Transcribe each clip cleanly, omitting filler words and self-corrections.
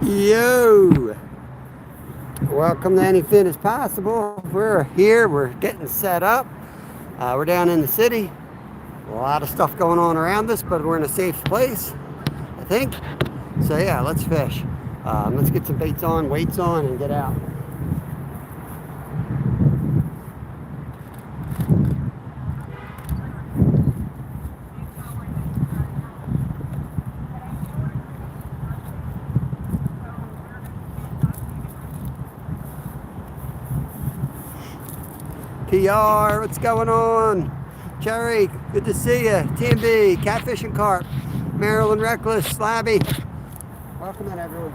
Yo! Welcome to Anything is Possible. We're here, we're getting set up. We're down in the city. A lot of stuff going on around us, but we're in a safe place, I think. So, yeah, let's fish. Let's get some baits on, weights on, and get out. PR, what's going on? Cherry, good to see you. TMB, Catfish and Carp, Maryland Reckless, Slabby. Welcome in, everyone.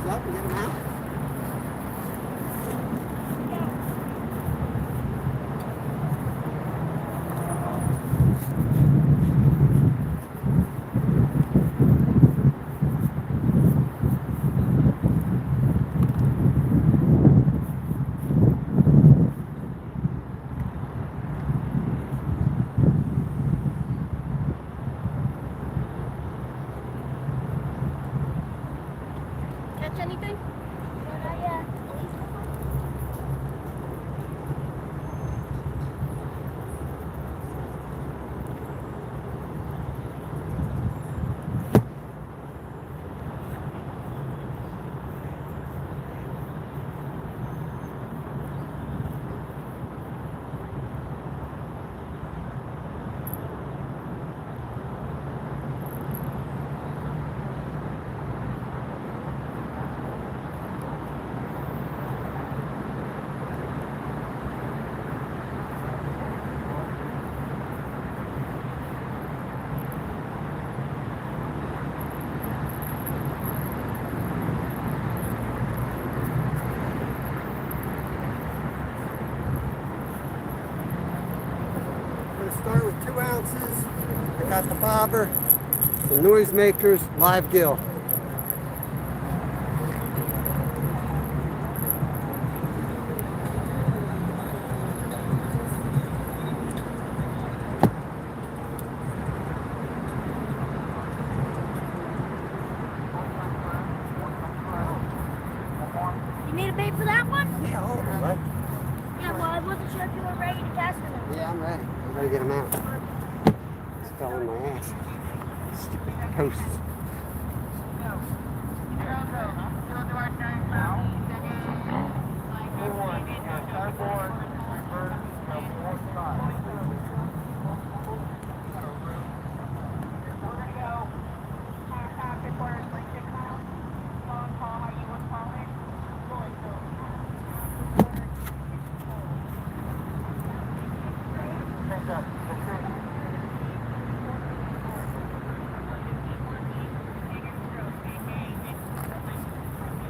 Up and get them out. Catch anything? Not yet. Start with 2 ounces. I got the bobber, the noisemakers, live gill. You need a bait for that one? Yeah, hold on, bud. Yeah, well, I wasn't sure if you were ready to cast it. Yeah, I'm ready. I'm ready to get them out. It's fell in my ass. Stupid posts.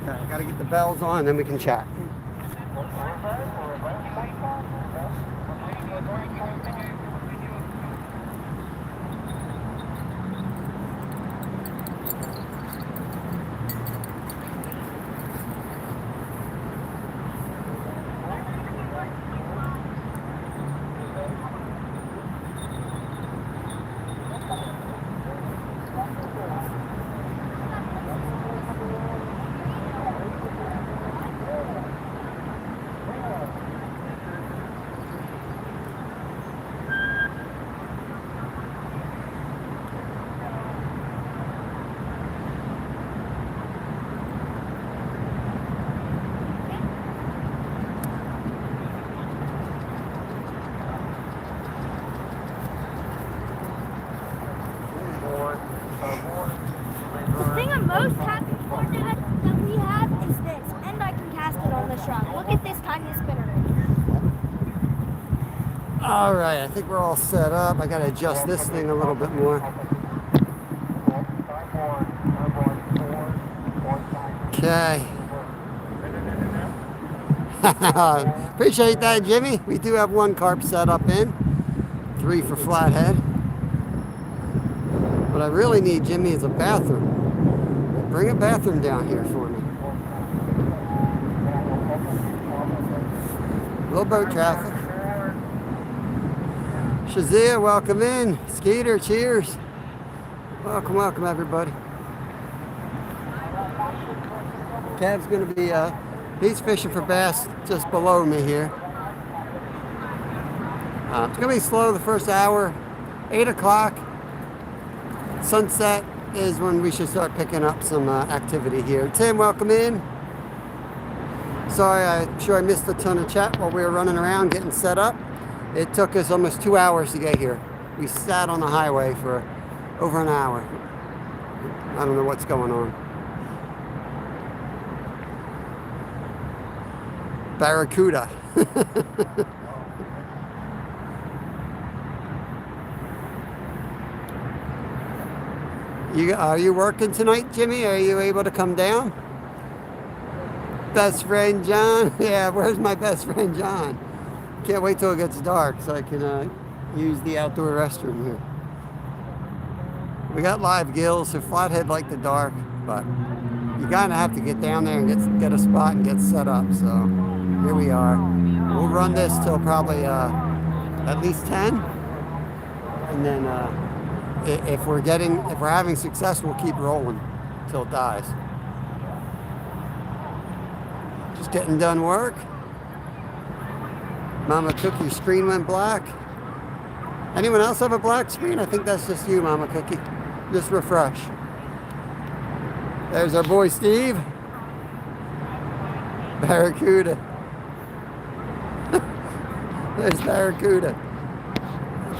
Okay, I gotta get the bells on, then we can chat. The thing I'm most happy for, Dad, that we have is this, and I can cast it on this rod. Look at this tiny spinner right here. All right, I think we're all set up. I got to adjust this thing a little bit more. Okay. Appreciate that, Jimmy. We do have one carp set up in. 3 for flathead. What I really need, Jimmy, is a bathroom. Bring a bathroom down here for me. Little boat traffic. Shazia, welcome in. Skeeter, cheers. Welcome, welcome, everybody. Cav's going to be, he's fishing for bass just below me here. It's going to be slow the first hour. 8 o'clock. Sunset is when we should start picking up some activity here. Tim, welcome in. Sorry, I'm sure I missed a ton of chat while we were running around getting set up. It took us almost 2 hours to get here. We sat on the highway for over an hour. I don't know what's going on. Barracuda. Are you working tonight, Jimmy? Are you able to come down? Best friend John? Yeah, where's my best friend John? Can't wait till it gets dark so I can use the outdoor restroom here. We got live gills, so flathead like the dark, but you kind of have to get down there and get a spot and get set up. So here we are. We'll run this till probably at least 10, and then if we're having success, we'll keep rolling till it dies. Just getting done work. Mama Cookie, screen went black. Anyone else have a black screen? I think that's just you, Mama Cookie. Just refresh. There's our boy Steve. Barracuda. There's Barracuda.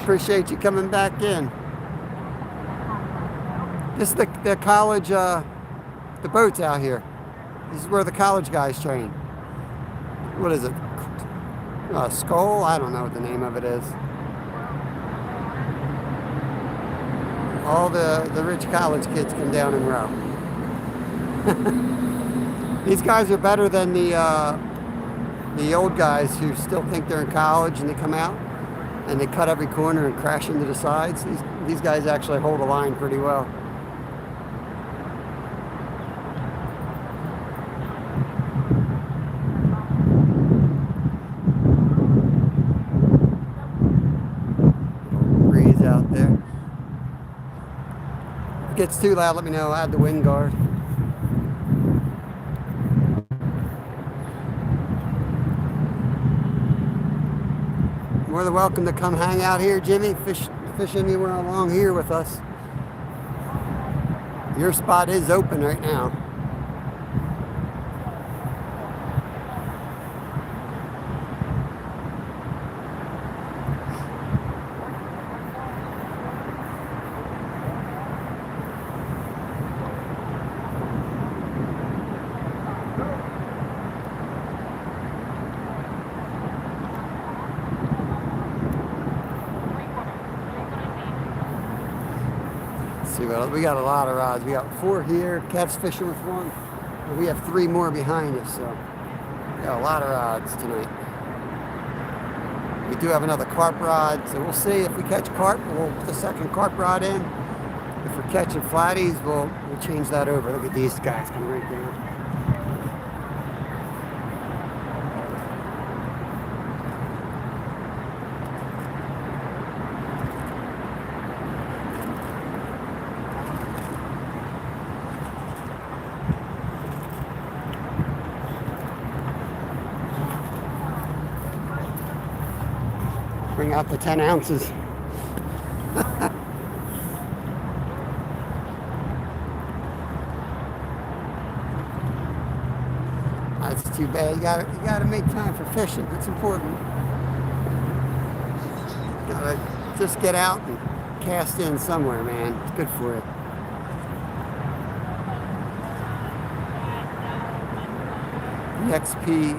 Appreciate you coming back in. This is the college, the boats out here. This is where the college guys train. What is it? Skull? I don't know what the name of it is. All the rich college kids come down and row. These guys are better than the old guys who still think they're in college and they come out and they cut every corner and crash into the sides. These guys actually hold a line pretty well. Breeze out there. If it gets too loud, let me know. I'll add the wind guard. More than welcome to come hang out here, Jimmy. Fish anywhere along here with us. Your spot is open right now. We got a lot of rods. We got 4 here. Cat's fishing with 1. And we have 3 more behind us, so we got a lot of rods tonight. We do have another carp rod, so we'll see if we catch carp. We'll put the second carp rod in. If we're catching flatties, we'll change that over. Look at these guys coming right down. Bring out the 10 ounces. That's too bad. You gotta make time for fishing. It's important. Gotta just get out and cast in somewhere, man. It's good for it. The XP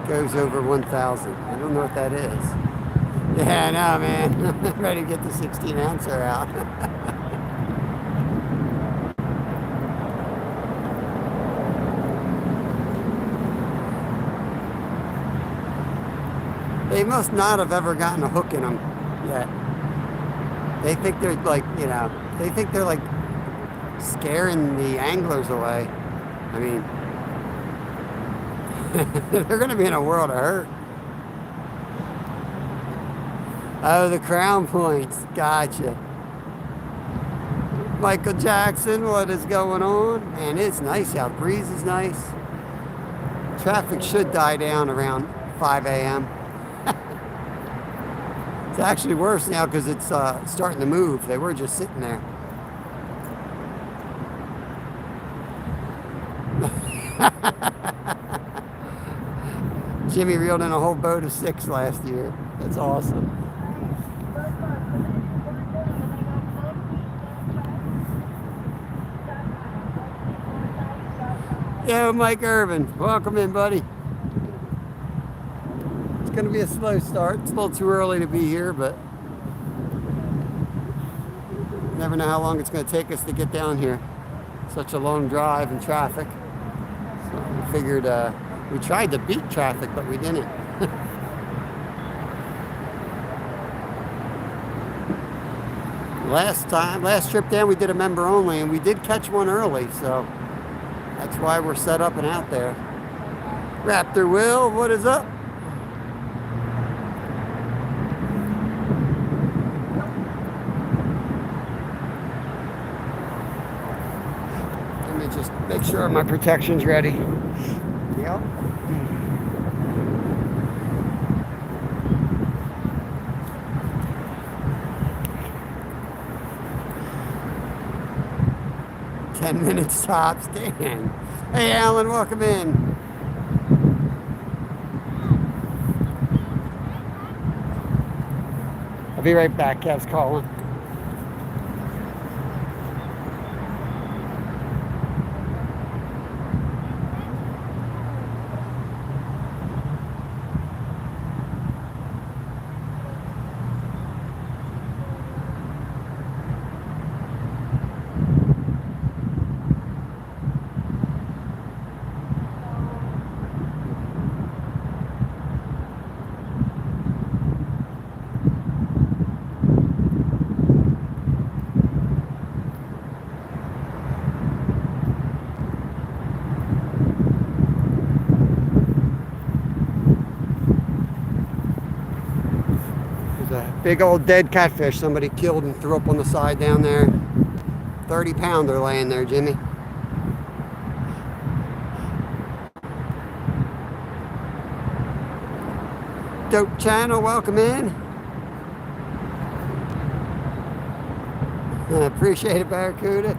goes over 1,000. I don't know what that is. Yeah, I know, man. Ready to get the 16 ouncer out. They must not have ever gotten a hook in them yet. They think they're like, they think they're like scaring the anglers away. I mean, they're going to be in a world of hurt. Oh, the crown points. Gotcha. Michael Jackson, what is going on? Man, it's nice out. Breeze is nice. Traffic should die down around 5 a.m. It's actually worse now because it's starting to move. They were just sitting there. Jimmy reeled in a whole boat of 6 last year. That's awesome. Yo, Mike Irvin. Welcome in, buddy. It's going to be a slow start. It's a little too early to be here, but you never know how long it's going to take us to get down here. Such a long drive and traffic. So we figured we tried to beat traffic, but we didn't. Last trip down, we did a member only, and we did catch one early, so that's why we're set up and out there. Raptor Will, what is up? Let me just make sure my protection's ready. Yep. Ten minutes tops, dang. Hey Alan, welcome in. I'll be right back, Kev's calling. Big old dead catfish somebody killed and threw up on the side down there. 30-pounder laying there, Jimmy. Dope channel, welcome in. I appreciate it, Barracuda.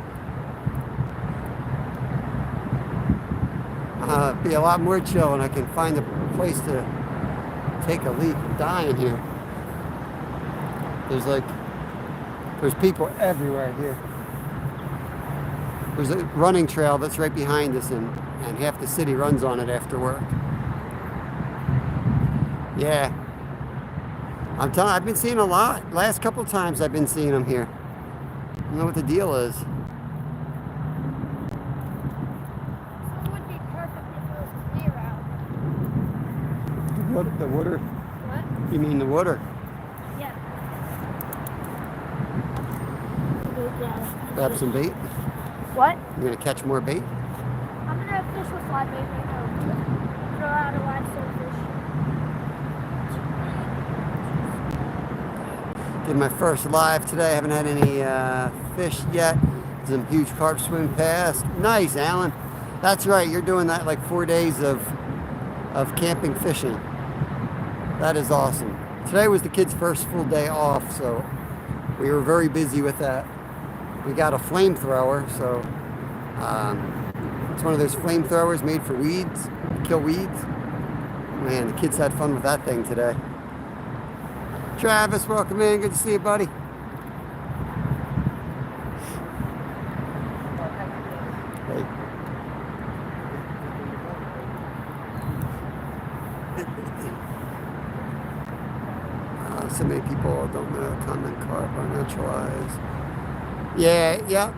Be a lot more chill and I can find a place to take a leak. I'm dying here. There's people everywhere here. There's a running trail that's right behind us, and half the city runs on it after work. Yeah. I'm telling you, I've been seeing a lot. Last couple of times I've been seeing them here. I don't know what the deal is. It would be perfect if it was clear out. The water? What? You mean the water? Yeah. Grab some bait? What? You're gonna catch more bait? I'm gonna fish with fly bait right now. Throw out a live silverfish. Did my first live today. Haven't had any fish yet. Some huge carp swim past. Nice, Alan. That's right. You're doing that like 4 days of camping fishing. That is awesome. Today was the kids' first full day off, so we were very busy with that. We got a flamethrower, so it's one of those flamethrowers made for weeds, kill weeds. Man, the kids had fun with that thing today. Travis, welcome in. Good to see you, buddy. Hey. people don't know common carp are naturalized. Yeah.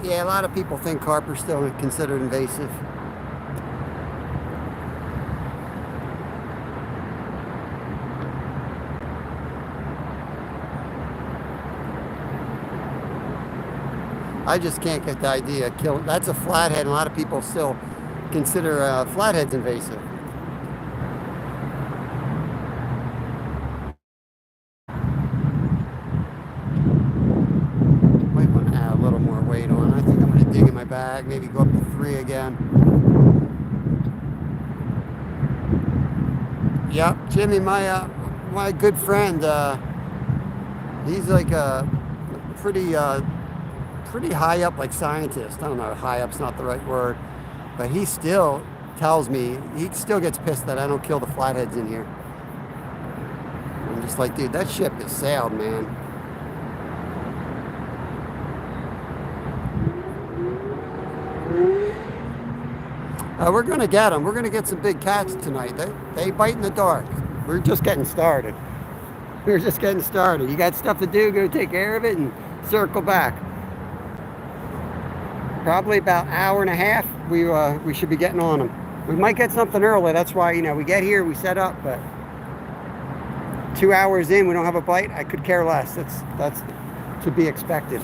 A lot of people think carp are still considered invasive. I just can't get the idea. That's a flathead, and a lot of people still consider flatheads invasive. Might want to add a little more weight on. I think I'm going to dig in my bag, maybe go up to 3 again. Yep, Jimmy, my good friend, he's like a pretty high up, like scientist. I don't know, high up's not the right word, but he still tells me, he still gets pissed that I don't kill the flatheads in here. I'm just like, dude, that ship is sailed, man. We're gonna get them. We're gonna get some big cats tonight. They bite in the dark. We're just getting started. We're just getting started. You got stuff to do, go take care of it and circle back. Probably about an hour and a half, we should be getting on them. We might get something early. That's why, we get here, we set up, but 2 hours in, we don't have a bite. I could care less. That's to be expected.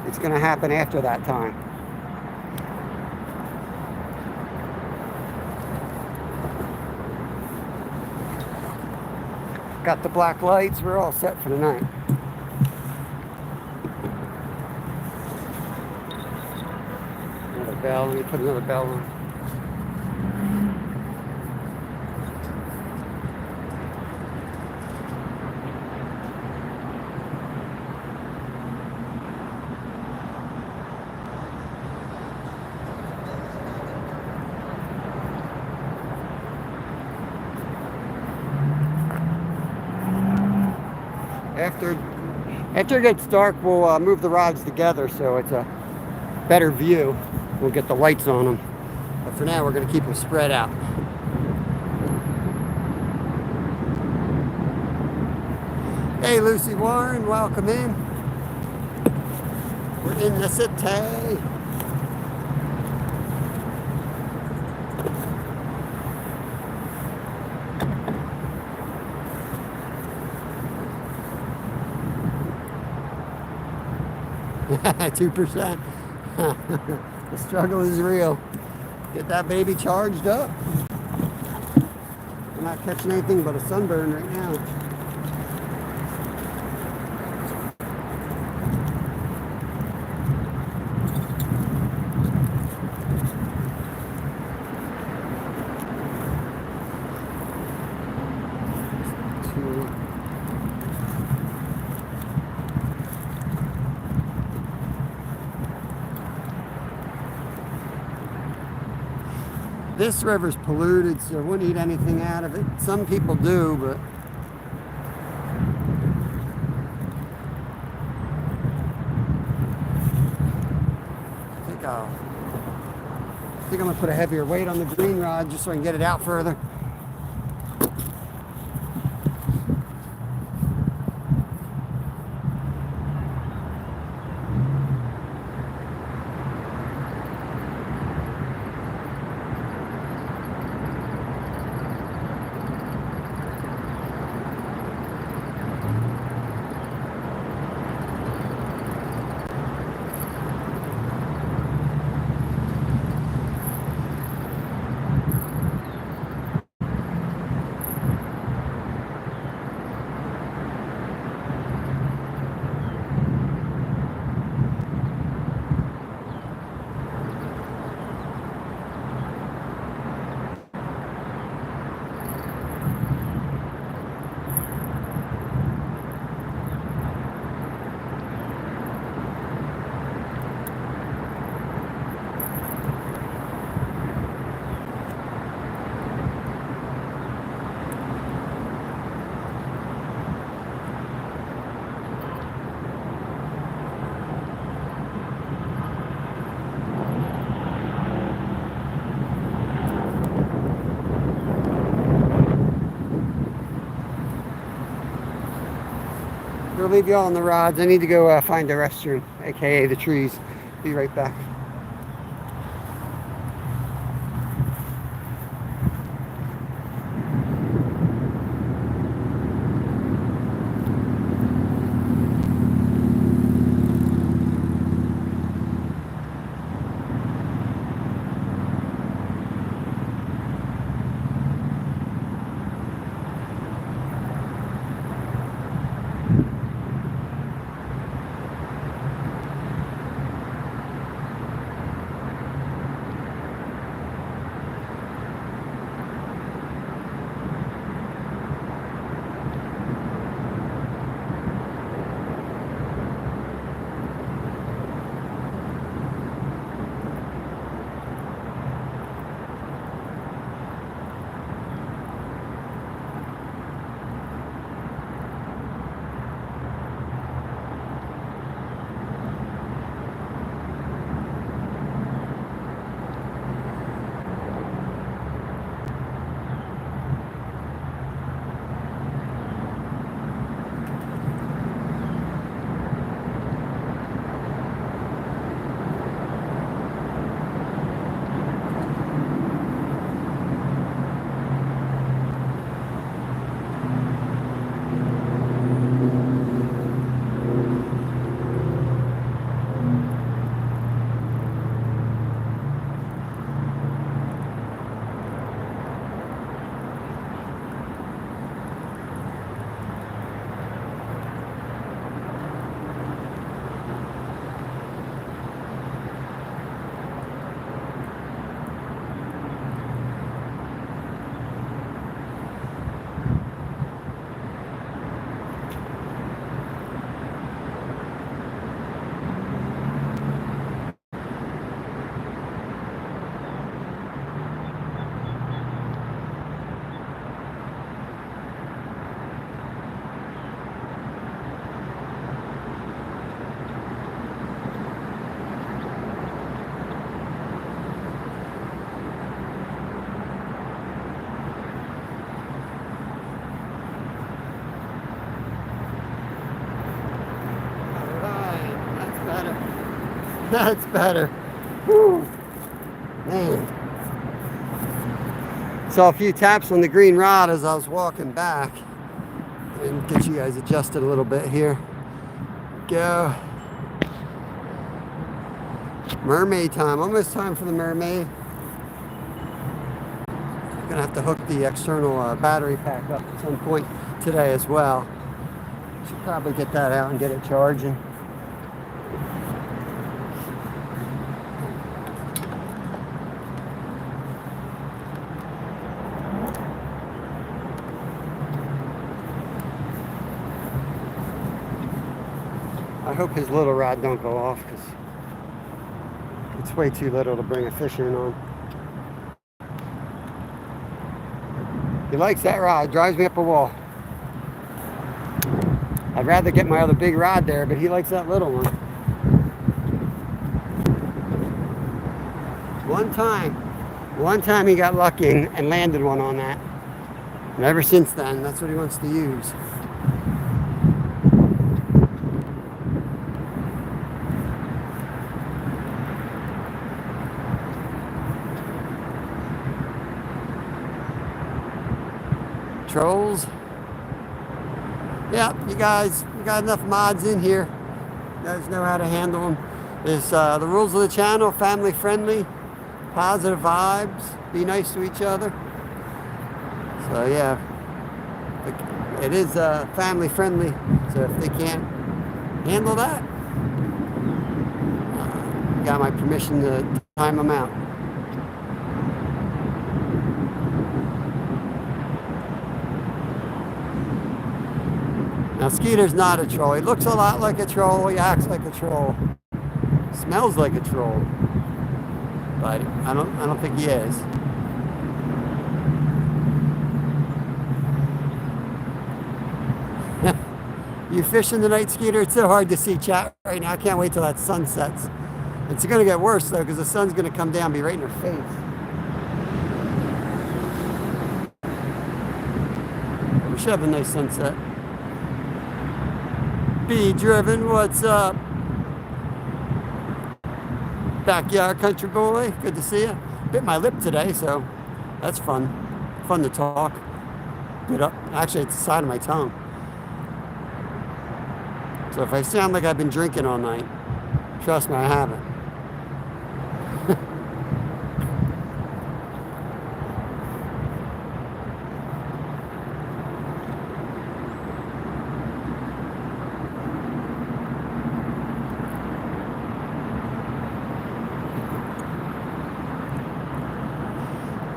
It's gonna happen after that time. Got the black lights. We're all set for the night. Another bell. Let me put another bell on. After it gets dark, we'll move the rods together so it's a better view. We'll get the lights on them. But for now, we're going to keep them spread out. Hey, Lucy Warren, welcome in. We're in the city. Two 2%. The struggle is real. Get that baby charged up. I'm not catching anything but a sunburn right now. This river's polluted, so I wouldn't eat anything out of it. Some people do, but I think I'm gonna put a heavier weight on the green rod just so I can get it out further. I'll leave you all on the rods. I need to go find the restroom, aka the trees. Be right back. That's better. Whew. Man. Saw a few taps on the green rod as I was walking back. And get you guys adjusted a little bit here. Go. Mermaid time. Almost time for the mermaid. Gonna have to hook the external battery pack up at some point today as well. Should probably get that out and get it charging. I hope his little rod don't go off because it's way too little to bring a fish in on. He likes that rod, drives me up a wall. I'd rather get my other big rod there, but he likes that little one. One time he got lucky and landed one on that. And ever since then, that's what he wants to use. Trolls. Yeah, you guys, we got enough mods in here. You guys know how to handle them. There's the rules of the channel: family friendly, positive vibes, be nice to each other. So yeah, it is family friendly. So if they can't handle that, you got my permission to time them out. Now Skeeter's not a troll. He looks a lot like a troll. He acts like a troll. Smells like a troll. But I don't think he is. You fishing tonight, Skeeter? It's so hard to see chat right now. I can't wait till that sun sets. It's going to get worse though because the sun's going to come down and be right in her face. We should have a nice sunset. Speed Driven, what's up? Backyard Country Boy, good to see you. Bit my lip today, so that's fun. Fun to talk. Bit up. Actually, it's the side of my tongue. So if I sound like I've been drinking all night, trust me, I haven't.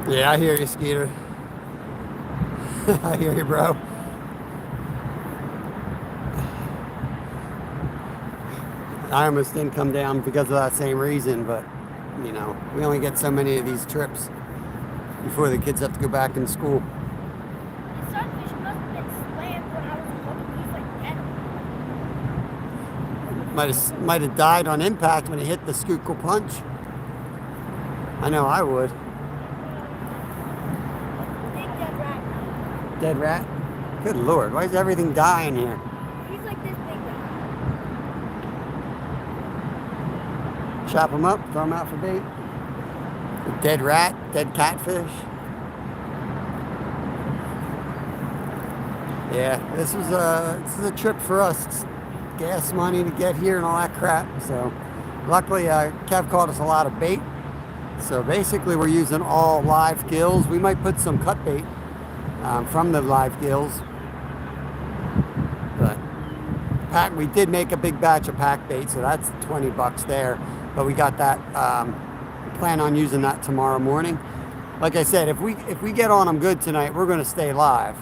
Yeah, I hear you, Skeeter. I hear you, bro. I almost didn't come down because of that same reason, but, you know, we only get so many of these trips before the kids have to go back in school. The sunfish must have been slammed when I was looking. He's like dead. Might have died on impact when he hit the Schuylkill punch. I know I would. Big dead rat. Dead rat? Good Lord, why is everything dying here? He's like this big guy. Chop them up, throw them out for bait. A dead rat, dead catfish. Yeah, this is a trip for us. It's gas money to get here and all that crap. So luckily Kev caught us a lot of bait. So basically we're using all live gills. We might put some cut bait from the live gills. But we did make a big batch of pack bait, so that's $20 there. But we got that, plan on using that tomorrow morning. Like I said, if we get on them good tonight, we're gonna stay live.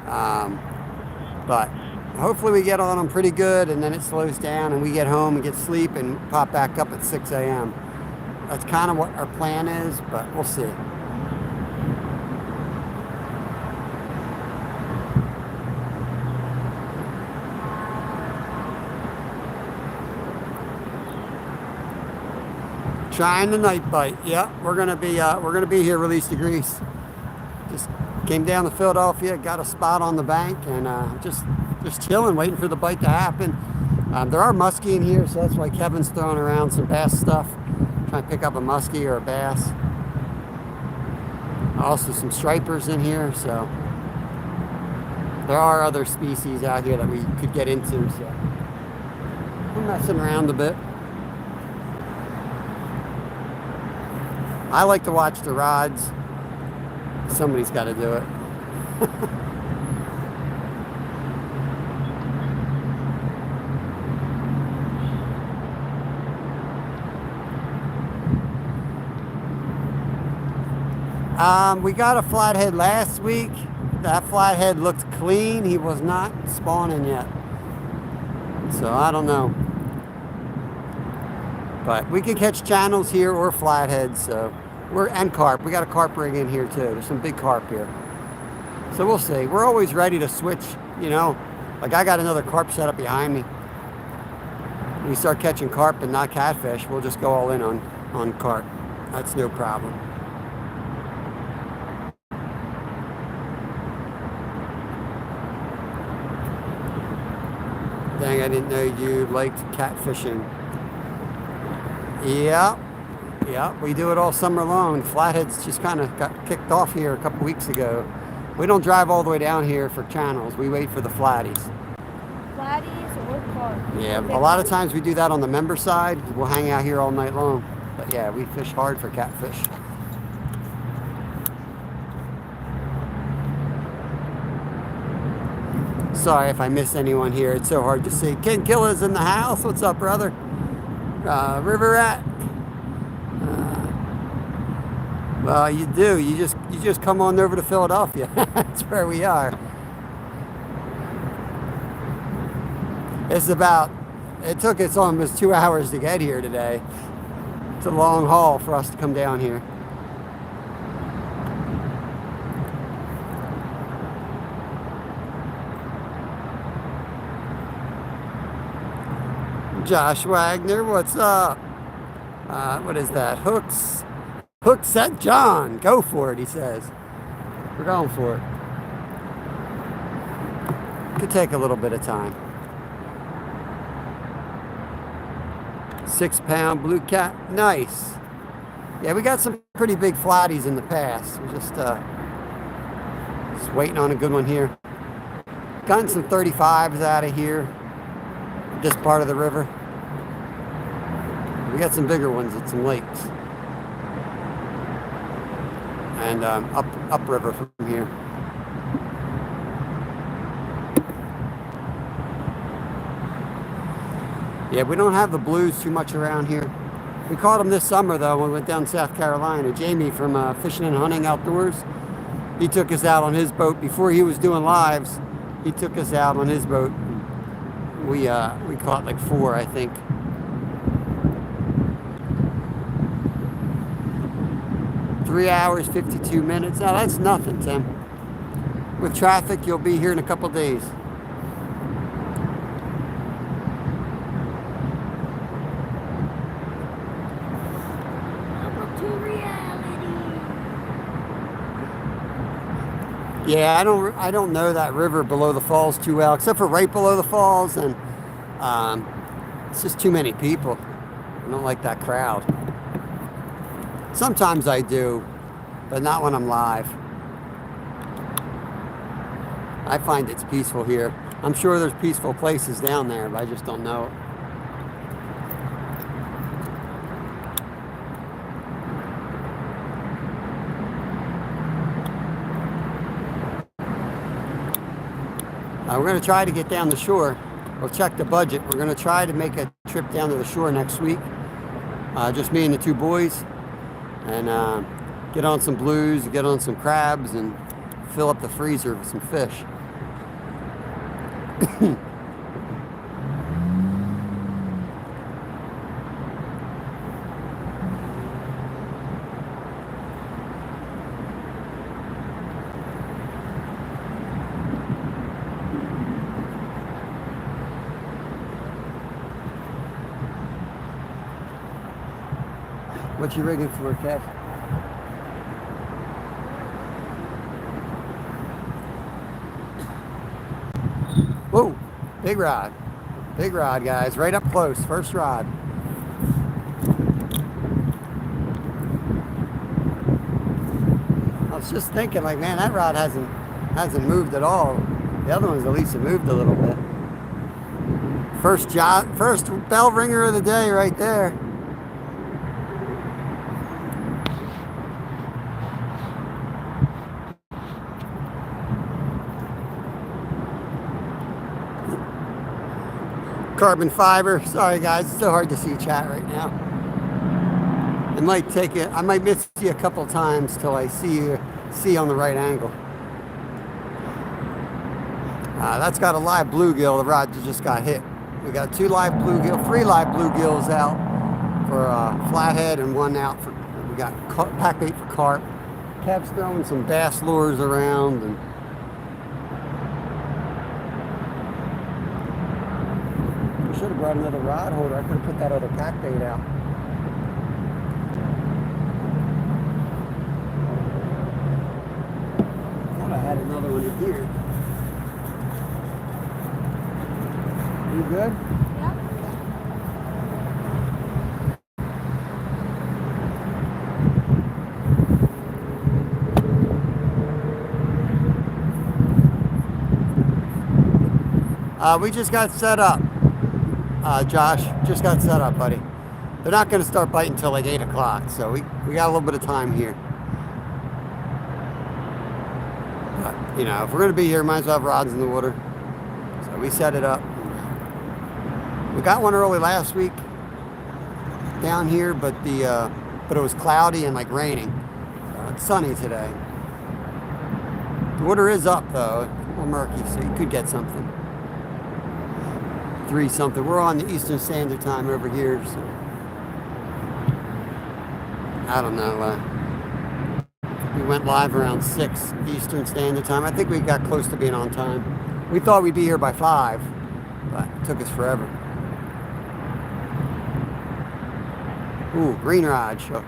But hopefully we get on them pretty good and then it slows down and we get home and get sleep and pop back up at 6 a.m. That's kind of what our plan is, but we'll see. Trying the night bite. Yeah, we're gonna be here. Release the grease. Just came down to Philadelphia, got a spot on the bank, and just chilling, waiting for the bite to happen. There are muskie in here, so that's why Kevin's throwing around some bass stuff, trying to pick up a muskie or a bass. Also some stripers in here, so there are other species out here that we could get into. So I'm messing around a bit. I like to watch the rods. Somebody's got to do it. We got a flathead last week. That flathead looked clean. He was not spawning yet. So I don't know. But we can catch channels here or flatheads. So and carp. We got a carp rig in here too. There's some big carp here. So we'll see. We're always ready to switch, you know. Like I got another carp set up behind me. When we start catching carp and not catfish, we'll just go all in on carp. That's no problem. Dang, I didn't know you liked catfishing. Yeah, we do it all summer long. Flatheads just kind of got kicked off here a couple weeks ago. We don't drive all the way down here for channels. We wait for the flatties. Flatties or carp. Yeah, a lot of times we do that on the member side. We'll hang out here all night long. But yeah, we fish hard for catfish. Sorry if I miss anyone here. It's so hard to see. Ken Killa's in the house. What's up, brother? River Rat. Well, you do. You just come on over to Philadelphia. That's where we are. It took us almost 2 hours to get here today. It's a long haul for us to come down here. Josh Wagner, what's up? What is that? Hooks at John. Go for it, he says. We're going for it. Could take a little bit of time. 6-pound blue cat. Nice. Yeah, we got some pretty big flatties in the past. We're just waiting on a good one here. Gotten some 35s out of here, this part of the river. We got some bigger ones at some lakes. And upriver from here. Yeah, we don't have the blues too much around here. We caught them this summer though when we went down to South Carolina. Jamie from Fishing and Hunting Outdoors, he took us out on his boat before he was doing lives. He took us out on his boat. We caught like 4, I think. Three hours, 52 minutes. Now that's nothing, Tim. With traffic, you'll be here in a couple days. Yeah, I don't know that river below the falls too well, except for right below the falls, and it's just too many people. I don't like that crowd. Sometimes I do, but not when I'm live. I find it's peaceful here. I'm sure there's peaceful places down there, but I just don't know it. We're going to try to get down the shore. We'll check the budget. We're going to try to make a trip down to the shore next week. Just me and the 2 boys. And get on some blues, get on some crabs, and fill up the freezer with some fish. What you rigging for, Kev? Whoa, big rod. Big rod, guys. Right up close. First rod. I was just thinking, like, man, that rod hasn't moved at all. The other ones at least have moved a little bit. First bell ringer of the day right there. Carbon fiber. Sorry guys, it's so hard to see chat right now. I might miss you a couple times till I see on the right angle. That's got a live bluegill. The rod just got hit. We got 3 live bluegills out for flathead and 1 out for, we got pack bait for carp. Kev's throwing some bass lures around, and should have brought another rod holder. I could have put that other pack bait out. Thought I had another one in here. You good? Yeah. We just got set up. Josh, just got set up, buddy. They're not going to start biting until like 8 o'clock, so we got a little bit of time here. But, you know, if we're going to be here, might as well have rods in the water. So we set it up. We got one early last week down here, but it was cloudy and like raining. It's sunny today. The water is up though, a little murky, so you could get something. 3 something. We're on the Eastern Standard Time over here, so I don't know. We went live around 6 Eastern Standard Time. I think we got close to being on time. We thought we'd be here by 5, but it took us forever. Ooh, green rod shook.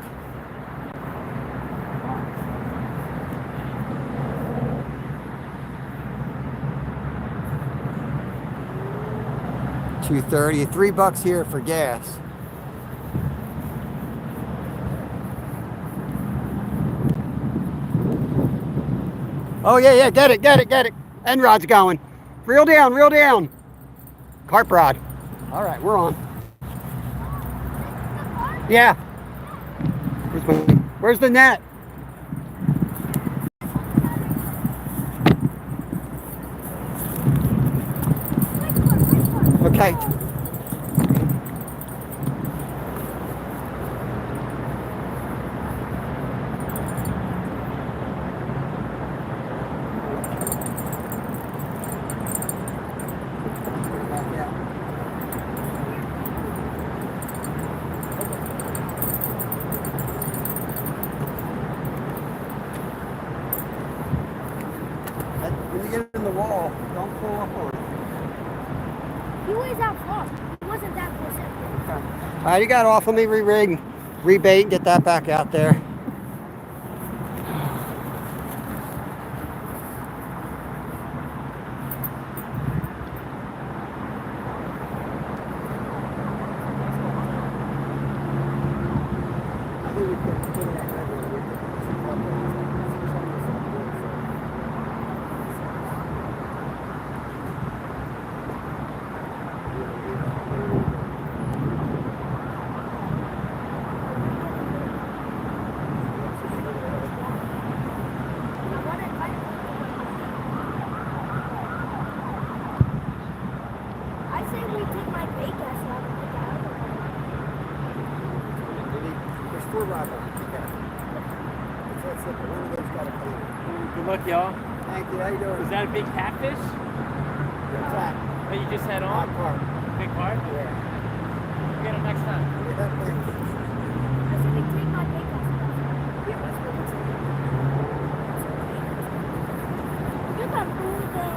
$2.30, $3 here for gas. Oh, yeah, yeah, get it, get it, get it. End rod's going. Reel down, reel down. Carp rod. All right, we're on. Yeah. Where's the net? Okay. When you get in the wall, don't pull up on it. He was out far. He wasn't that close. Okay. All right, you got off. Let me re-rig, rebait, and get that back out there. I say we take my bait gas out and put that out. There's 4 rods on it. Okay. That's it. One of those got to clean it. Good luck, y'all. Thank you. How you doing? Is that a big catfish What's that? that you just had on? Carp. Big carp? Yeah. We'll get him next time. Yeah, thanks. I say we take my bait gas out. Yeah, that's what it's like. Look at moving.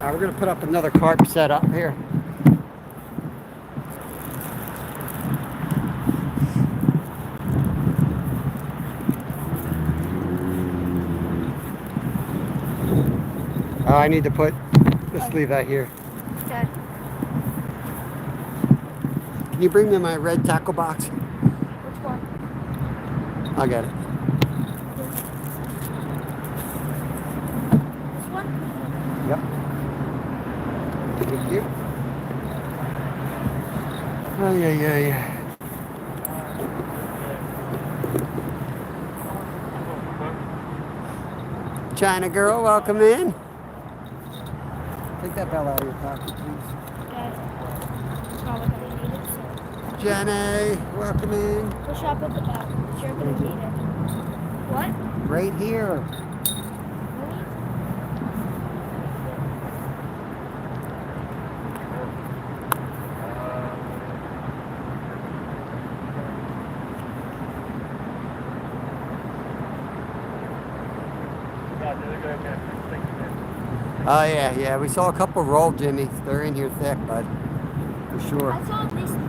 All right, we're going to put up another carp setup here. Oh, I need to put, just leave that here. Okay. Can you bring me my red tackle box? Which one? I'll get it. This one? Yep. Thank you. Oh, yeah. China girl, welcome in. Take that bell out of your pocket, please. Okay. Probably gonna need it, so. Jenny, welcome in. Push up at the back. You're gonna need it. What? Right here. Really? Oh, yeah. We saw a couple roll jimmies. They're in here thick, bud. For sure. I saw at least 3.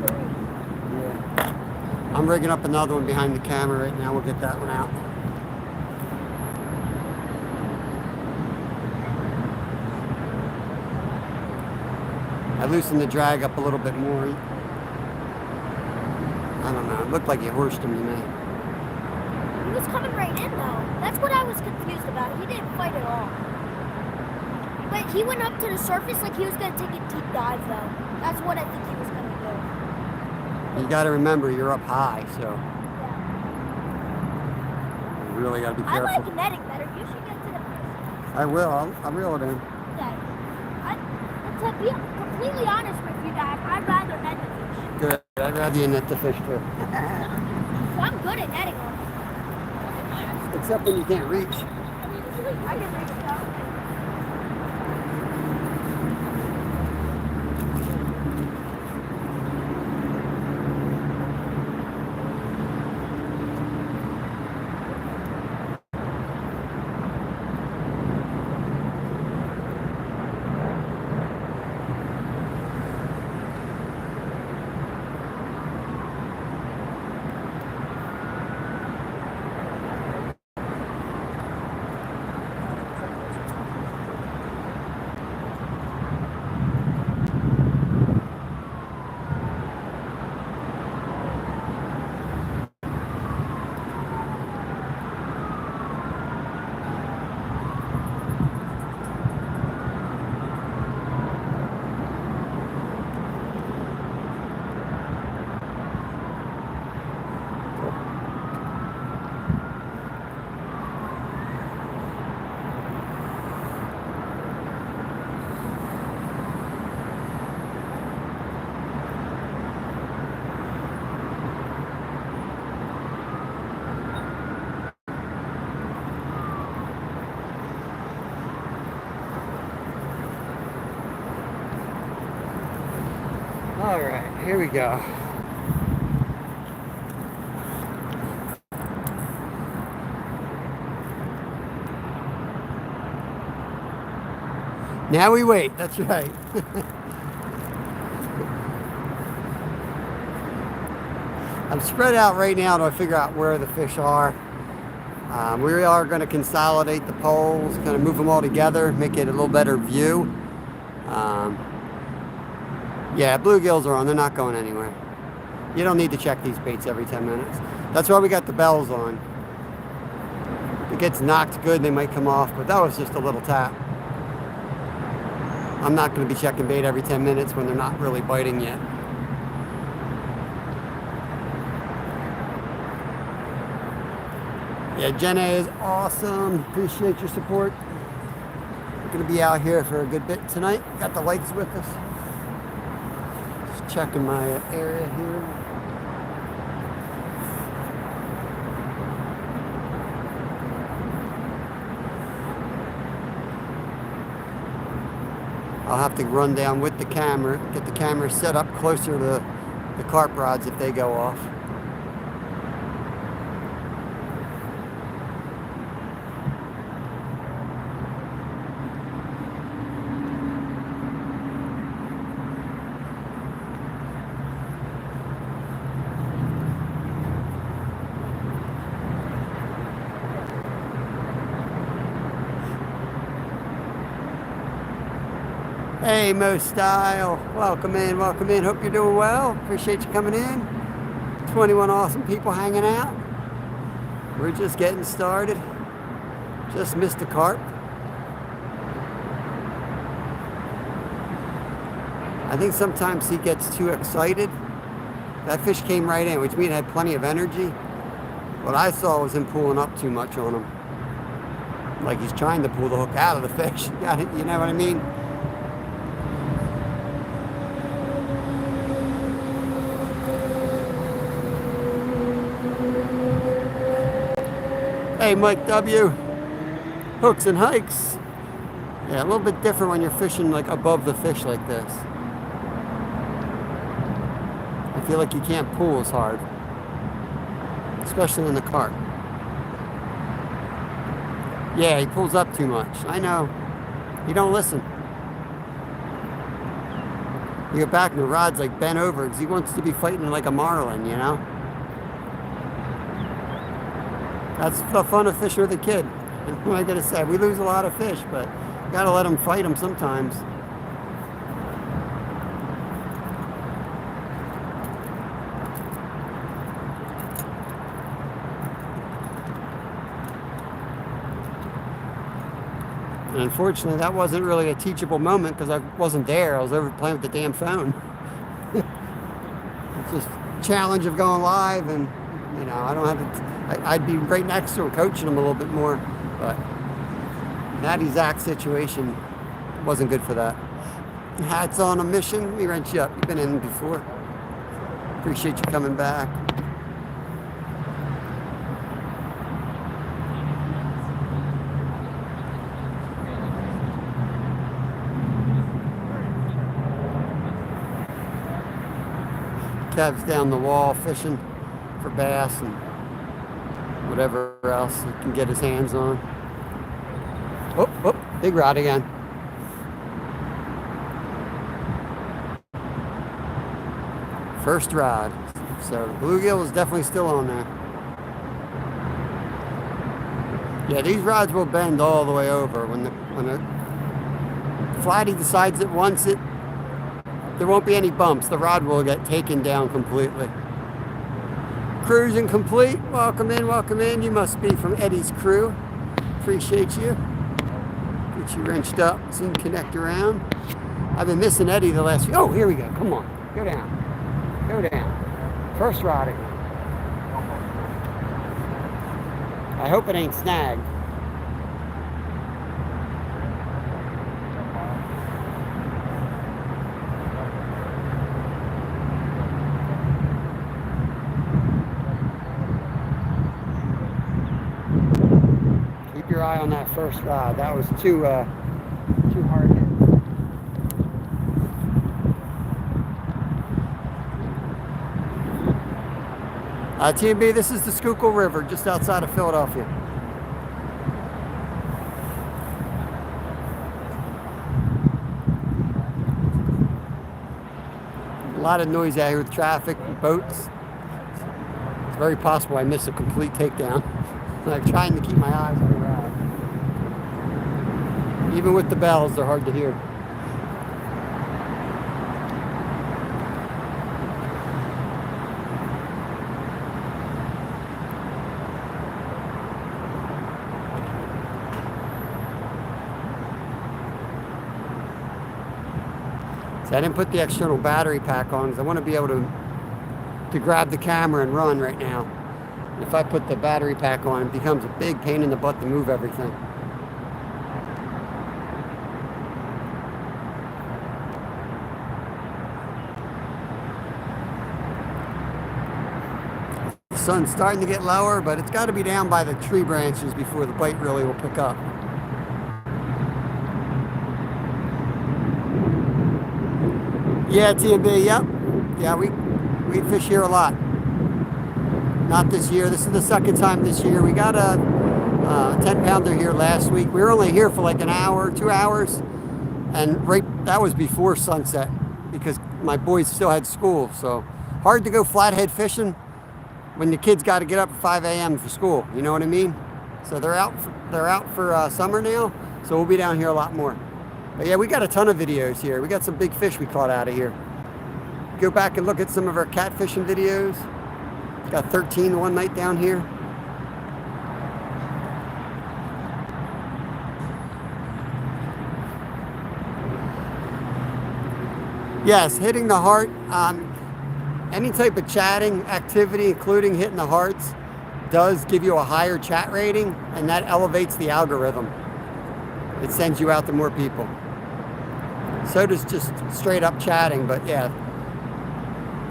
Yeah. I'm rigging up another one behind the camera right now. We'll get that one out. I loosened the drag up a little bit more. I don't know. It looked like you horsed him to me. He was coming right in, though. That's what I was confused about. He didn't fight at all. But he went up to the surface like he was going to take a deep dive, though. That's what I think he was going to do. You got to remember, you're up high, so Yeah. you really got to be I careful. like netting better. You should get to the fish. I will. I'll reel it in. Yeah. To be completely honest with you, Dad, I'd rather net the fish. Good. I'd rather you net the fish too. So I'm good at netting them. Except when you can't reach. I can reach it out. All right, here we go. Now we wait. That's right. I'm spread out right now to figure out where the fish are. We are going to consolidate the poles, kind of move them all together, make it a little better view. Yeah, bluegills are on. They're not going anywhere. You don't need to check these baits every 10 minutes. That's why we got the bells on. If it gets knocked good, they might come off, but that was just a little tap. I'm not going to be checking bait every 10 minutes when they're not really biting yet. Yeah, Jenna is awesome. Appreciate your support. We're going to be out here for a good bit tonight. Got the lights with us. Just checking my area here. I'll have to run down with the camera, get the camera set up closer to the carp rods if they go off. Hey, Mo Style, welcome in, welcome in. Hope you're doing well. Appreciate you coming in. 21 awesome people hanging out. We're just getting started. Just missed a carp. I think sometimes he gets too excited. That fish came right in, which means it had plenty of energy. What I saw was him pulling up too much on him. Like he's trying to pull the hook out of the fish. You know what I mean? Hey, Mike W. Hooks and hikes. Yeah, a little bit different when you're fishing like above the fish like this. I feel like you can't pull as hard, especially in the carp. Yeah, he pulls up too much. I know. You don't listen. You get back and the rod's like bent over because he wants to be fighting like a marlin, you know? That's the fun of fishing with a kid. What am I gonna say? We lose a lot of fish, but you gotta let them fight them sometimes. And unfortunately, that wasn't really a teachable moment because I wasn't there. I was over playing with the damn phone. challenge of going live, and you know, I don't have to. I'd be right next to him, coaching him a little bit more, but that exact situation wasn't good for that. Hats on a mission. We wrench you up. You've been in before. Appreciate you coming back. Kev's down the wall fishing for bass and whatever else he can get his hands on. Oh, oh, big rod again. First rod. So the bluegill is definitely still on there. Yeah, these rods will bend all the way over. When the flatty decides it wants it, there won't be any bumps. The rod will get taken down completely. Cruising complete. Welcome in, welcome in. You must be from Eddie's crew. Appreciate you. Get you wrenched up so you can connect around. I've been missing Eddie the last few. Oh, here we go. Come on. Go down. Go down. First rod again. I hope it ain't snagged. Keep your eye on that first rod. That was too hard hit. TMB, this is the Schuylkill River, just outside of Philadelphia. A lot of noise out here with traffic and boats. It's very possible I miss a complete takedown. I'm trying to keep my eyes on the rod. Even with the bells, they're hard to hear. I didn't put the external battery pack on because I want to be able to grab the camera and run right now. If I put the battery pack on, it becomes a big pain in the butt to move everything. The sun's starting to get lower, but it's got to be down by the tree branches before the bite really will pick up. Yeah, TMB, yep. Yeah, we fish here a lot. Not this year. This is the second time this year. We got a 10-pounder here last week. We were only here for like an hour, 2 hours. And that was before sunset because my boys still had school. So hard to go flathead fishing when the kids got to get up at 5 a.m. for school. You know what I mean? So they're out for summer now. So we'll be down here a lot more. But yeah, we got a ton of videos here. We got some big fish we caught out of here. Go back and look at some of our catfishing videos. Got 13 one night down here. Yes, hitting the heart. Any type of chatting activity, including hitting the hearts, does give you a higher chat rating, and that elevates the algorithm. It sends you out to more people. So does just straight up chatting, but yeah,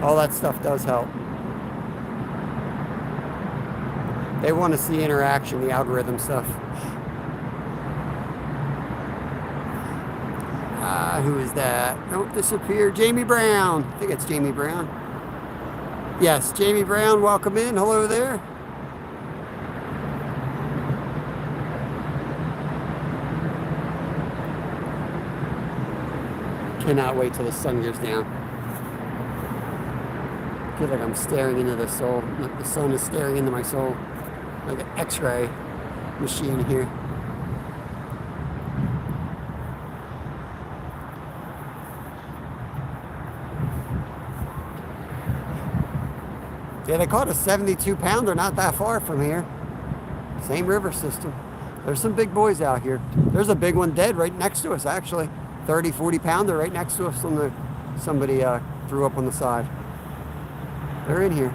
all that stuff does help. They want to see interaction, the algorithm stuff. Who is that? Don't disappear. Jamie Brown. I think it's Jamie Brown. Yes, Jamie Brown, welcome in. Hello there. Cannot wait till the sun goes down. I feel like I'm staring into the soul. The sun is staring into my soul. Like an X-ray machine here. Yeah, they caught a 72-pounder not that far from here. Same river system. There's some big boys out here. There's a big one dead right next to us, actually. 30, 40-pounder right next to us. Somebody threw up on the side. They're in here.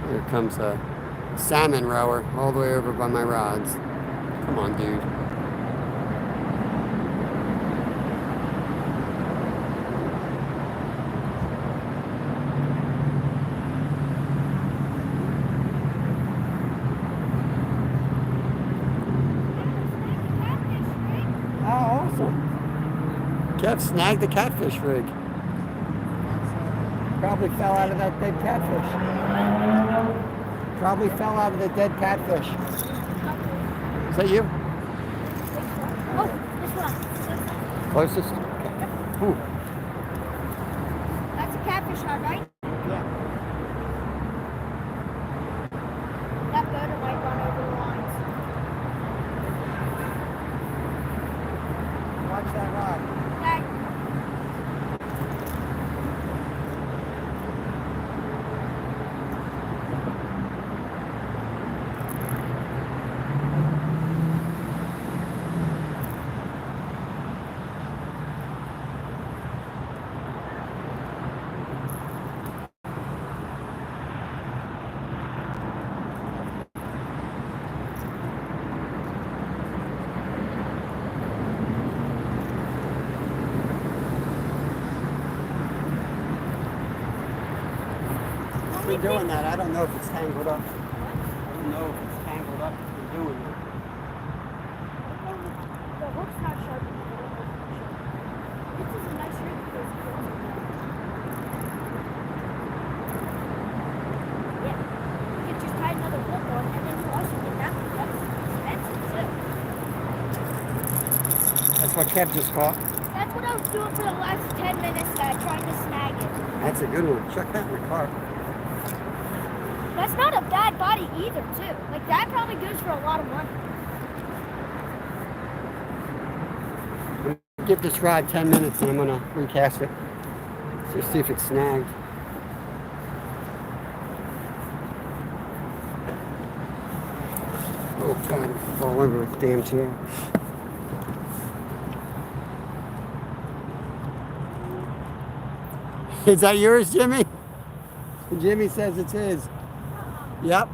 Here comes a salmon rower all the way over by my rods. Come on, dude. Oh, awesome. Kev snagged the catfish rig. Probably fell out of that dead catfish. Probably fell out of the dead catfish. Is that you? Oh, this one. Closest? Ooh. That's a catfish rod, right? Yeah. That boater might run over the lines. Watch that rod. Okay. Been doing that. I don't know if it's tangled up. I don't know if it's tangled up. Been doing it. The hook's not sharp. This is a nice rig because it goes in there. Yeah. You can just tie another hook on and then you also get that one. That's expensive too. That's what Kev just caught. That's what I was doing for the last 10 minutes, trying to snag it. That's a good one. Check that in the car. That's not a bad body either, too. Like, that probably goes for a lot of money. Give this rod 10 minutes and I'm going to recast it. Just see if it's snagged. Oh, God. It's all over the damn chair. Is that yours, Jimmy? Jimmy says it's his. Yep.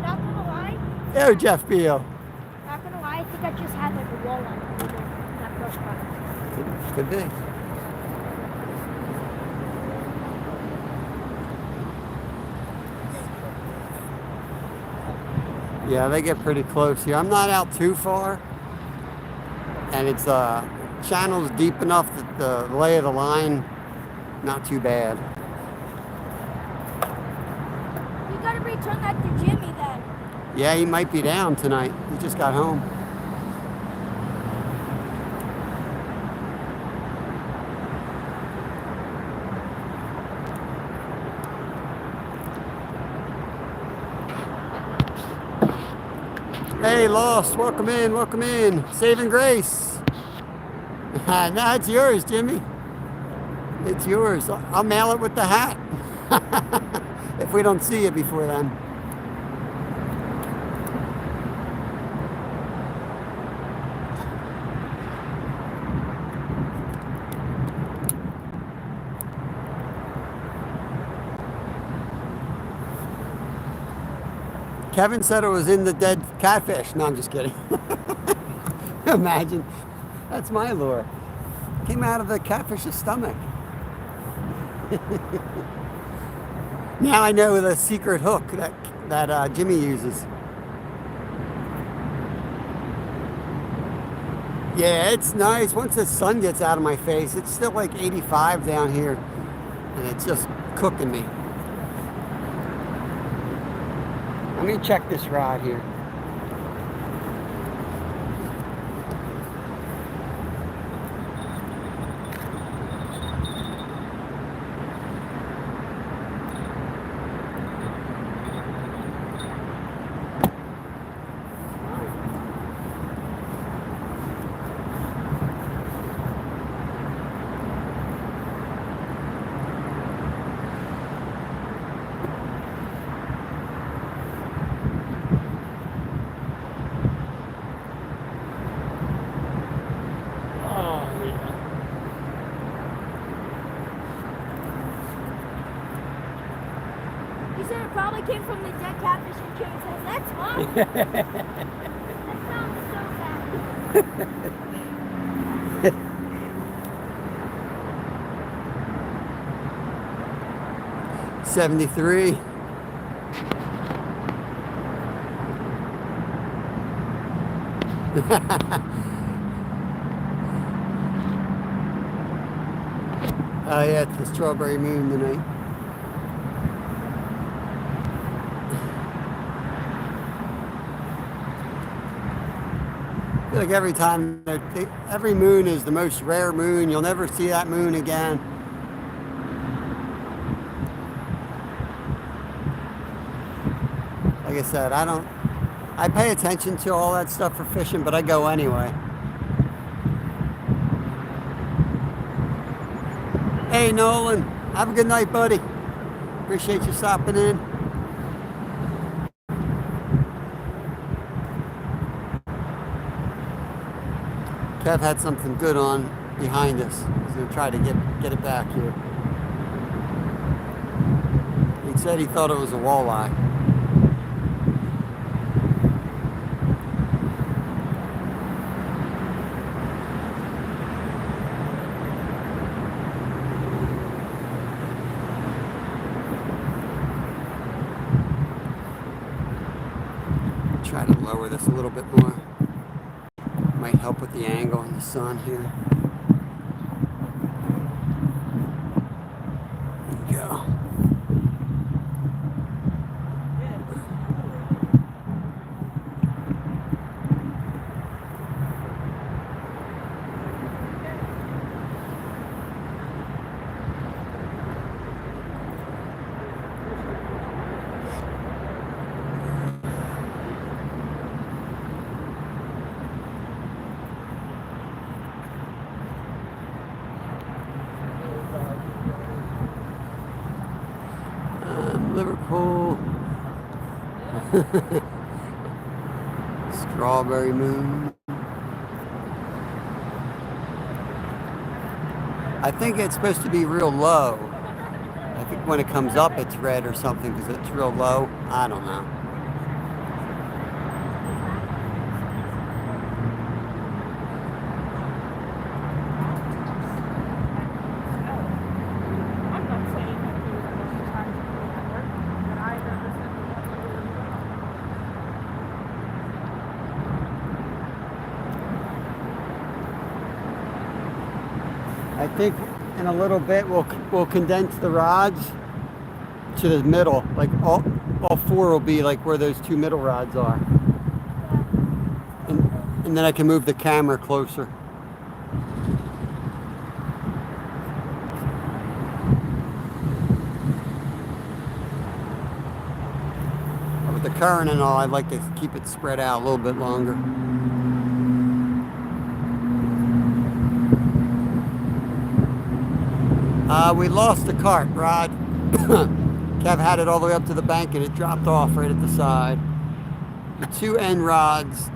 Not gonna lie. Oh, Jeff Beal. Not gonna lie, I think I just had like a wall on it. That brush button. Could be. Yeah, they get pretty close here. I'm not out too far. And it's channel's deep enough that the lay of the line, not too bad. You gotta return that to Jimmy then. Yeah, he might be down tonight. He just got home. Hey, Lost, welcome in, welcome in. Saving Grace. No, it's yours, Jimmy. It's yours. I'll mail it with the hat. If we don't see you before then. Kevin said it was in the dead catfish. No, I'm just kidding. Imagine. That's my lure. Came out of the catfish's stomach. Now I know the secret hook that Jimmy uses. Yeah, it's nice. Once the sun gets out of my face, it's still like 85 down here. And it's just cooking me. Let me check this rod here. Jimmy says, that's mine. That sounds so bad. 73. Oh yeah, it's the strawberry moon tonight. I feel like every time, every moon is the most rare moon. You'll never see that moon again. Like I said, I pay attention to all that stuff for fishing, but I go anyway. Hey Nolan, have a good night, buddy. Appreciate you stopping in. Kev had something good on behind us. He's gonna try to get it back here. He said he thought it was a walleye. Try to lower this a little bit more. Might help with the angle in the sun here. There we go. Liverpool. Strawberry moon. I think it's supposed to be real low. I think when it comes up it's red or something because it's real low. I don't know. I think in a little bit we'll condense the rods to the middle. Like all four will be like where those two middle rods are. And then I can move the camera closer. With the current and all, I'd like to keep it spread out a little bit longer. We lost the carp rod. Kev had it all the way up to the bank and it dropped off right at the side. The two end rods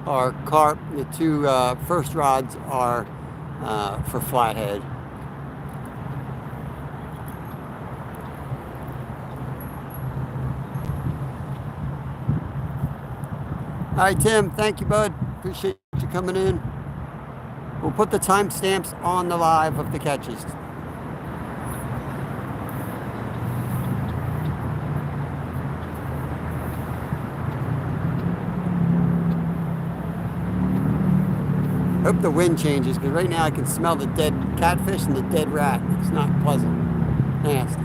are carp. The two first rods are for flathead. All right, Tim, thank you, bud. Appreciate you coming in. We'll put the timestamps on the live of the catches. Hope the wind changes, because right now I can smell the dead catfish and the dead rat. It's not pleasant. Nasty.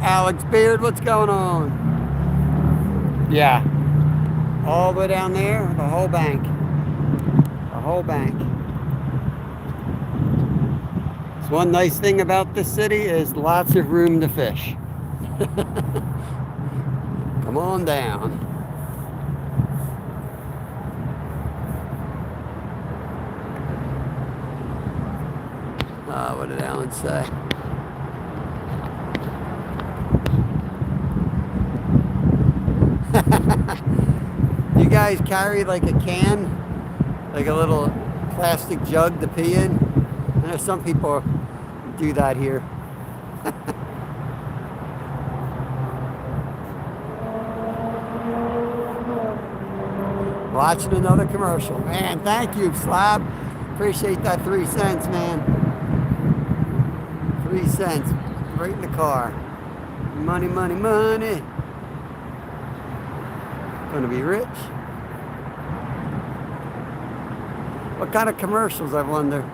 Alex Beard, what's going on? Yeah. All the way down there, the whole bank. The whole bank. So one nice thing about this city is lots of room to fish. Come on down. What did Alan say? You guys carry like a can, like a little plastic jug to pee in? I know some people do that here. Watching another commercial. Man, thank you, Slab. Appreciate that 3 cents, man. 3 cents. Right in the car. Money, money, money. Gonna be rich. What kind of commercials, I wonder?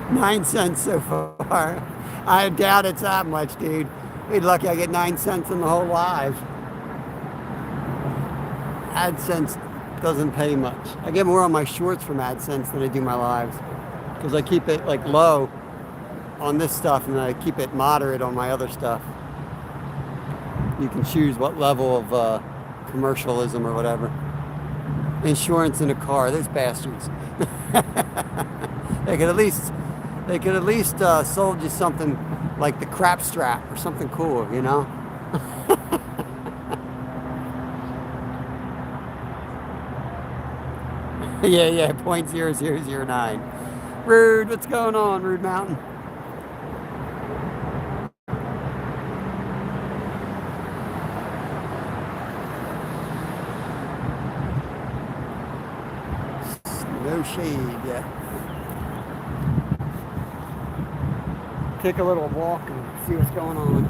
$0.09 so far. I doubt it's that much, dude. We'd lucky I get 9 cents in the whole live. AdSense doesn't pay much. I get more on my shorts from AdSense than I do my lives, because I keep it like low on this stuff and I keep it moderate on my other stuff. You can choose what level of commercialism or whatever. Insurance in a car, those bastards. They could at least sold you something like the crap strap or something cool, you know? yeah, 0.0009. Rude, what's going on, Rude Mountain? No shade yet. Take a little walk and see what's going on.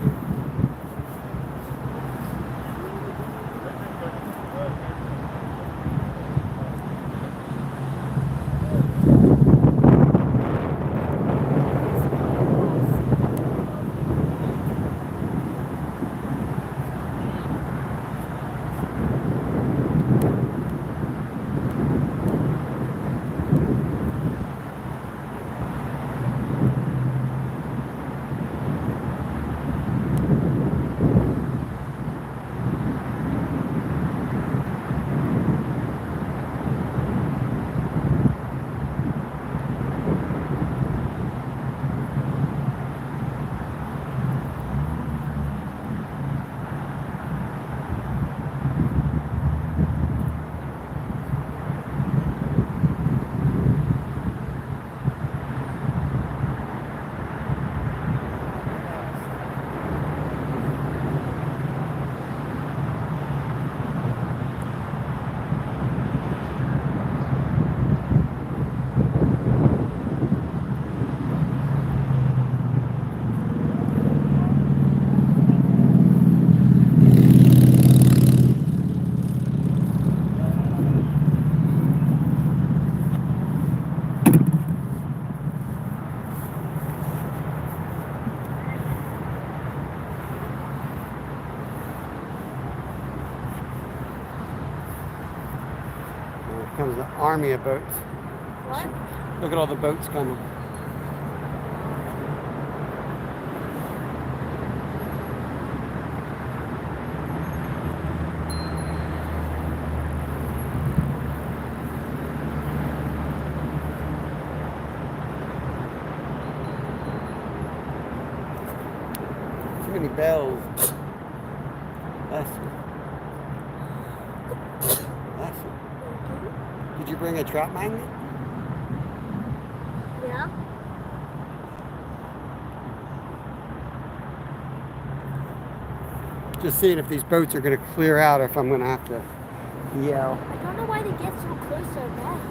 Comes an army of boats. What? Look at all the boats coming. Too many bells. That's Did you bring a trap magnet? Yeah. Just seeing if these boats are going to clear out or if I'm going to have to yell. I don't know why they get so close so bad.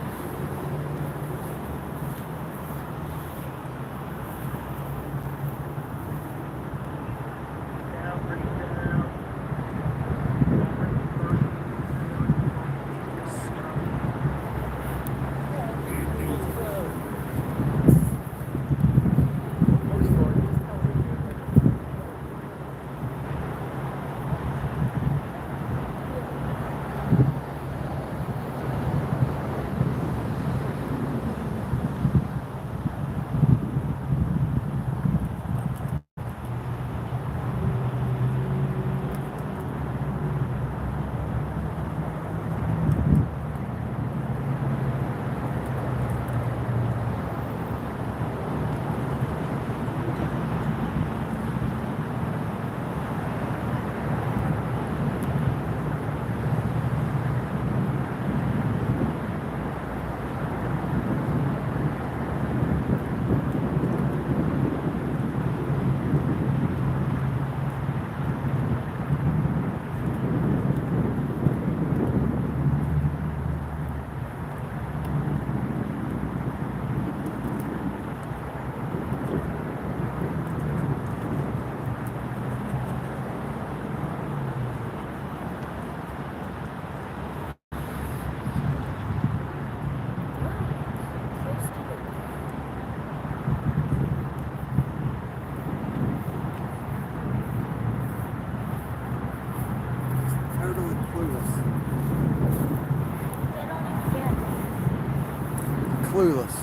clueless.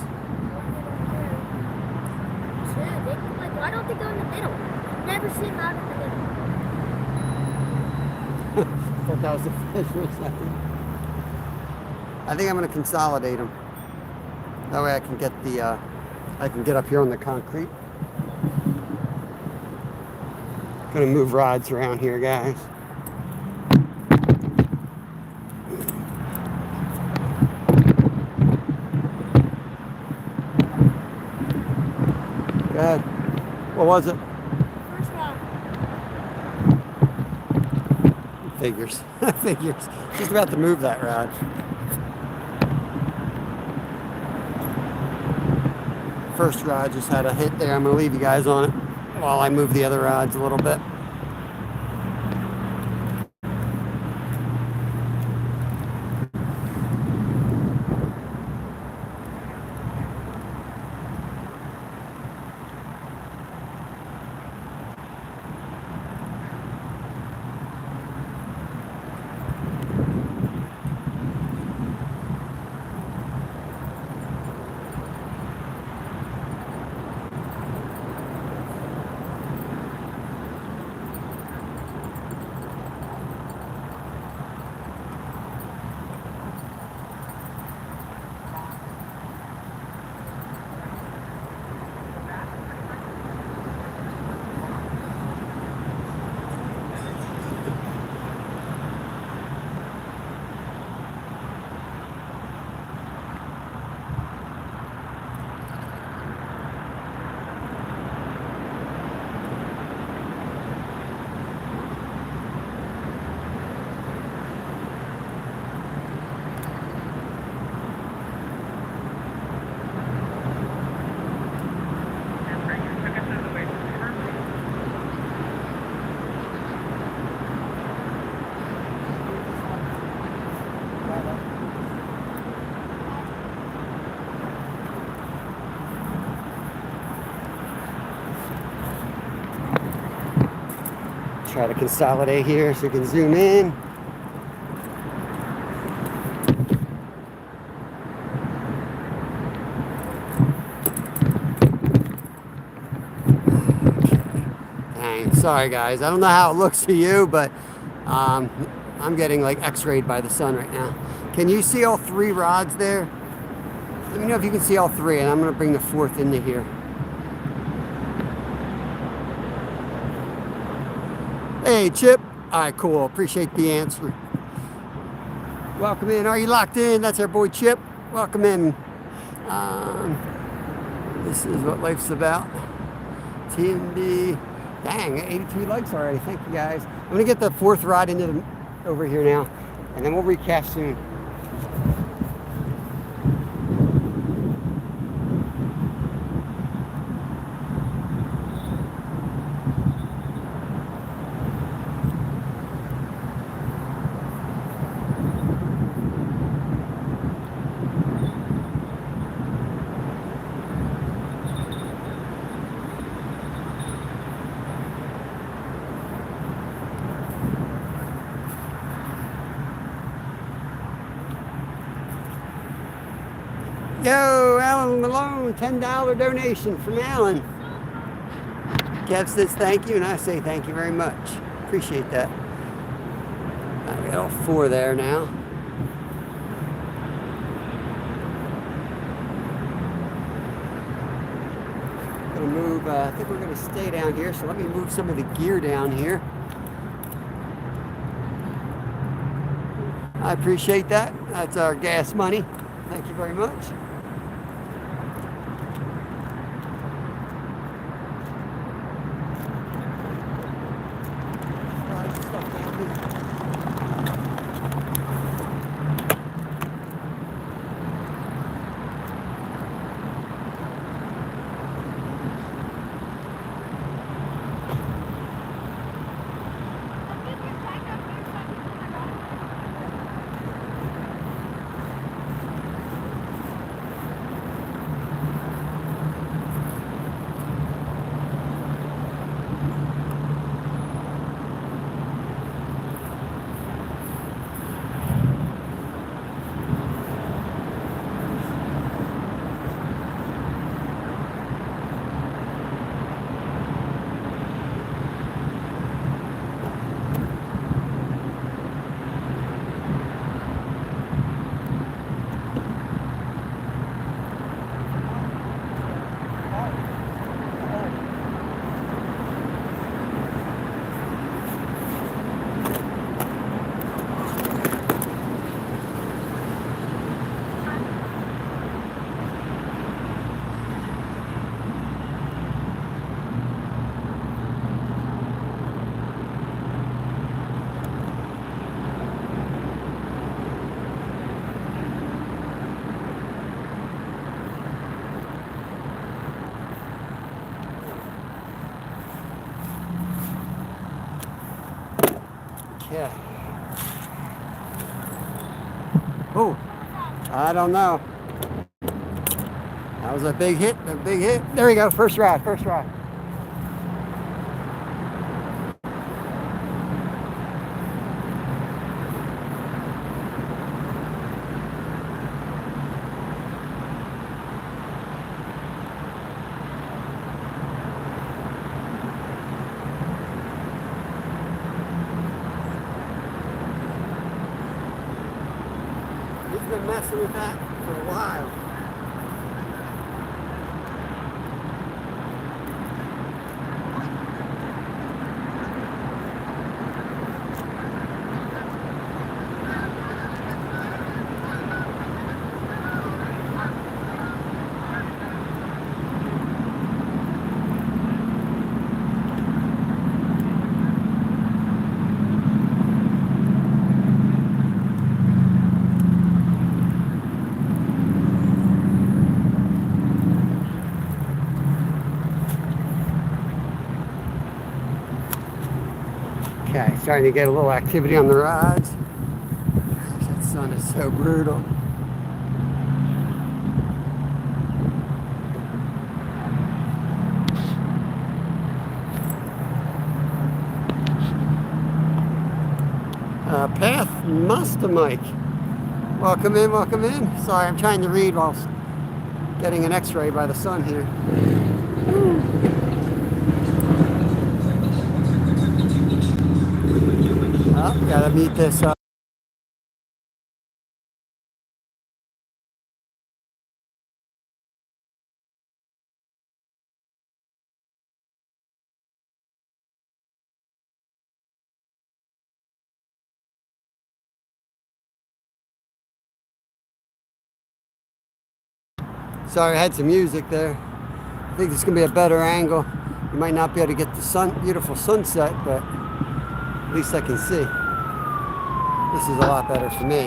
Yeah, like, why don't they go in the middle? I've never seen them out in the middle. I thought that was a fish for a second. I think I'm going to consolidate them. That way I can get the, I can get up here on the concrete. Gonna move rods around here, guys. Go ahead. What was it? First rod. Figures. Figures. Just about to move that rod. First rod just had a hit there. I'm gonna leave you guys on it while I move the other rods a little bit. Try to consolidate here so you can zoom in. Dang, sorry guys. I don't know how it looks to you, but I'm getting like x-rayed by the sun right now. Can you see all three rods there? Let me know if you can see all three, and I'm gonna bring the fourth into here. Hey, Chip. All right, cool. Appreciate the answer. Welcome in. Are you locked in? That's our boy Chip. Welcome in. This is what life's about. TMB. Dang, 82 likes already. Thank you, guys. I'm going to get the fourth rod into the, over here now, and then we'll recast soon. Yo, Alan Malone, $10 donation from Alan. Kev says thank you, and I say thank you very much. Appreciate that. I got all four there now. Gonna move, I think we're gonna stay down here, so let me move some of the gear down here. I appreciate that. That's our gas money. Thank you very much. Okay. Oh, I don't know. That was a big hit, a big hit. There we go, first rod, first rod. He's been messing with that for a while. Okay, starting to get a little activity on the rods. Gosh, that sun is so brutal. Path Master Mike. Welcome in, welcome in. Sorry, I'm trying to read while getting an x-ray by the sun here. Oh, gotta meet this Sorry, I had some music there. I think this is gonna be a better angle. You might not be able to get the beautiful sunset, but at least I can see. This is a lot better for me.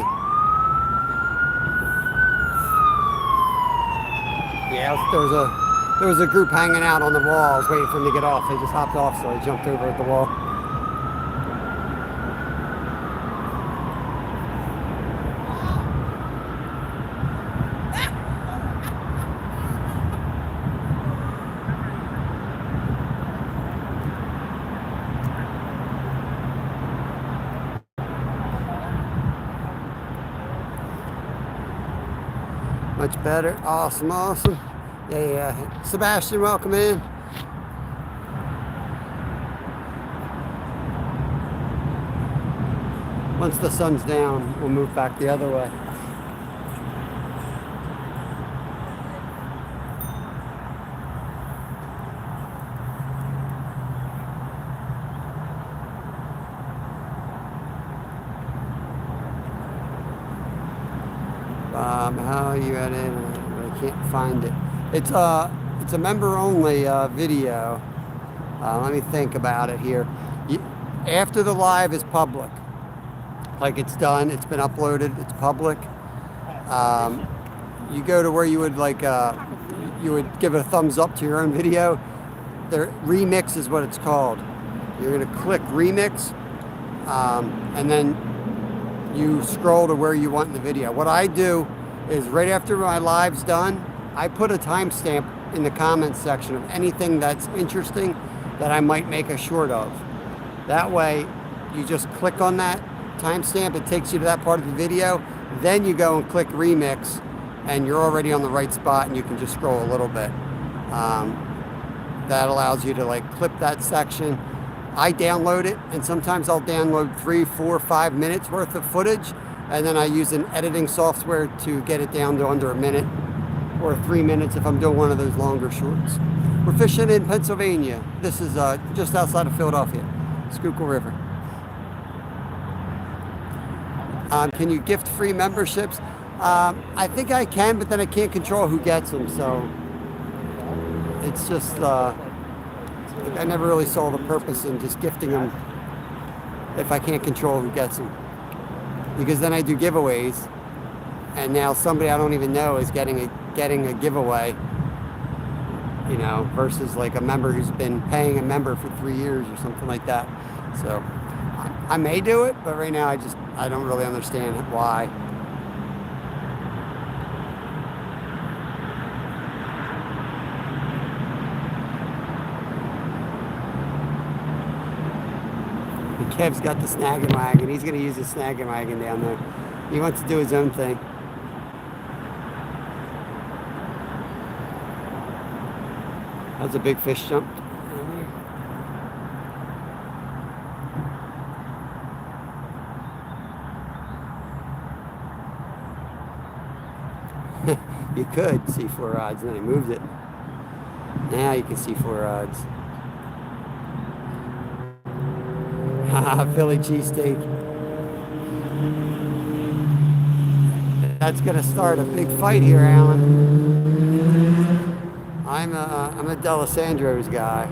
Yeah, there was a group hanging out on the wall. I was waiting for them to get off. They just hopped off, so I jumped over at the wall. Much better. Awesome, awesome. Yeah. Sebastian, welcome in. Once the sun's down, we'll move back the other way. How you at it? I can't find it. It's a member only video. Let me think about it here. After the live is public, like it's done, it's been uploaded, it's public. You go to where you would you would give a thumbs up to your own video. The remix is what it's called. You're gonna click remix, and then you scroll to where you want in the video. What I do is right after my live's done, I put a timestamp in the comments section of anything that's interesting that I might make a short of. That way, you just click on that timestamp, it takes you to that part of the video, then you go and click remix, and you're already on the right spot, and you can just scroll a little bit. That allows you to clip that section. I download it, and sometimes I'll download 3, 4, 5 minutes worth of footage, and then I use an editing software to get it down to under a minute or 3 minutes if I'm doing one of those longer shorts. We're fishing in Pennsylvania. This is just outside of Philadelphia, Schuylkill River. Can you gift free memberships? I think I can, but then I can't control who gets them, so it's just I never really saw the purpose in just gifting them if I can't control who gets them. Because then I do giveaways, and now somebody I don't even know is getting a giveaway, you know, versus like a member who's been paying a member for 3 years or something like that. So I may do it, but right now I don't really understand why. And Kev's got the snagging wagon. He's going to use the snagging wagon down there. He wants to do his own thing. That was a big fish jump. You could see 4 rods, and then he moved it. Now you can see 4 rods. Philly cheesesteak. That's gonna start a big fight here, Alan. I'm a D'Alessandro's guy.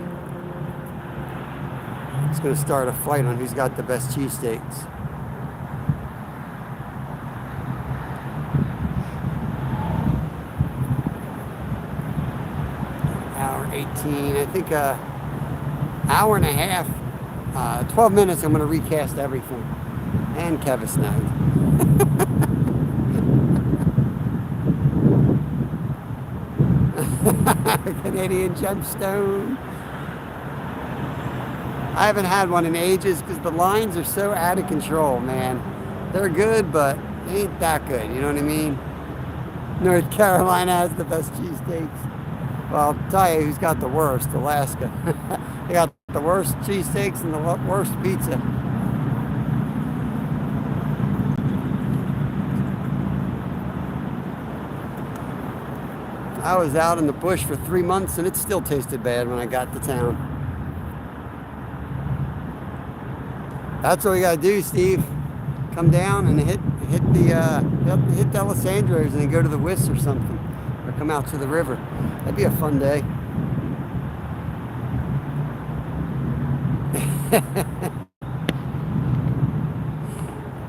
It's gonna start a fight on who's got the best cheesesteaks. Hour 18, I think hour and a half, 12 minutes I'm gonna recast everything. And Kevin snagged. Canadian gemstone. I haven't had one in ages because the lines are so out of control, man. They're good, but they ain't that good, you know what I mean? North Carolina has the best cheesesteaks. Well, I'll tell you who's got the worst, Alaska. They got the worst cheesesteaks and the worst pizza. I was out in the bush for 3 months and it still tasted bad when I got to town. That's what we gotta do, Steve. Come down and hit D'Alessandro's and then go to the Whist or something. Or come out to the river. That'd be a fun day.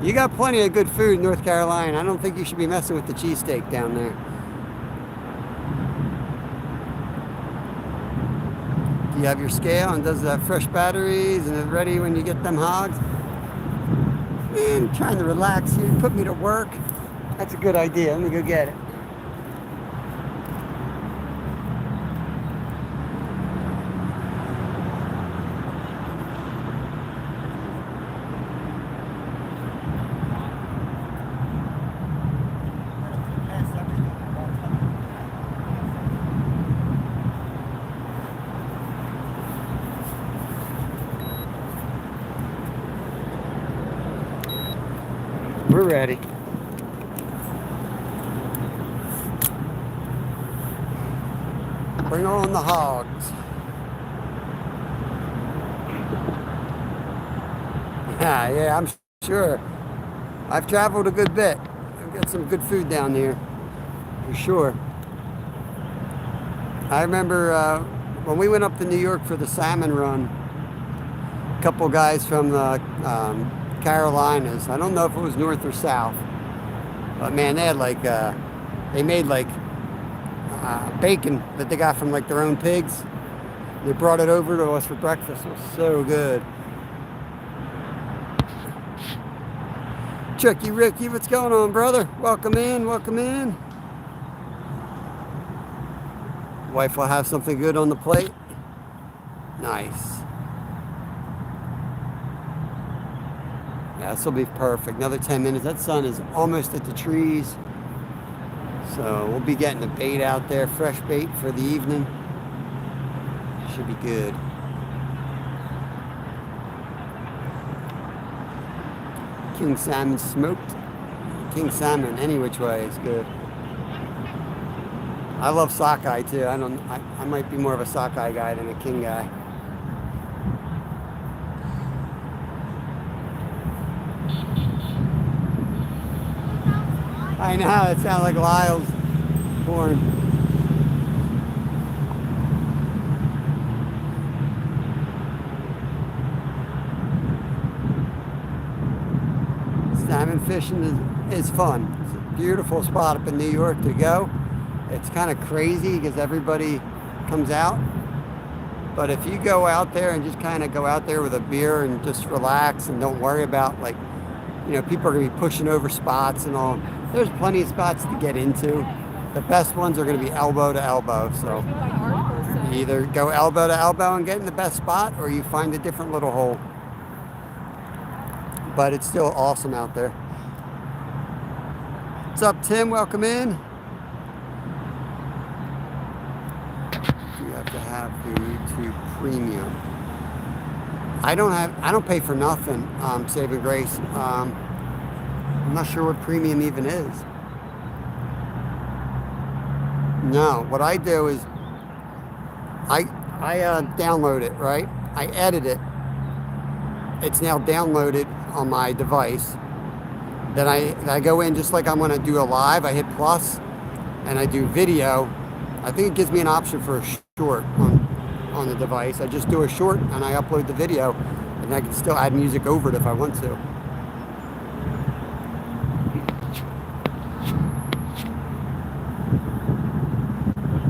You got plenty of good food in North Carolina. I don't think you should be messing with the cheesesteak down there. You have your scale and does that fresh batteries and is ready when you get them hogs. Man, I'm trying to relax here, put me to work. That's a good idea. Let me go get it. We're ready. Bring on the hogs. Yeah, I'm sure. I've traveled a good bit. I've got some good food down here, for sure. I remember when we went up to New York for the salmon run, a couple guys from the Carolinas. I don't know if it was north or south, but man, they had like they made like bacon that they got from like their own pigs. They brought it over to us for breakfast. It was so good. Chucky Ricky, what's going on, brother? Welcome in, welcome in. Wife will have something good on the plate. Nice. Yeah, this will be perfect. Another 10 minutes. That sun is almost at the trees. So we'll be getting the bait out there. Fresh bait for the evening. Should be good. King salmon smoked. King salmon any which way is good. I love sockeye too. I might be more of a sockeye guy than a king guy. I know, it sounds like Lyle's horn. Salmon fishing is fun. It's a beautiful spot up in New York to go. It's kind of crazy because everybody comes out, But if you go out there and just kind of go out there with a beer and just relax and don't worry about, like, you know, people are going to be pushing over spots and all. There's plenty of spots to get into. The best ones are going to be elbow to elbow. So you either go elbow to elbow and get in the best spot, or you find a different little hole. But it's still awesome out there. What's up, Tim? Welcome in. You have to have the YouTube Premium. I don't pay for nothing, Saving Grace. I'm not sure what premium even is. No, what I do is I download it, right? I edit it. It's now downloaded on my device. Then I go in just like I'm gonna do a live. I hit plus and I do video. I think it gives me an option for a short on the device. I just do a short and I upload the video, and I can still add music over it if I want to.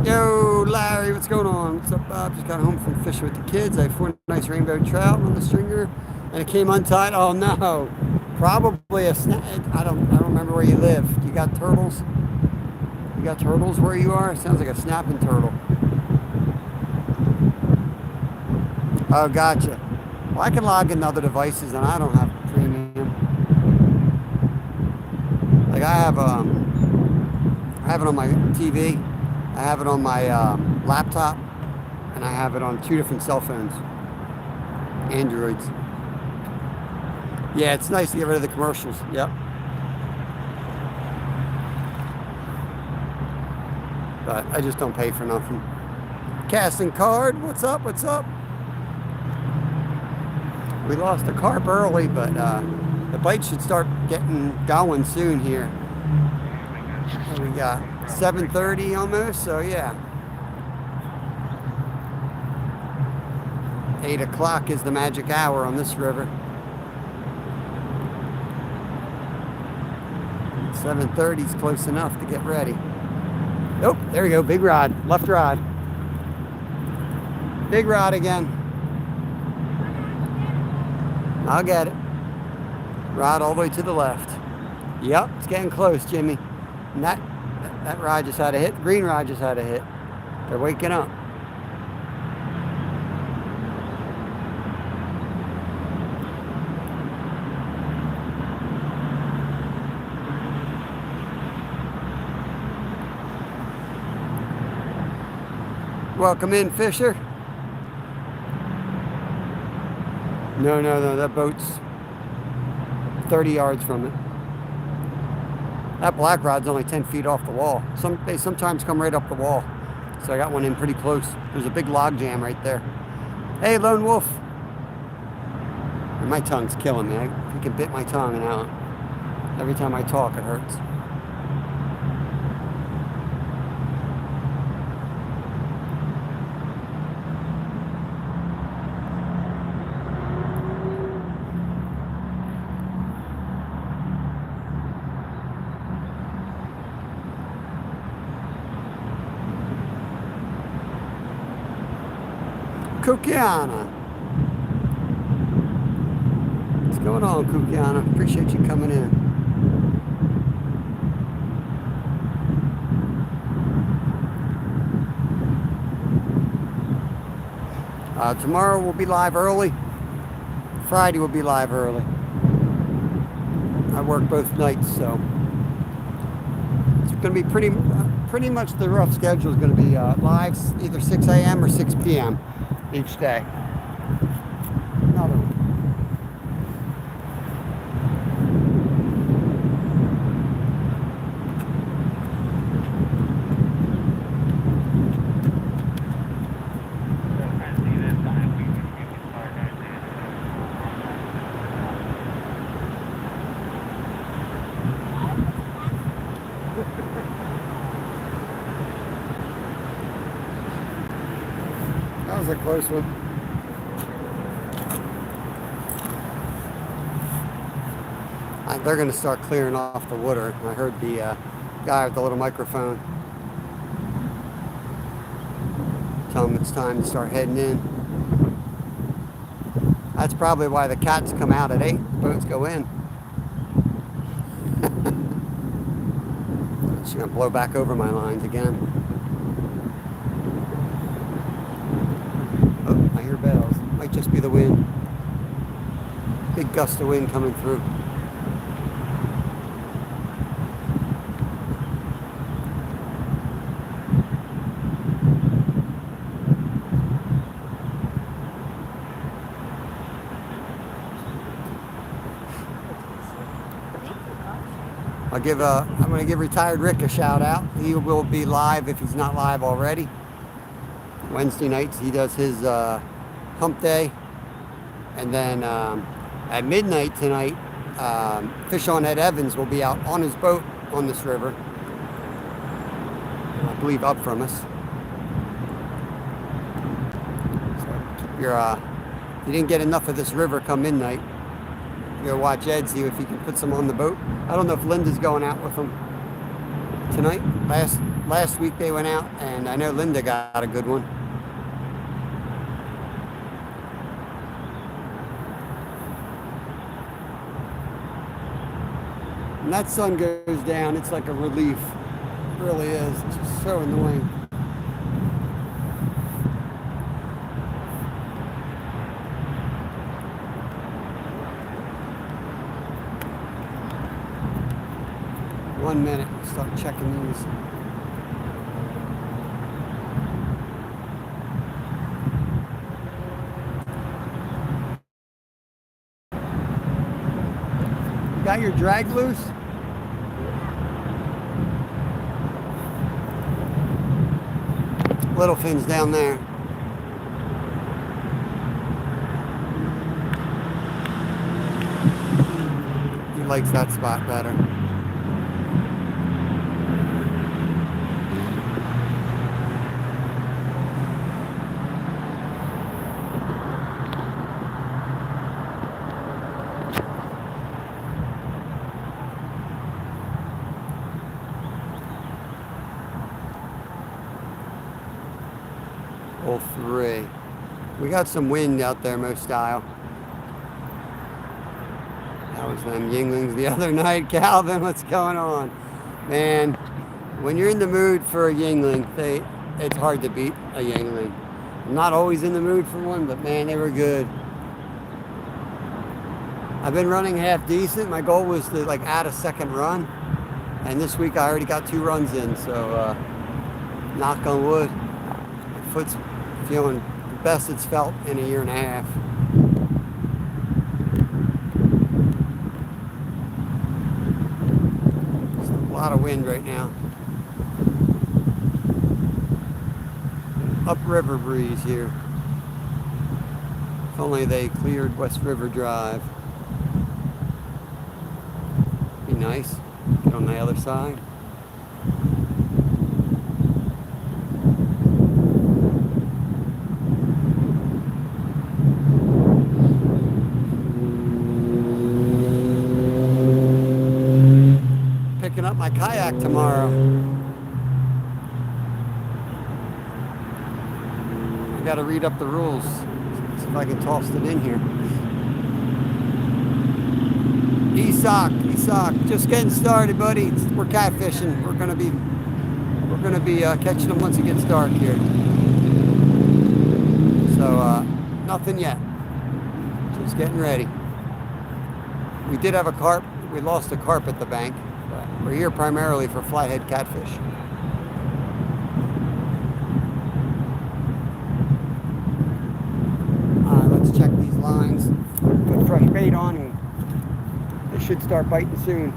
Yo, Larry, what's going on? What's up, Bob? Just got home from fishing with the kids. I had 4 nice rainbow trout on the stringer, and it came untied. Oh no, probably a snap. I don't remember where you live. You got turtles? You got turtles where you are? It sounds like a snapping turtle. Oh, gotcha. Well, I can log in other devices, and I don't have premium. Like I have it on my TV, I have it on my laptop, and I have it on 2 different cell phones, Androids. Yeah, it's nice to get rid of the commercials. Yep. But I just don't pay for nothing. Casting card, what's up? What's up? We lost a carp early, but the bite should start getting going soon here. And we got 7:30 almost, so yeah. 8 o'clock is the magic hour on this river. 7:30 is close enough to get ready. Nope, there we go, big rod, left rod. Big rod again. I'll get it. Rod all the way to the left. Yep, it's getting close, Jimmy. And that rod just had a hit. Green rod just had a hit. They're waking up. Welcome in, Fisher. No, that boat's 30 yards from it. That black rod's only 10 feet off the wall. They sometimes come right up the wall. So I got one in pretty close. There's a big log jam right there. Hey, Lone Wolf. And my tongue's killing me. I freaking bit my tongue and out. Every time I talk, it hurts. Kukiana. What's going on, Kukiana? Appreciate you coming in. Tomorrow we'll be live early. Friday we'll be live early. I work both nights, so it's going to be pretty much the rough schedule is going to be live either 6 a.m. or 6 p.m. each day. Another one. That was a close one. They're going to start clearing off the water. I heard the guy with the little microphone tell them it's time to start heading in. That's probably why the cats come out at 8. Boats go in. She's gonna blow back over my lines again. Oh, I hear bells. Might just be the wind. Big gust of wind coming through. I'm going to give retired Rick a shout out. He will be live if he's not live already. Wednesday nights he does his hump day. And then at midnight tonight, Fish on Ed Evans will be out on his boat on this river. I believe up from us. So if you didn't get enough of this river come midnight, go watch Ed, see if he can put some on the boat. I don't know if Linda's going out with him tonight. Last week they went out, and I know Linda got a good one. When that sun goes down, it's like a relief. It really is. It's just so annoying. One minute, start checking these. You got your drag loose? Little fins down there. He likes that spot better. Hole 3. We got some wind out there, most style. That was them Yinglings the other night. Calvin, what's going on? Man, when you're in the mood for a Yingling, it's hard to beat a Yingling. I'm not always in the mood for one, but man, they were good. I've been running half decent. My goal was to add a second run. And this week I already got 2 runs in, so knock on wood. My foot's feeling the best it's felt in a year and a half. There's a lot of wind right now. Upriver breeze here. If only they cleared West River Drive. Be nice. Get on the other side. Picking up my kayak tomorrow. I gotta read up the rules. See if I can toss it in here. Esoc, just getting started, buddy. We're catfishing. We're gonna be catching them once it gets dark here. So nothing yet. Just getting ready. We did have a carp. We lost a carp at the bank. But we're here primarily for flathead catfish. Let's check these lines. Put fresh bait on and they should start biting soon.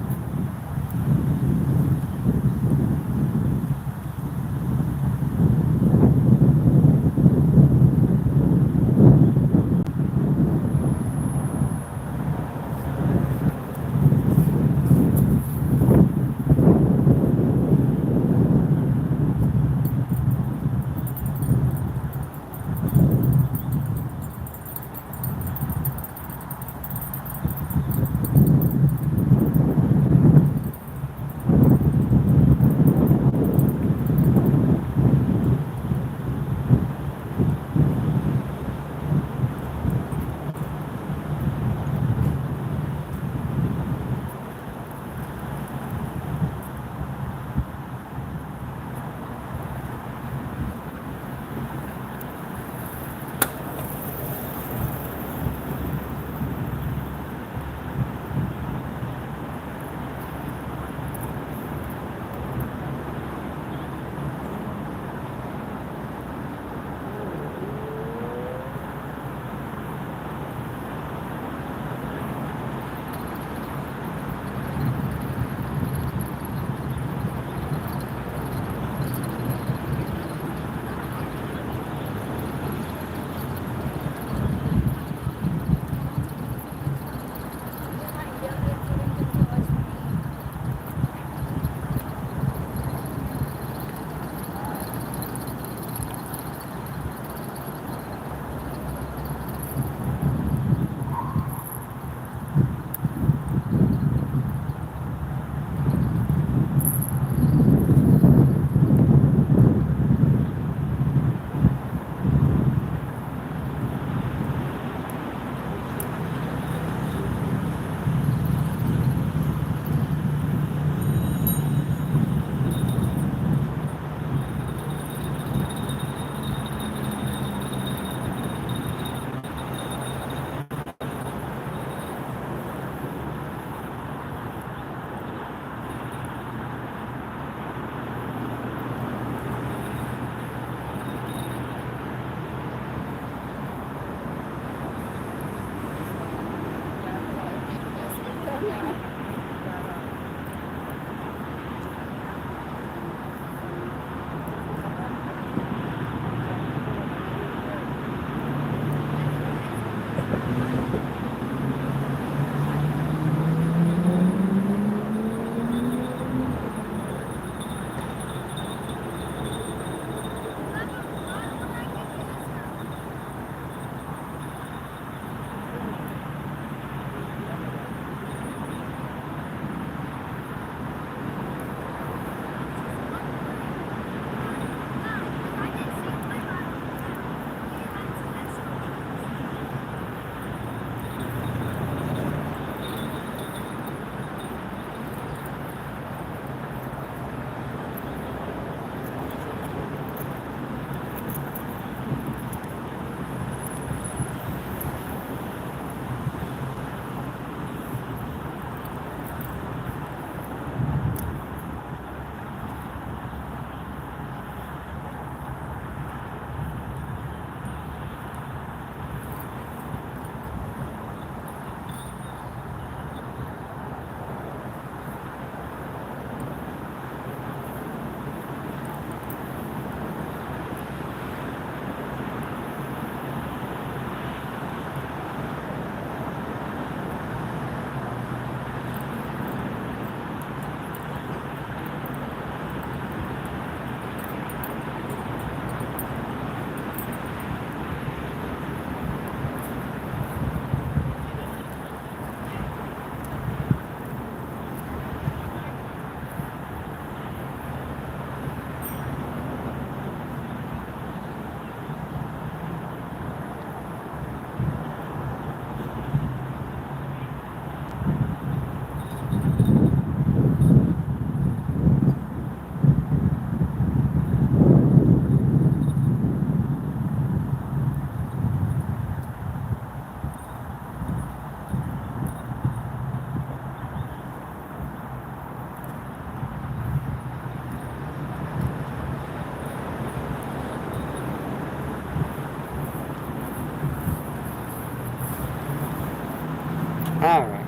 All right.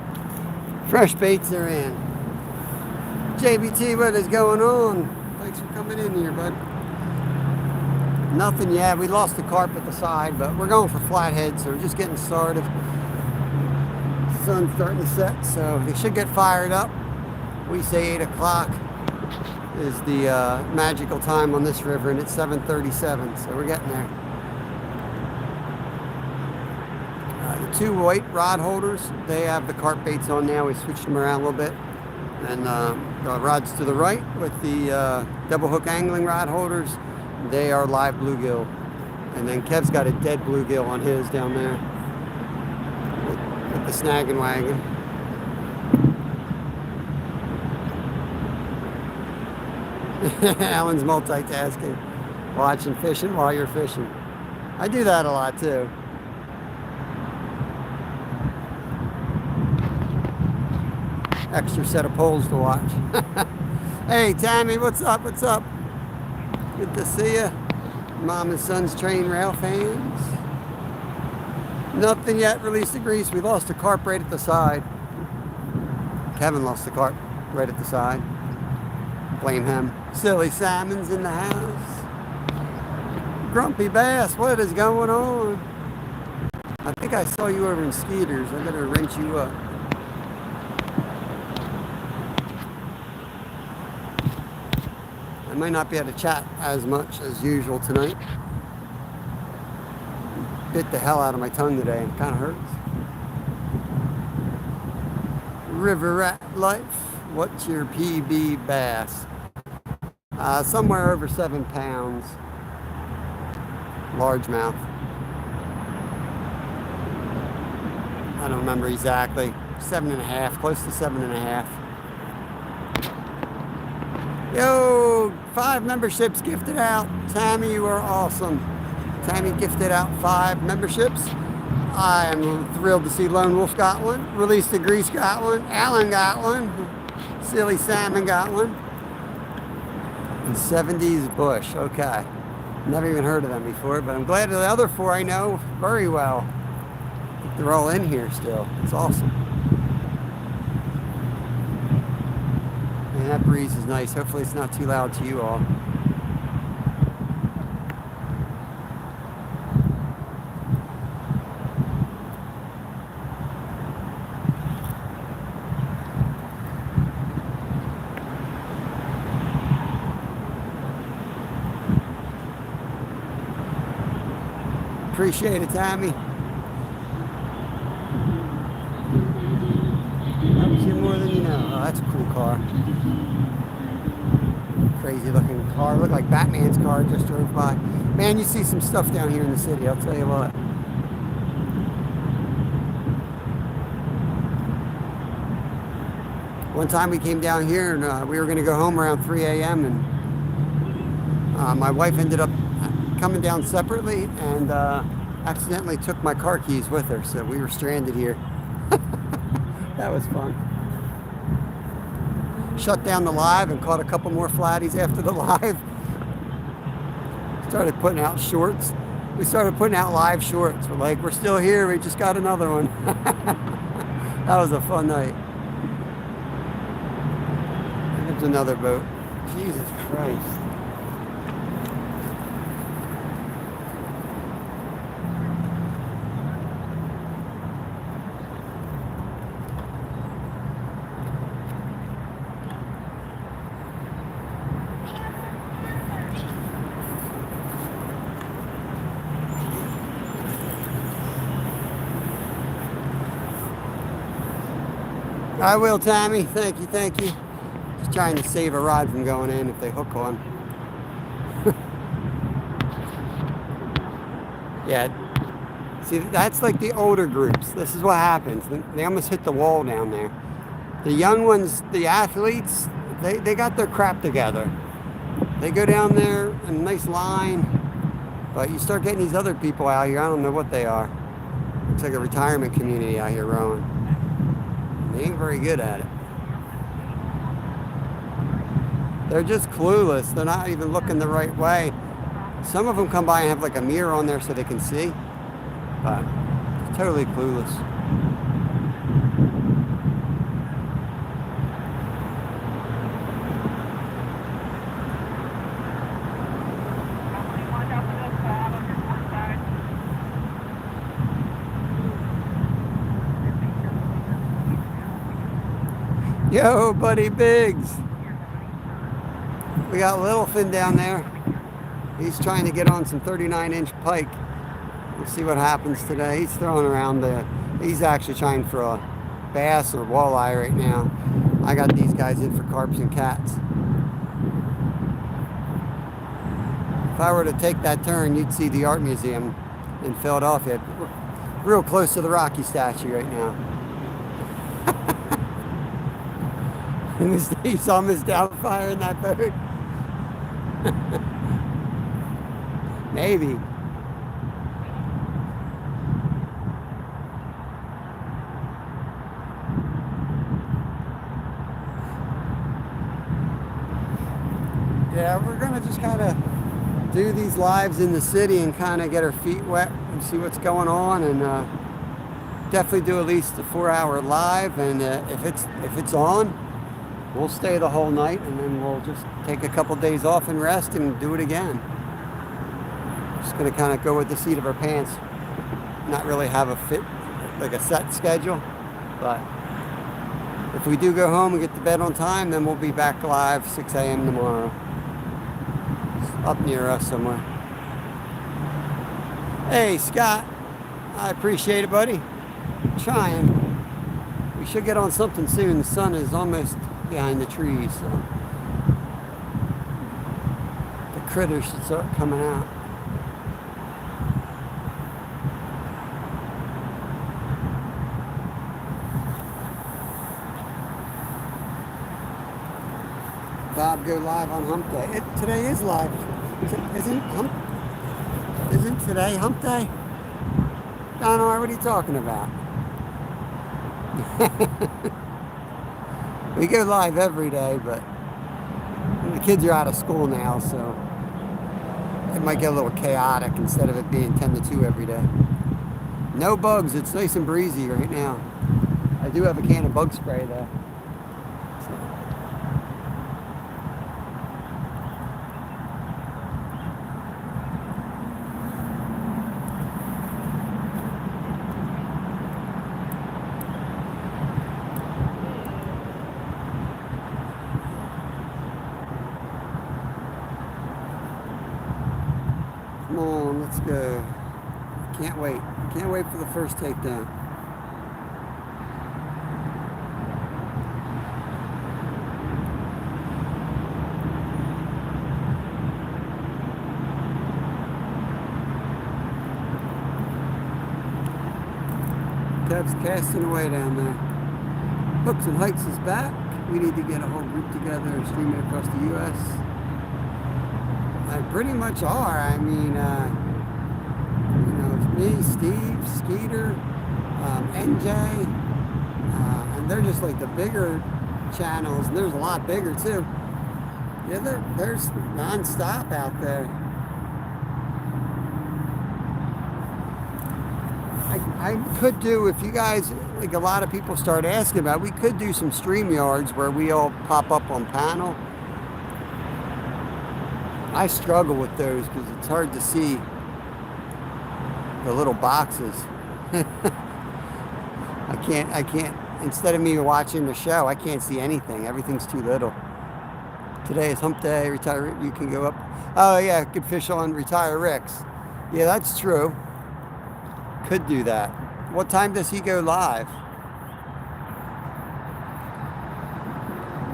Fresh baits are in. JBT, what is going on? Thanks for coming in here, bud. Nothing yet. We lost the carp at the side, but we're going for flathead, so we're just getting started. The sun's starting to set, so they should get fired up. We say 8 o'clock is the magical time on this river, and it's 7:37, so we're getting there. The two white rod holders, they have the carp baits on now. We switched them around a little bit. And the rods to the right with the double hook angling rod holders, they are live bluegill. And then Kev's got a dead bluegill on his down there with the snagging wagon. Alan's multitasking, watching fishing while you're fishing. I do that a lot too. Extra set of poles to watch. Hey Tammy, what's up? What's up? Good to see you. Mom and son's train rail fans. Nothing yet. Released the grease. We lost the carp right at the side. Kevin lost the carp right at the side. Blame him. Silly salmon's in the house. Grumpy bass, what is going on? I think I saw you over in Skeeters. I better wrench you up. I might not be able to chat as much as usual tonight. Bit the hell out of my tongue today. It kind of hurts. River rat life. What's your PB bass? Somewhere over 7 pounds. Largemouth. I don't remember exactly. 7.5, close to 7.5. Yo, 5 memberships gifted out. Tammy, you are awesome. Tammy gifted out 5 memberships. I am thrilled to see Lone Wolf got one. Release the Grease got one. Alan got one. Silly Salmon got one. And 70s Bush. Okay. Never even heard of them before, but I'm glad the other 4 I know very well. They're all in here still. It's awesome. And that breeze is nice. Hopefully it's not too loud to you all. Appreciate it, Tammy. Helps you more than you know. Oh, that's a cool car. Crazy looking car. Looked like Batman's car just drove by. Man, you see some stuff down here in the city, I'll tell you what. One time we came down here and we were going to go home around 3 a.m. and my wife ended up coming down separately and accidentally took my car keys with her, so we were stranded here. That was fun. Shut down the live and caught a couple more flatties after the live. Started putting out shorts. We started putting out live shorts. We're like, we're still here, we just got another one. That was a fun night. There's another boat. Jesus Christ. I will, Tammy. Thank you, thank you. Just trying to save a rod from going in if they hook on. Yeah. See, that's like the older groups. This is what happens. They almost hit the wall down there. The young ones, the athletes, they got their crap together. They go down there in a nice line. But you start getting these other people out here, I don't know what they are. Looks like a retirement community out here rowing. They ain't very good at it. They're just clueless. They're not even looking the right way. Some of them come by and have like a mirror on there so they can see. But they're totally clueless. Yo, buddy Biggs. We got Littlefin down there. He's trying to get on some 39-inch pike. We'll see what happens today. He's throwing around he's actually trying for a bass or walleye right now. I got these guys in for carps and cats. If I were to take that turn, you'd see the art museum in Philadelphia. Real close to the Rocky statue right now. He's almost down fire in that boat. Maybe. Yeah, we're gonna just kind of do these lives in the city and kind of get our feet wet and see what's going on, and definitely do at least a 4-hour live. And if it's on, we'll stay the whole night, and then we'll just take a couple days off and rest and do it again. Just gonna kind of go with the seat of our pants. Not really have a set schedule, but if we do go home and get to bed on time, then we'll be back live 6 a.m. tomorrow. It's up near us somewhere. Hey, Scott. I appreciate it, buddy. Trying. We should get on something soon. The sun is almost behind the trees, so the critters should start coming out. Bob, go live on Hump Day. Today is live. Isn't today Hump Day? Donald, what are you talking about? We go live every day, but the kids are out of school now, so it might get a little chaotic instead of it being 10 to 2 every day. No bugs. It's nice and breezy right now. I do have a can of bug spray, though. Come on, let's go. Can't wait. Can't wait for the first takedown. Kev's casting away down there. Hooks and Heights is back. We need to get a whole group together and stream it across the U.S. I pretty much are. I mean, you know, it's me, Steve, Skeeter, NJ, and they're just like the bigger channels. And there's a lot bigger too. Yeah, there's non-stop out there. I could do, if you guys, like a lot of people start asking about, we could do some StreamYards where we all pop up on panel. I struggle with those because it's hard to see the little boxes. I can't, instead of me watching the show, I can't see anything. Everything's too little. Today is hump day, retire, you can go up. Oh yeah, could fish on Retire Rick's. Yeah, that's true. Could do that. What time does he go live?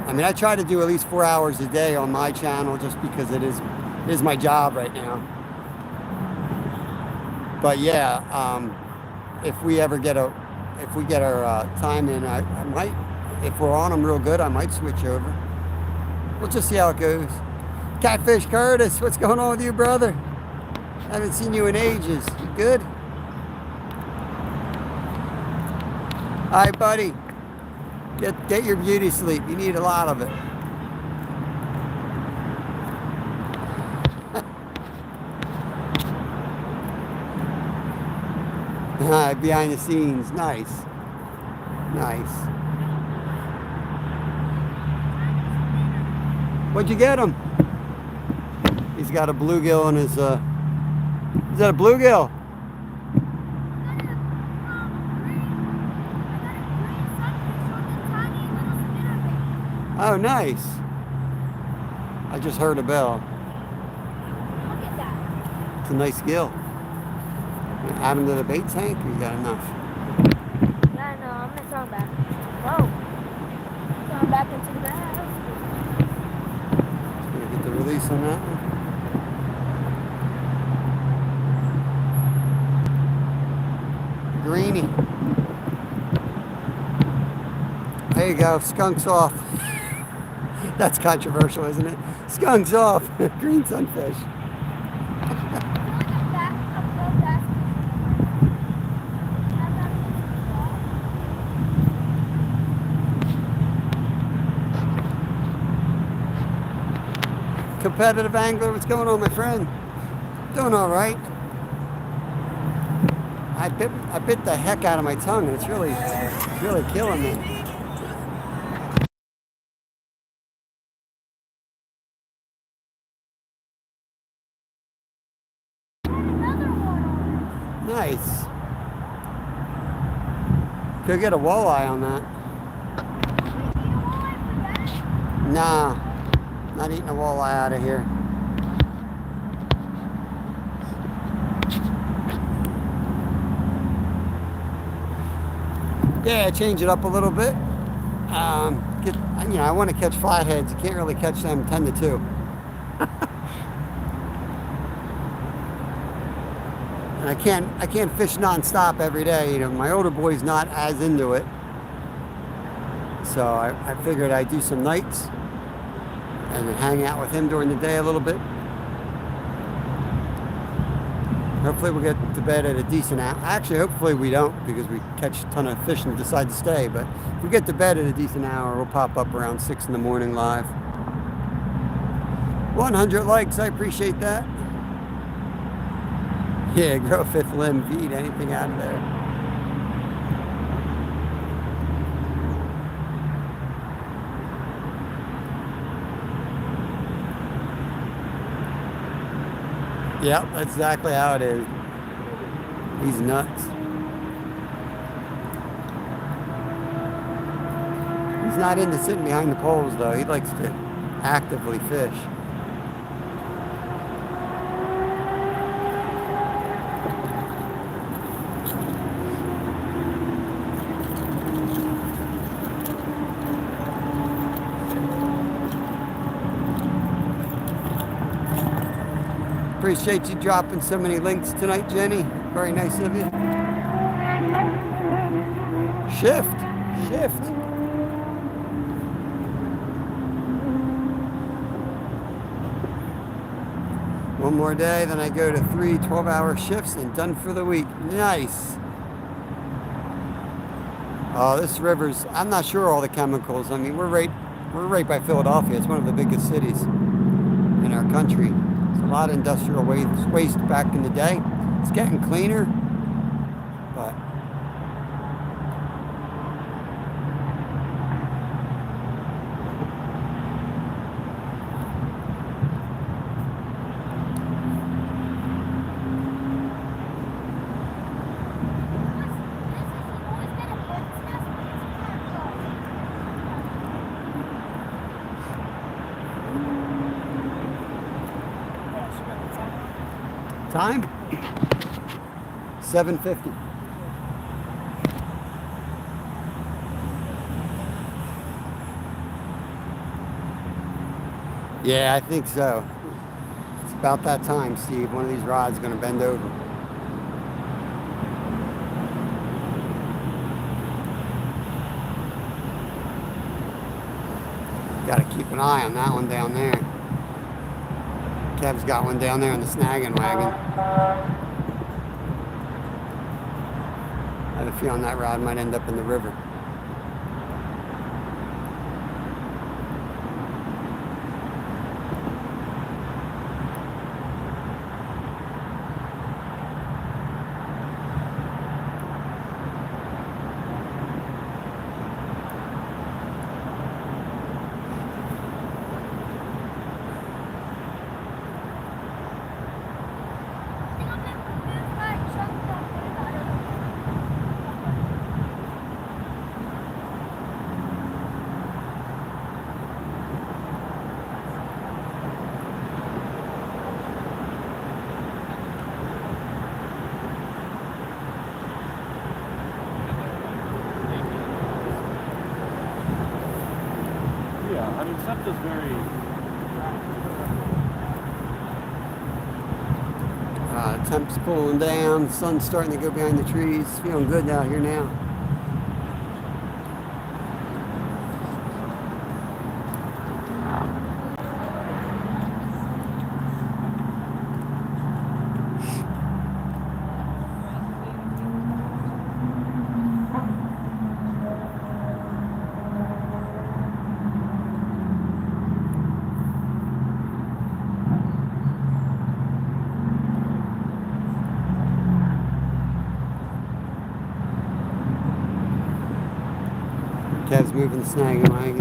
I mean, I try to do at least 4 hours a day on my channel just because it is my job right now. But yeah, if we get our time in, I might, if we're on them real good, I might switch over. We'll just see how it goes. Catfish Curtis, what's going on with you, brother? I haven't seen you in ages. You good? All right, buddy. Get your beauty sleep. You need a lot of it. Behind the scenes. Nice. Nice. What'd you get him? He's got a bluegill in his, is that a bluegill? Oh, nice. I just heard a bell. Look at that. It's a nice gill. You add him to the bait tank, or you got enough? Yeah, no, I'm gonna throw him back. Whoa. Throw him back into the bag. Gonna get the release on that one. Greeny. There you go, skunks off. That's controversial, isn't it? Skunks off. Green sunfish. Competitive angler, what's going on, my friend? Doing all right. I bit the heck out of my tongue, and it's really killing me. Nice. Could get a walleye on that. Nah, not eating a walleye out of here. Yeah, change it up a little bit. I want to catch flatheads. You can't really catch them 10 to 2. And I can't fish nonstop every day. You know, my older boy's not as into it. So I figured I'd do some nights and then hang out with him during the day a little bit. Hopefully we'll get to bed at a decent hour. Actually, hopefully we don't, because we catch a ton of fish and decide to stay. But if we get to bed at a decent hour, we'll pop up around 6 in the morning live. 100 likes, I appreciate that. Yeah, grow a fifth limb, feed anything out of there. Yep, that's exactly how it is. He's nuts. He's not into sitting behind the poles, though. He likes to actively fish. appreciate you dropping so many links tonight, Jenny. Very nice of you. Shift. One more day, then I go to 3 12-hour shifts and done for the week. Nice. Oh, this river's, I'm not sure all the chemicals. I mean, we're right by Philadelphia. It's one of the biggest cities in our country. It's a lot of industrial waste back in the day. It's getting cleaner, but time? 7:50. Yeah, I think so. It's about that time, Steve. One of these rods is going to bend over. Got to keep an eye on that one down there. Kev's got one down there in the snagging wagon. I have a feeling that rod might end up in the river. I mean, SEPTA's very... Temp's cooling down, sun's starting to go behind the trees. Feeling good out here now. Kev's moving the snagging wagon.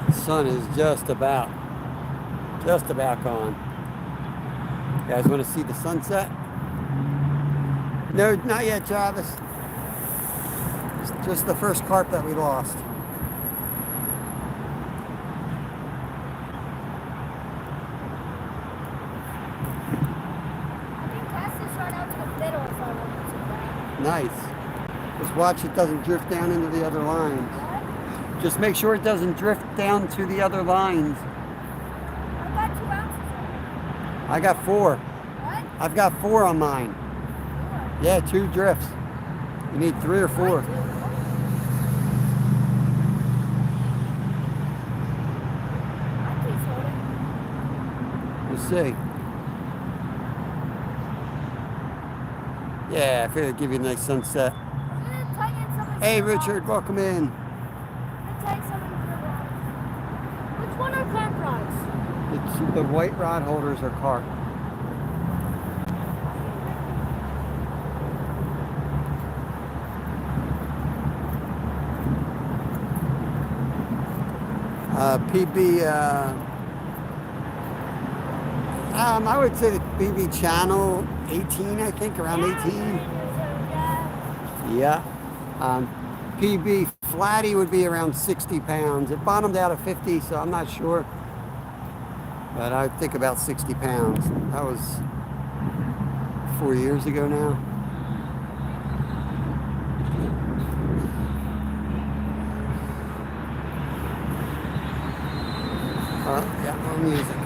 The sun is just about gone. You guys want to see the sunset? No, not yet, Travis. It's just the first carp that we lost. I think Catfish run out to the middle if I wanted to. Nice. Just watch it doesn't drift down into the other lines. What? Just make sure it doesn't drift down to the other lines. I got 2 ounces of it. I got 4. What? I've got 4 on mine. 4. Yeah, 2 drifts. You need 3 or 4. We'll see. Yeah, I figured I'd give you a nice sunset. Hey, Richard, welcome in. Which one are carp rods? The white rod holders are carp. PB, I would say the PB channel 18, I think, around 18. Yeah. PB flatty would be around 60 pounds. It bottomed out at 50, so I'm not sure. But I think about 60 pounds. That was 4 years ago now. Yeah, more music.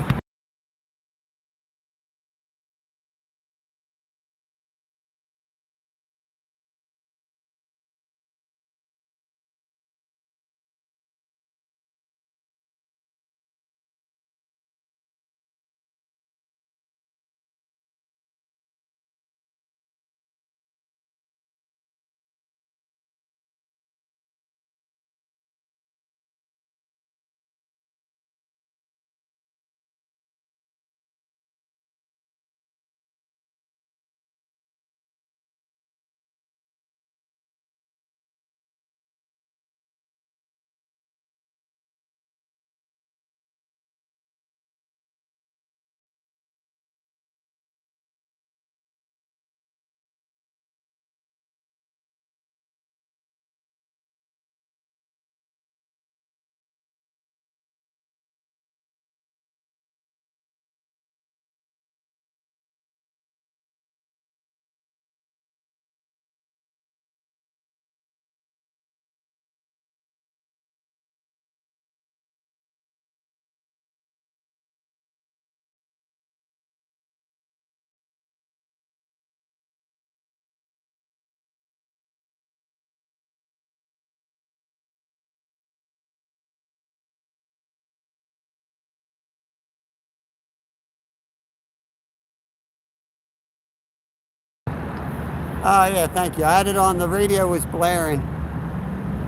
Yeah, thank you. I had it on. The radio was blaring.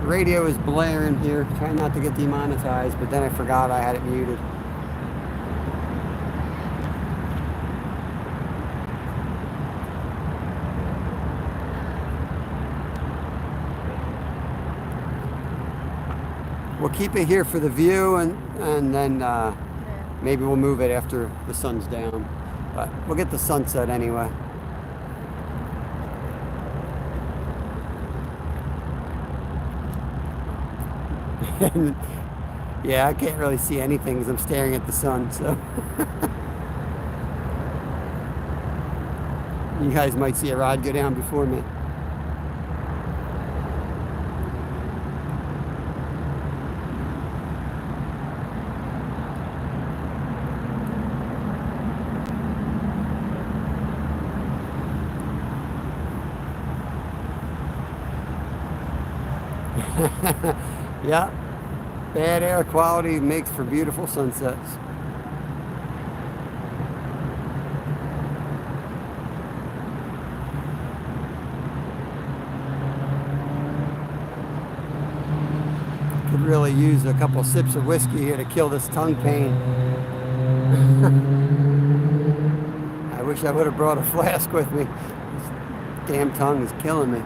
The radio was blaring here. Trying not to get demonetized, but then I forgot I had it muted. We'll keep it here for the view, and then maybe we'll move it after the sun's down. But we'll get the sunset anyway. Yeah, I can't really see anything because I'm staring at the sun, so. You guys might see a rod go down before me. Yeah, bad air quality makes for beautiful sunsets. Could really use a couple sips of whiskey here to kill this tongue pain. I wish I would have brought a flask with me. This damn tongue is killing me.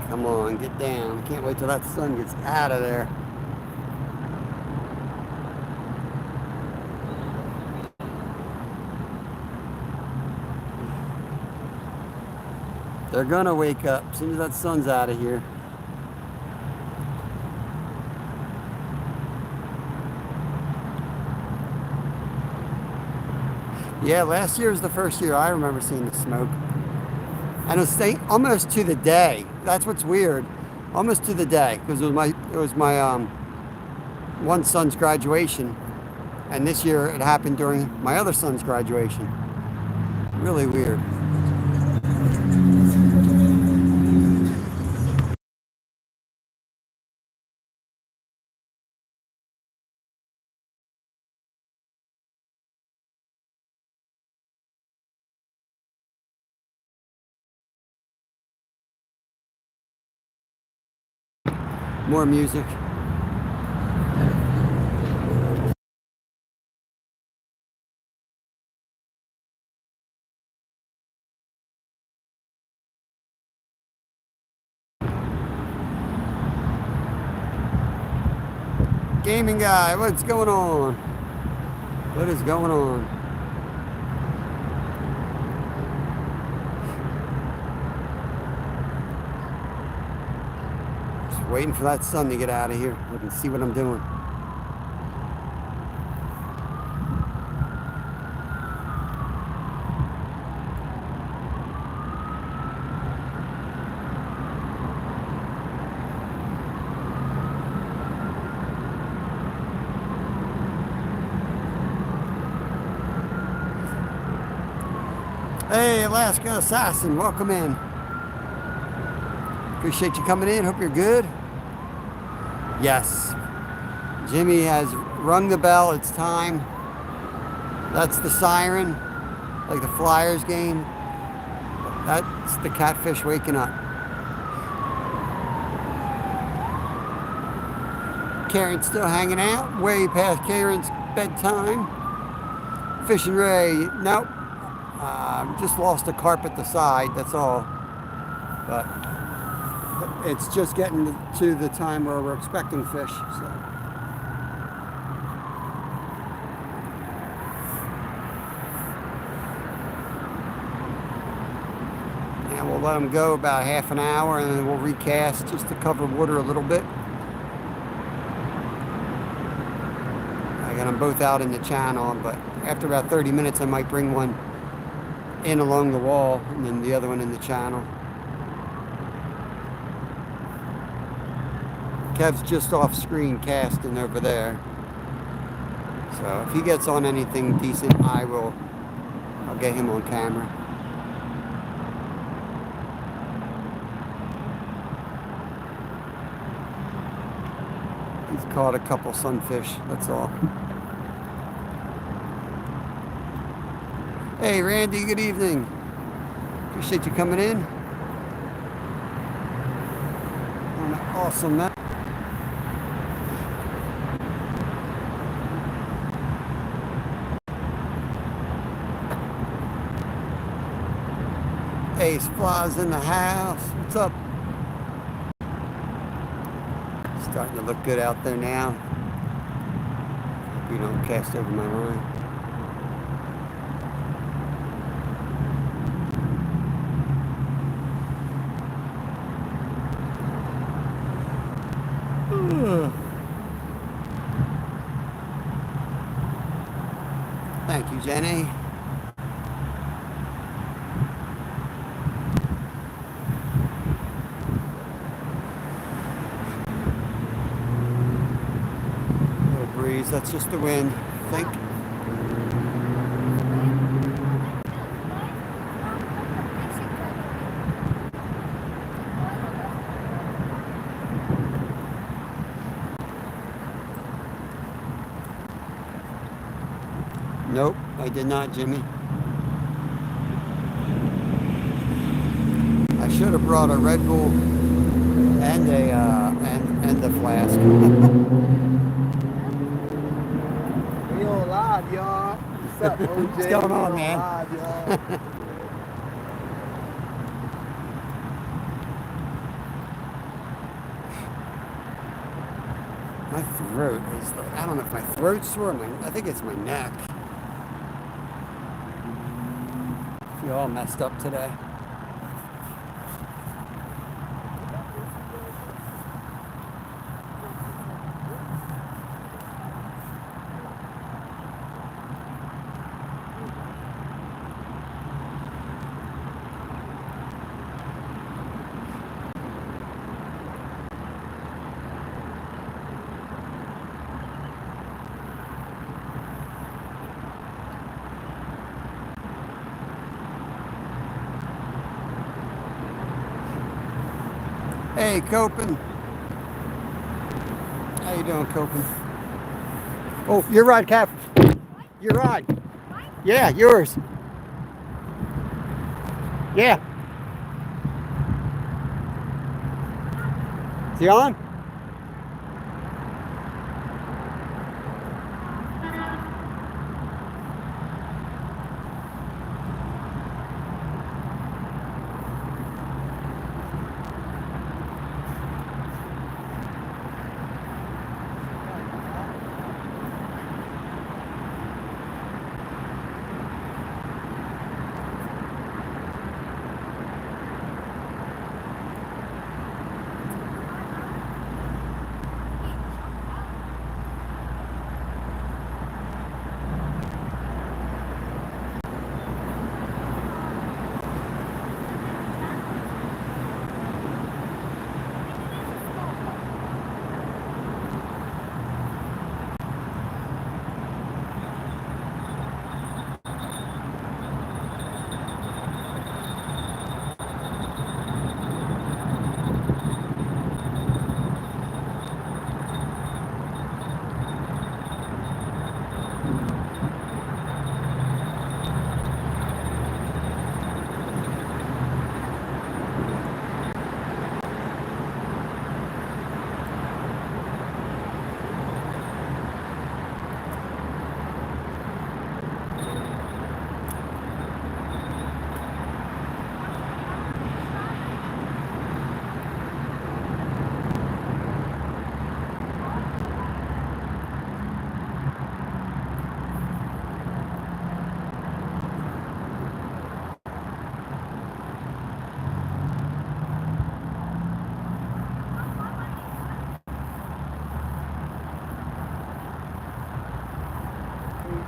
Come on, get down. Can't wait till that sun gets out of there. They're gonna wake up as soon as that sun's out of here. Yeah, last year was the first year I remember seeing the smoke. And it was almost to the day. That's what's weird. Almost to the day, because it was my one son's graduation, and this year it happened during my other son's graduation. Really weird. More music. Gaming guy, what's going on? What is going on? Just waiting for that sun to get out of here. I can see what I'm doing. Hey, Alaska Assassin, welcome in. Appreciate you coming in. Hope you're good. Yes, Jimmy has rung the bell. It's time. That's the siren, like the Flyers game. That's the catfish waking up. Karen's still hanging out, way past Karen's bedtime. Fish and Ray, nope. Just lost a carp at the side, that's all. But it's just getting to the time where we're expecting fish. So. And we'll let them go about half an hour, and then we'll recast just to cover water a little bit. I got them both out in the channel, but after about 30 minutes I might bring one in along the wall and then the other one in the channel. Kev's just off screen casting over there, so if he gets on anything decent, I'll get him on camera. He's caught a couple sunfish, that's all. Hey Randy, good evening. Appreciate you coming in. On an awesome night. Ace Flies in the house. What's up? Starting to look good out there now. Hope you don't cast over my line. Thank you, Jenny. Little breeze, that's just the wind, I think. Nope, I did not, Jimmy. I should have brought a Red Bull and a flask. We on live, y'all. What's up, OJ? What's going on, man? Live, y'all. My throat is, I don't know if my throat's sore, I think it's my neck. I feel all messed up today. Hey, Copen. How you doing, Copen? Oh, your ride, Cap. Your ride. Yeah, yours. Yeah. Is he on?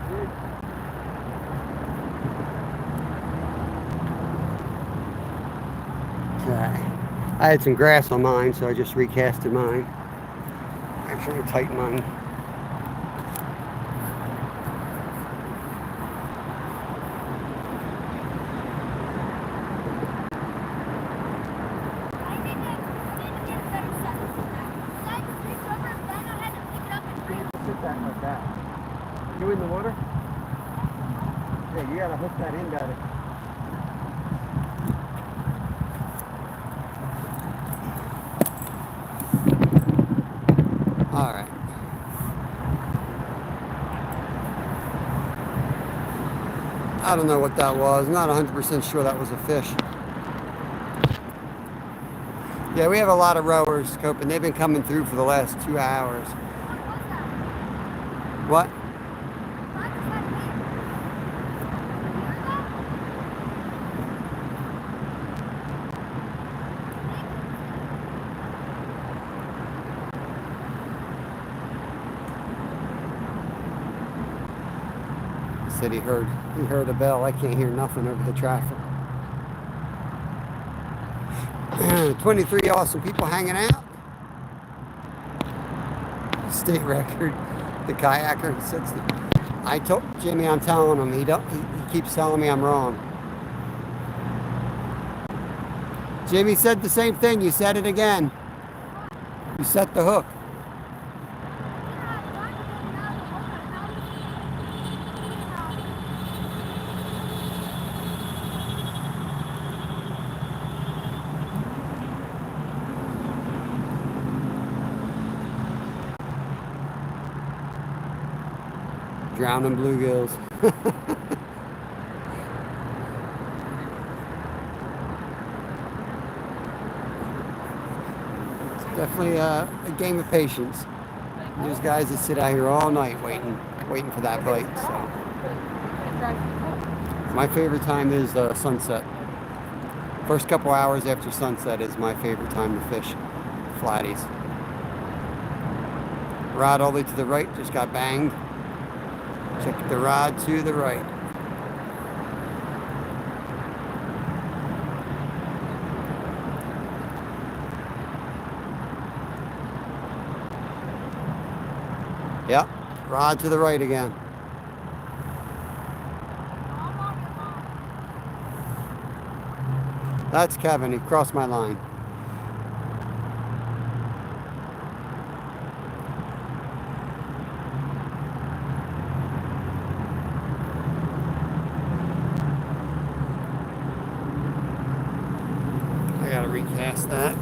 Okay. I had some grass on mine, so I just recasted mine. Actually, tighten mine. I need to get a better set than that. 'Cause I just reached over and then I had to pick it up and bring it. Sit that like that. You in the water? Yeah, you gotta hook that in better. All right. I don't know what that was. Not 100% sure that was a fish. Yeah, we have a lot of rowers, Cope, and they've been coming through for the last 2 hours. What was that? What? I just had to leave. You heard that? He said he heard a bell. I can't hear nothing over the traffic. 23 awesome people hanging out. State record. The kayaker sits. I told Jimmy, I'm telling him he keeps telling me I'm wrong. Jimmy said the same thing. You said it again. You set the hook. Drowning bluegills. It's definitely a game of patience. There's guys that sit out here all night waiting for that bite. So my favorite time is sunset. First couple hours after sunset is my favorite time to fish flatties. Rod all the way to the right just got banged. Check the rod to the right. Yep, rod to the right again. That's Kevin, he crossed my line. I gotta recast that.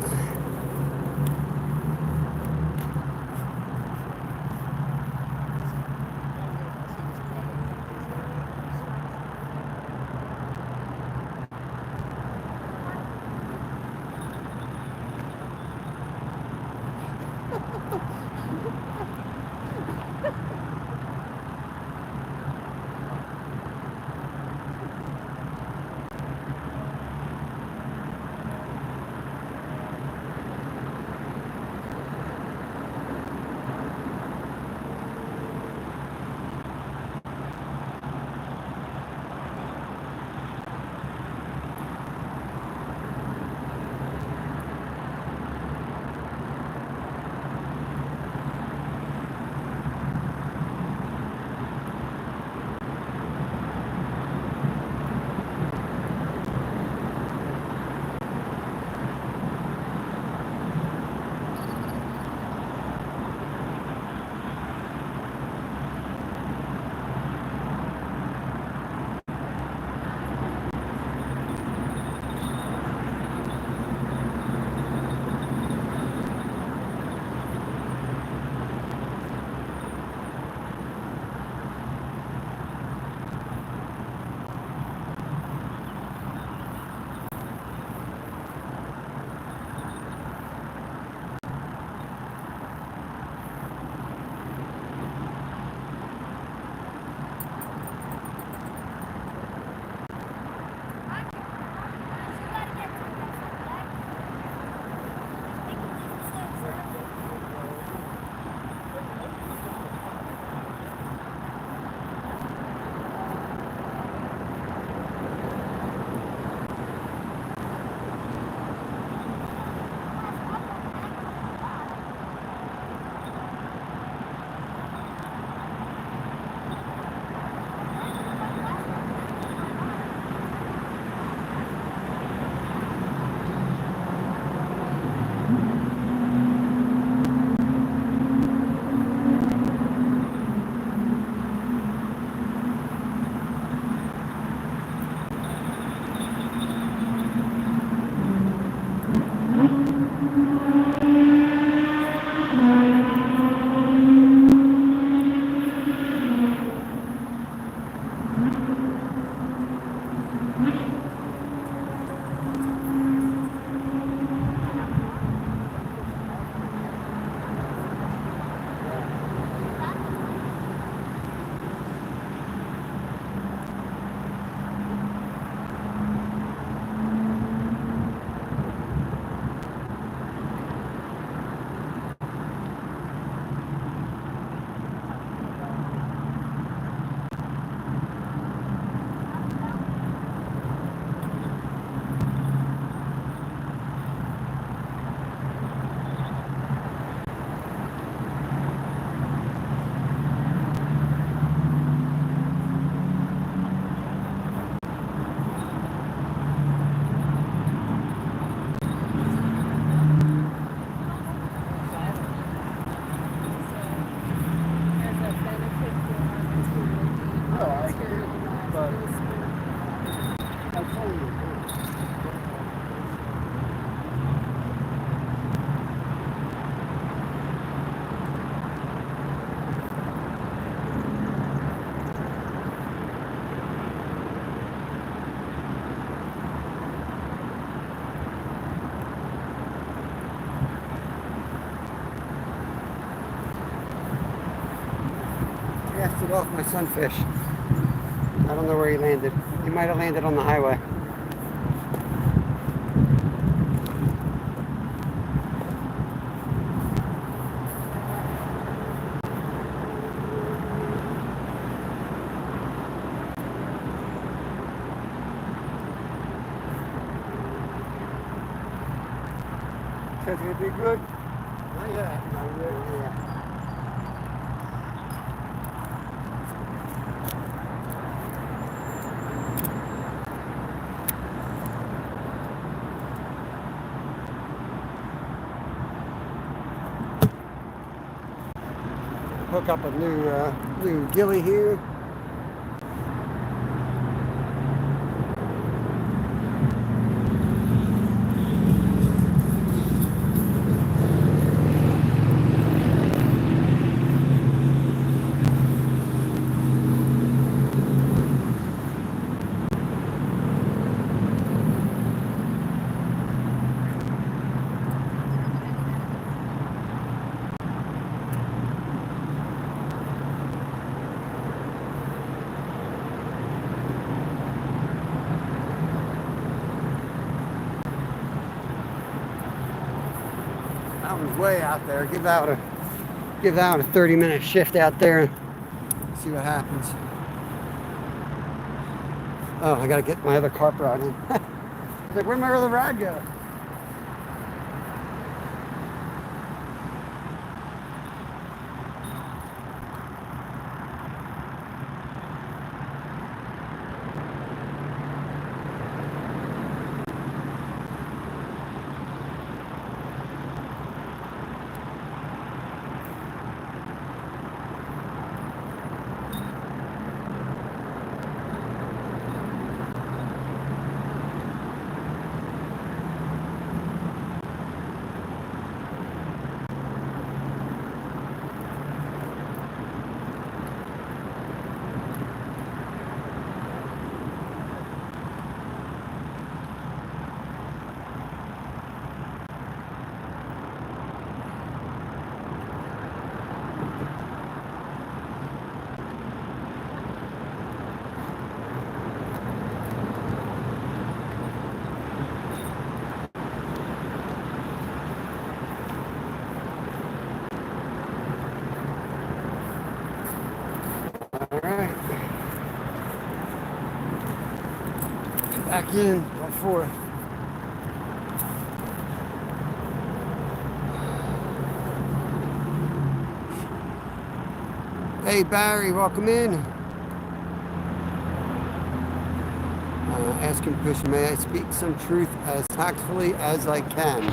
Casted off my sunfish. I don't know where he landed. He might have landed on the highway. Says it'll be good. Not yet. Not yet. Hook up a new gilly here. That one's way out there. Give that a 30-minute shift out there and see what happens. Oh, I gotta get my other carp rod in. It's like, where'd my other rod go? Back in, go forth. Hey Barry, welcome in. Asking Push, may I speak some truth as tactfully as I can?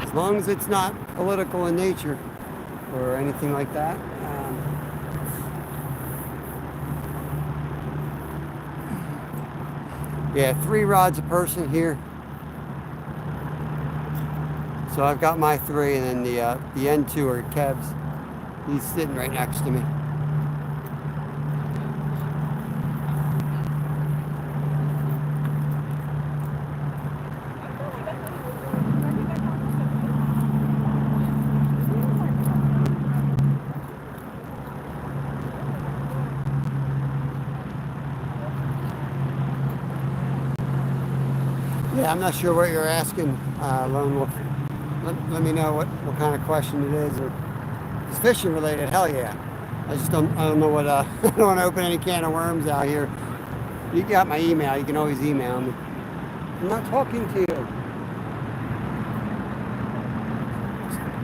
As long as it's not political in nature or anything like that. Yeah, 3 rods a person here. So I've got my 3, and then the end 2 are Kev's. He's sitting right next to me. Yeah, I'm not sure what you're asking, Lone Wolf. Let me know what kind of question it is. Or it's fishing related, hell yeah. I don't know what, I don't want to open any can of worms out here. You got my email, you can always email me. I'm not talking to you.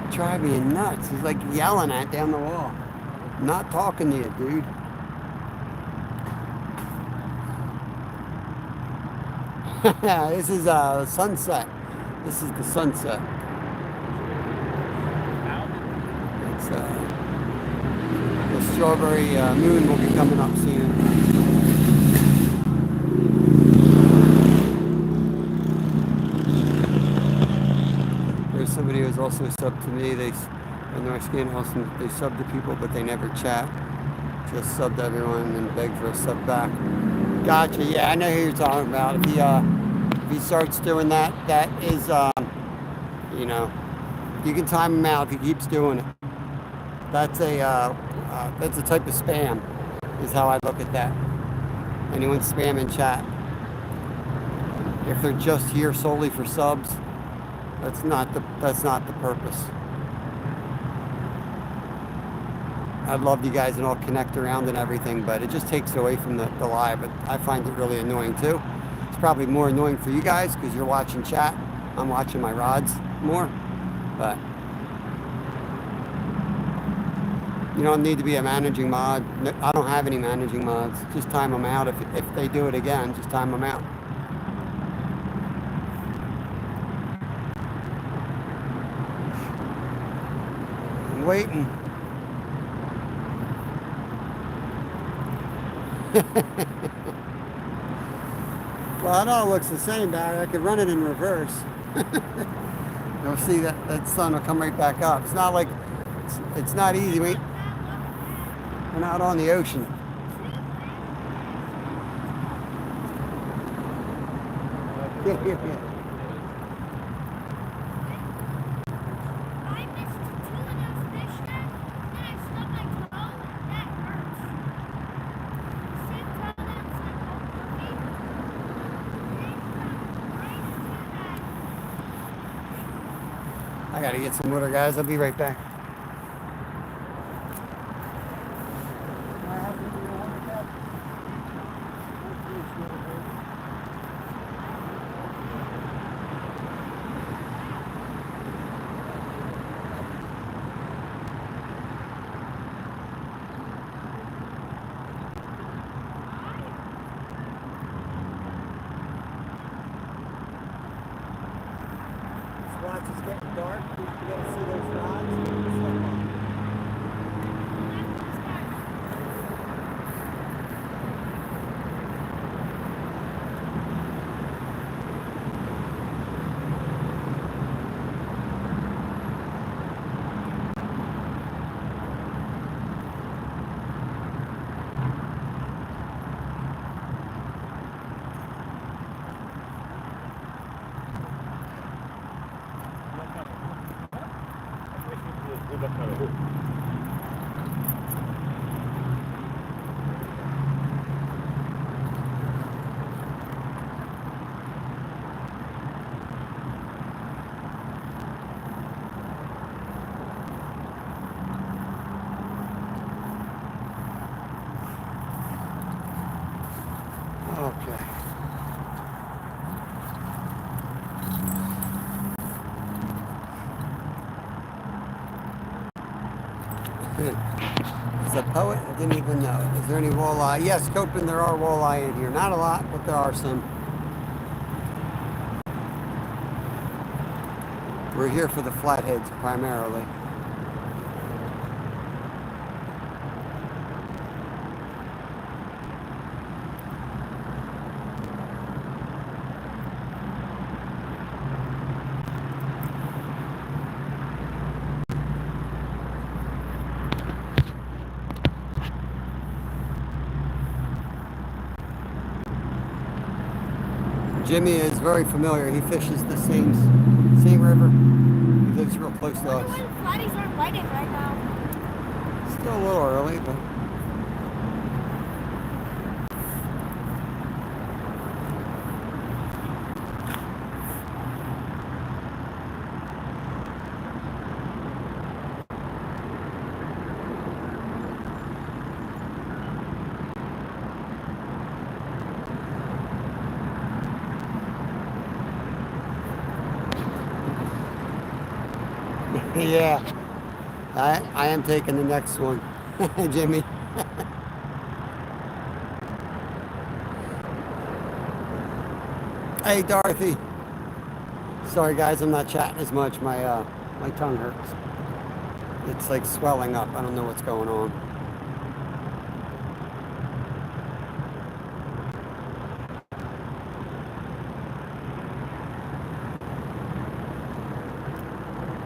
It's driving me nuts. He's like yelling at down the wall. I'm not talking to you, dude. This is sunset. This is the sunset. It's the strawberry moon will be coming up soon. There's somebody who's also subbed to me. On their skin also they sub to people, but they never chat. Just sub to everyone and then beg for a sub back. Gotcha. Yeah, I know who you're talking about. If he starts doing that, that is, you know, You can time him out if he keeps doing it. That's a type of spam, is how I look at that. Anyone spamming chat, if they're just here solely for subs, that's not the purpose. I'd love you guys and all connect around and everything, but it just takes away from the live. But I find it really annoying too. It's probably more annoying for you guys because you're watching chat. I'm watching my rods more, but you don't need to be a managing mod. I don't have any managing mods. Just time them out. If they do it again, just time them out. I'm waiting. Well, it all looks the same, Barry. I could run it in reverse. You'll see that sun will come right back up. It's not like, it's not easy. We're not on the ocean. I missed 2 of those fish then, and I stubbed my toe. That hurts. Same toe that's like I gotta get some water, guys. I'll be right back. Watch, it's getting dark. You gotta see those rods. Okay. Is a poet? I didn't even know. Is there any walleye? Yes, Copen, there are walleye in here. Not a lot, but there are some. We're here for the flatheads primarily. Jimmy is very familiar. He fishes the same river. He lives real close to us. Flatties aren't biting right now. Still a little early, but yeah, I am taking the next one, Jimmy. Hey, Dorothy. Sorry, guys, I'm not chatting as much. My tongue hurts. It's like swelling up. I don't know what's going on.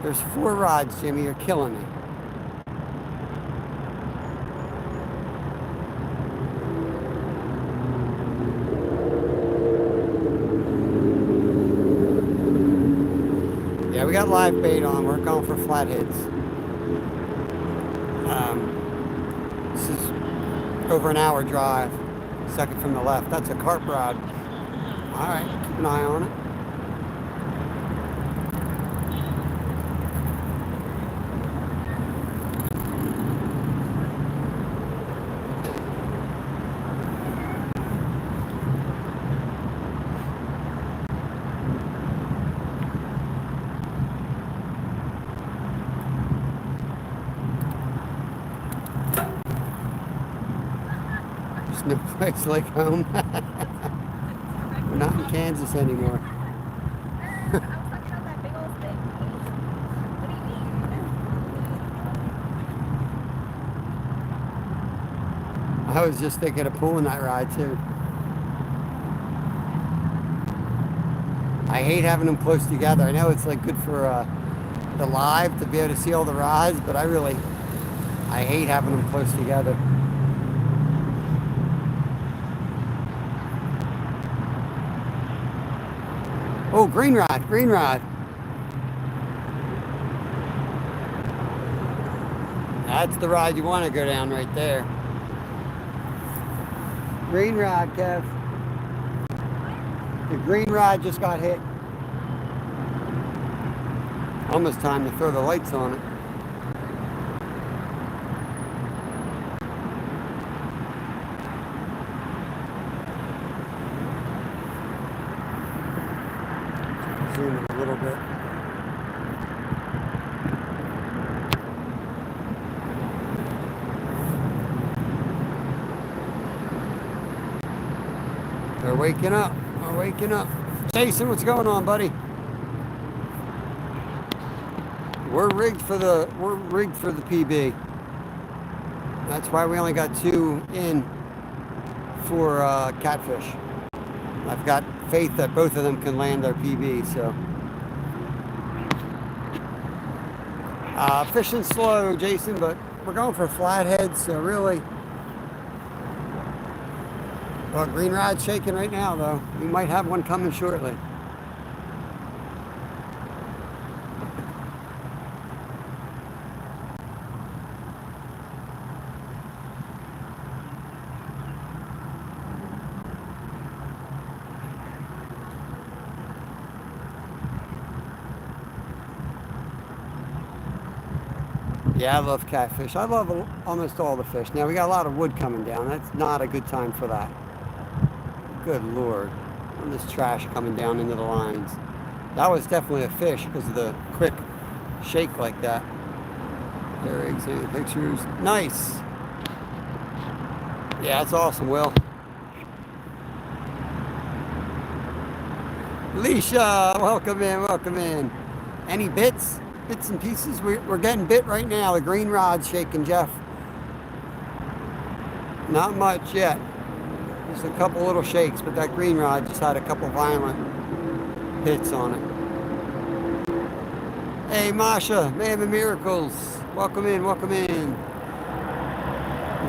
There's 4 rods, Jimmy. You're killing me. Yeah, we got live bait on. We're going for flatheads. This is over an hour drive. Second from the left. That's a carp rod. All right, keep an eye on it. There's no place like home. We're not in Kansas anymore. I was talking about that big old thing. What do you mean? I was just thinking of pulling that ride too. I hate having them close together. I know it's like good for the live to be able to see all the rods, but I hate having them close together. Oh, green rod, green rod. That's the rod you want to go down right there. Green rod, Kev. The green rod just got hit. Almost time to throw the lights on it. Zoom it a little bit. They're waking up. We're waking up. Jason, what's going on, buddy? We're rigged for the PB. That's why we only got 2 in for catfish. I've got faith that both of them can land their PB. So fishing slow, Jason, but we're going for flatheads. So really. Well, green rod's shaking right now, though. We might have one coming shortly. Yeah, I love catfish. I love almost all the fish. Now, we got a lot of wood coming down. That's not a good time for that. Good Lord. All this trash coming down into the lines. That was definitely a fish because of the quick shake like that. There, any pictures. Nice. Yeah, that's awesome, Will. Alicia, welcome in, welcome in. Any bits? Bits and pieces? We're getting bit right now. The green rod's shaking, Jeff. Not much yet. Just a couple little shakes, but that green rod just had a couple violent hits on it. Hey, Masha, Man of Miracles. Welcome in, welcome in.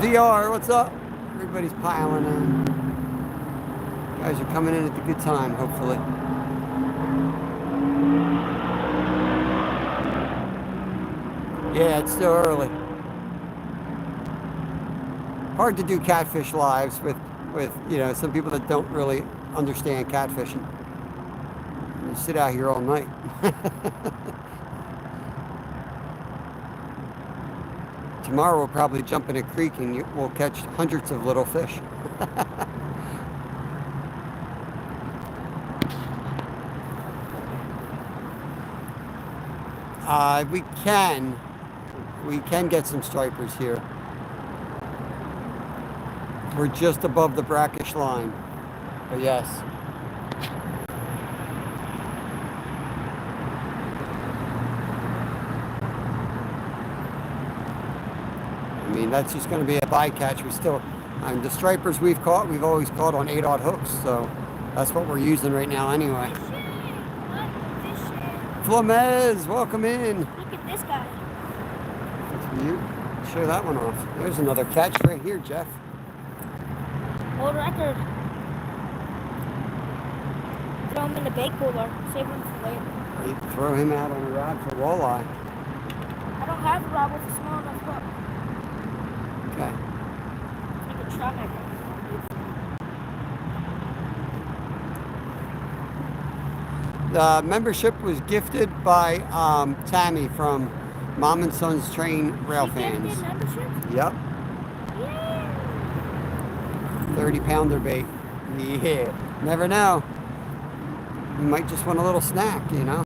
VR, what's up? Everybody's piling in. You guys are coming in at the good time, hopefully. Yeah, it's still early. Hard to do catfish lives with some people that don't really understand catfishing. You sit out here all night. Tomorrow we'll probably jump in a creek and we'll catch hundreds of little fish. We can get some stripers here. We're just above the brackish line, but yes. I mean, that's just going to be a bycatch. The stripers we've always caught on 8/0 hooks, so that's what we're using right now anyway. Flamez, welcome in. Look at this guy. That's for you. Show that one off. There's another catch right here, Jeff. World record. Throw him in the bait cooler. Save him for later. You throw him out on a rod for walleye. I don't have a rod with a small enough hook. Okay. Like a trout neck. The membership was gifted by Tammy from Mom and Son's Train Rail She gave me Fans. a membership? Yep. Yeah. 30-pounder bait. Yeah. Never know. You might just want a little snack, you know.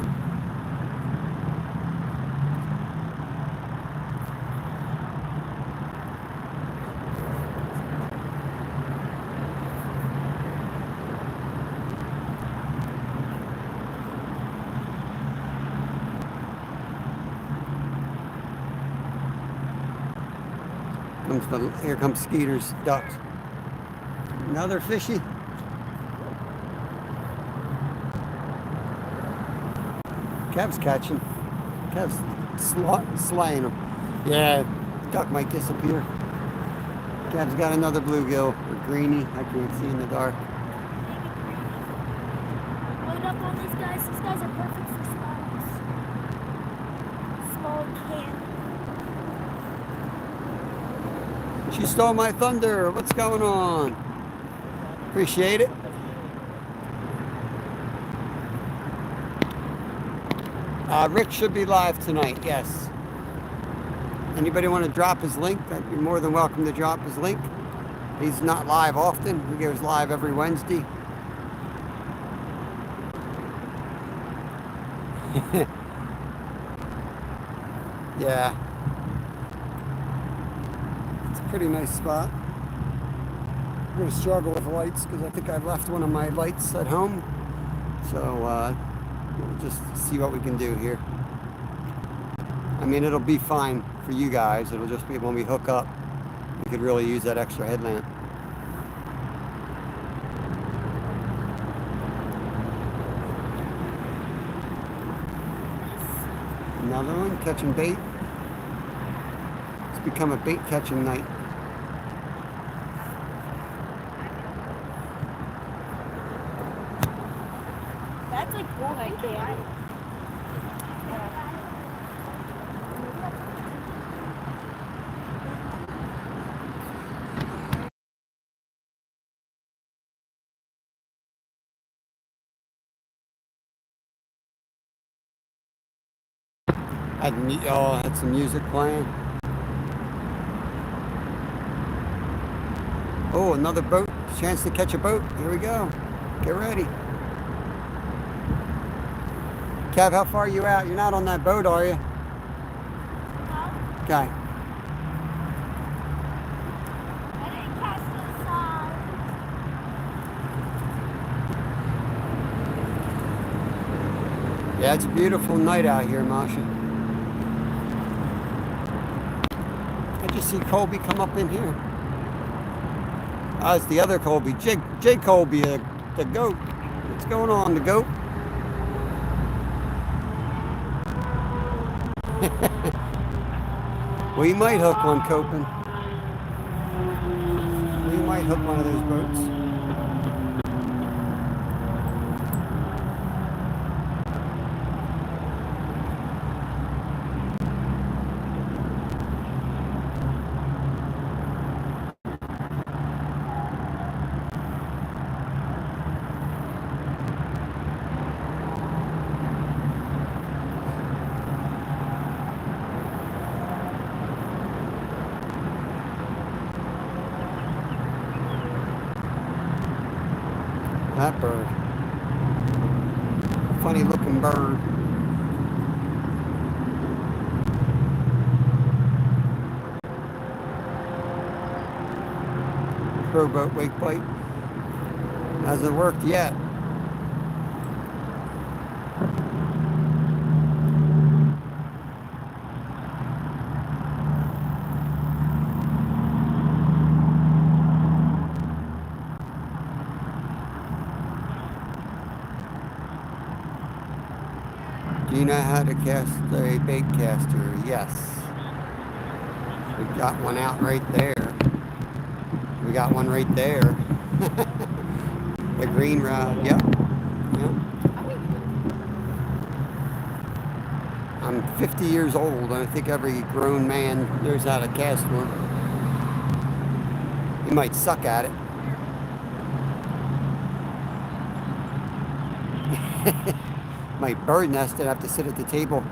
Here comes Skeeter's ducks. Another fishy. Kev's catching. Kev's slaying them. Yeah, duck might disappear. Kev's got another bluegill or greenie. I can't see in the dark. Load up on these guys. These guys are perfect for smalls. Small can. She stole my thunder. What's going on? Appreciate it. Rick should be live tonight, yes. Anybody want to drop his link? You're more than welcome to drop his link. He's not live often. He goes live every Wednesday. Yeah. It's a pretty nice spot. I'm going to struggle with lights because I think I left one of my lights at home. So we'll just see what we can do here. I mean, it'll be fine for you guys. It'll just be when we hook up, we could really use that extra headlamp. Another one, catching bait. It's become a bait catching night. That's like bullhead can. Had some music playing. Oh, another boat. Chance to catch a boat. Here we go. Get ready. Kev, how far are you out? You're not on that boat, are you? No. Okay. I didn't cast the side. Yeah, it's a beautiful night out here, Masha. I just see Colby come up in here. Ah, it's the other Colby. J. Colby, the goat. What's going on, the goat? We might hook one, Copen. We might hook one of those boats. That bird. Funny looking bird. Rowboat wake bite. Hasn't worked yet. Do you know how to cast a bait caster? Yes. We got one out right there. We got one right there. The green rod. Yep. Yep. I'm 50 years old, and I think every grown man knows how to cast one. You might suck at it. My bird nest and have to sit at the table.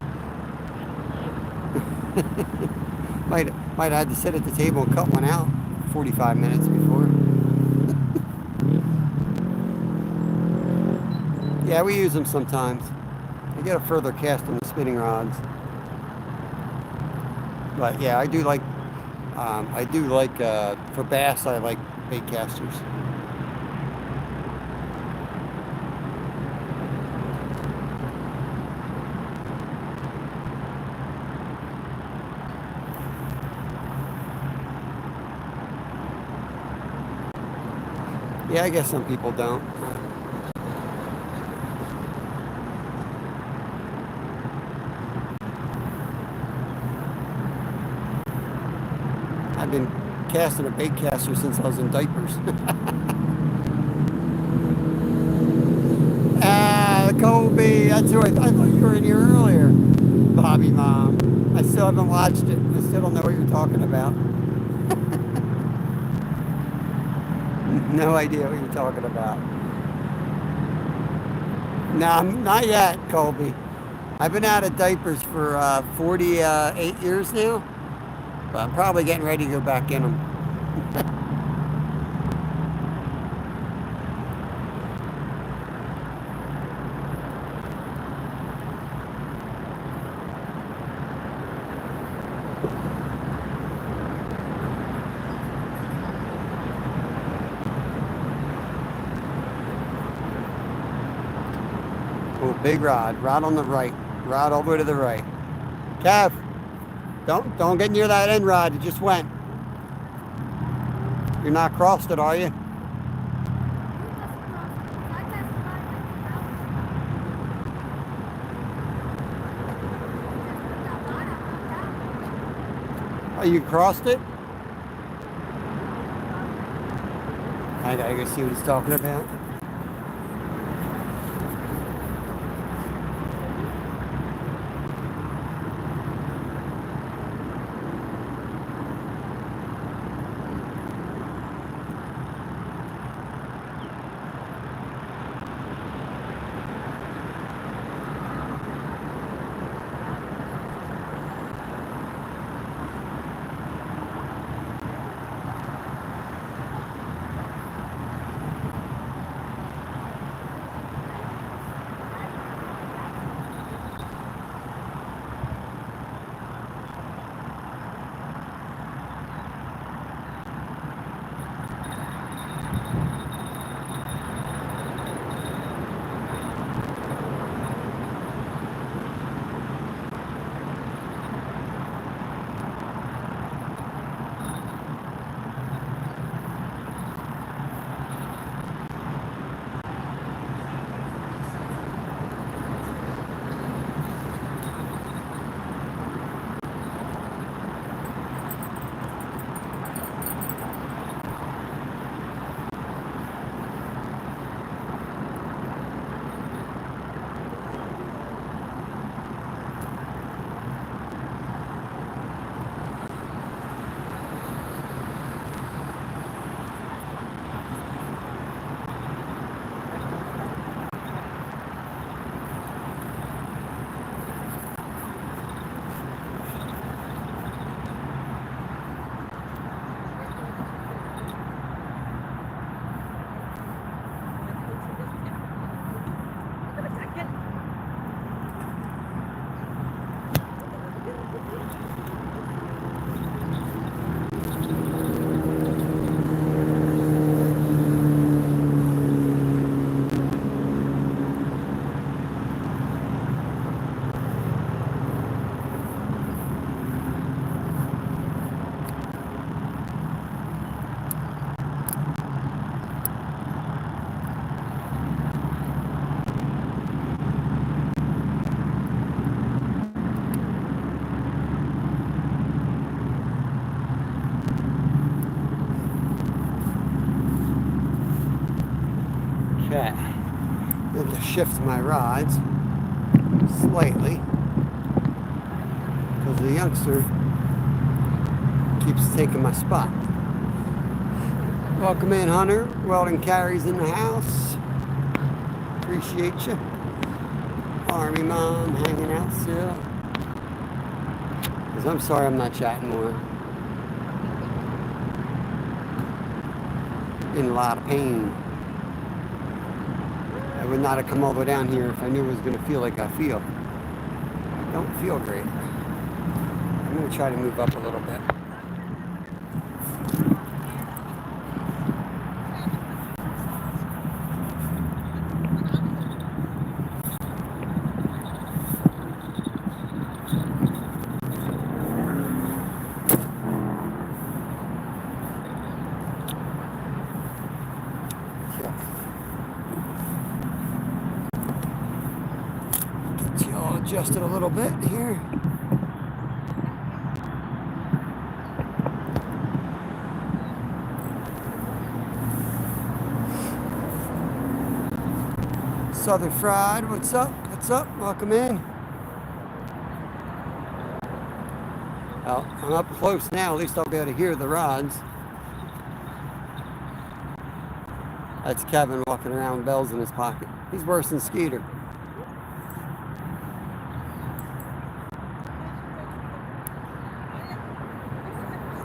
might have had to sit at the table and cut one out 45 minutes before. Yeah, we use them sometimes. I get a further cast on the spinning rods. But yeah, I do like for bass, I like bait casters. Yeah, I guess some people don't. I've been casting a bait caster since I was in diapers. Kobe, that's who I thought you were in here earlier. Bobby Mom. I still haven't watched it. I still don't know what you're talking about. No idea what you're talking about. No, not yet, Colby. I've been out of diapers for 48 years now, but I'm probably getting ready to go back in them. Oh, big rod on the right, rod all the way to the right. Kev, don't get near that end rod. It just went. You're not crossed it, are you? Oh, you crossed it? I gotta go see what he's talking about. Okay, I'm going to shift my rods slightly. because the youngster keeps taking my spot. Welcome in, Hunter. Welding Carries in the house. Appreciate you. Army Mom hanging out still. Because I'm sorry I'm not chatting more. In a lot of pain. I would not have come all the way down here if I knew it was going to feel like I feel. I don't feel great. I'm going to try to move up a little bit. Adjust it a little bit here. Southern Fried, what's up? What's up? Welcome in. Well, I'm up close now. At least I'll be able to hear the rods. That's Kevin walking around with bells in his pocket. He's worse than Skeeter.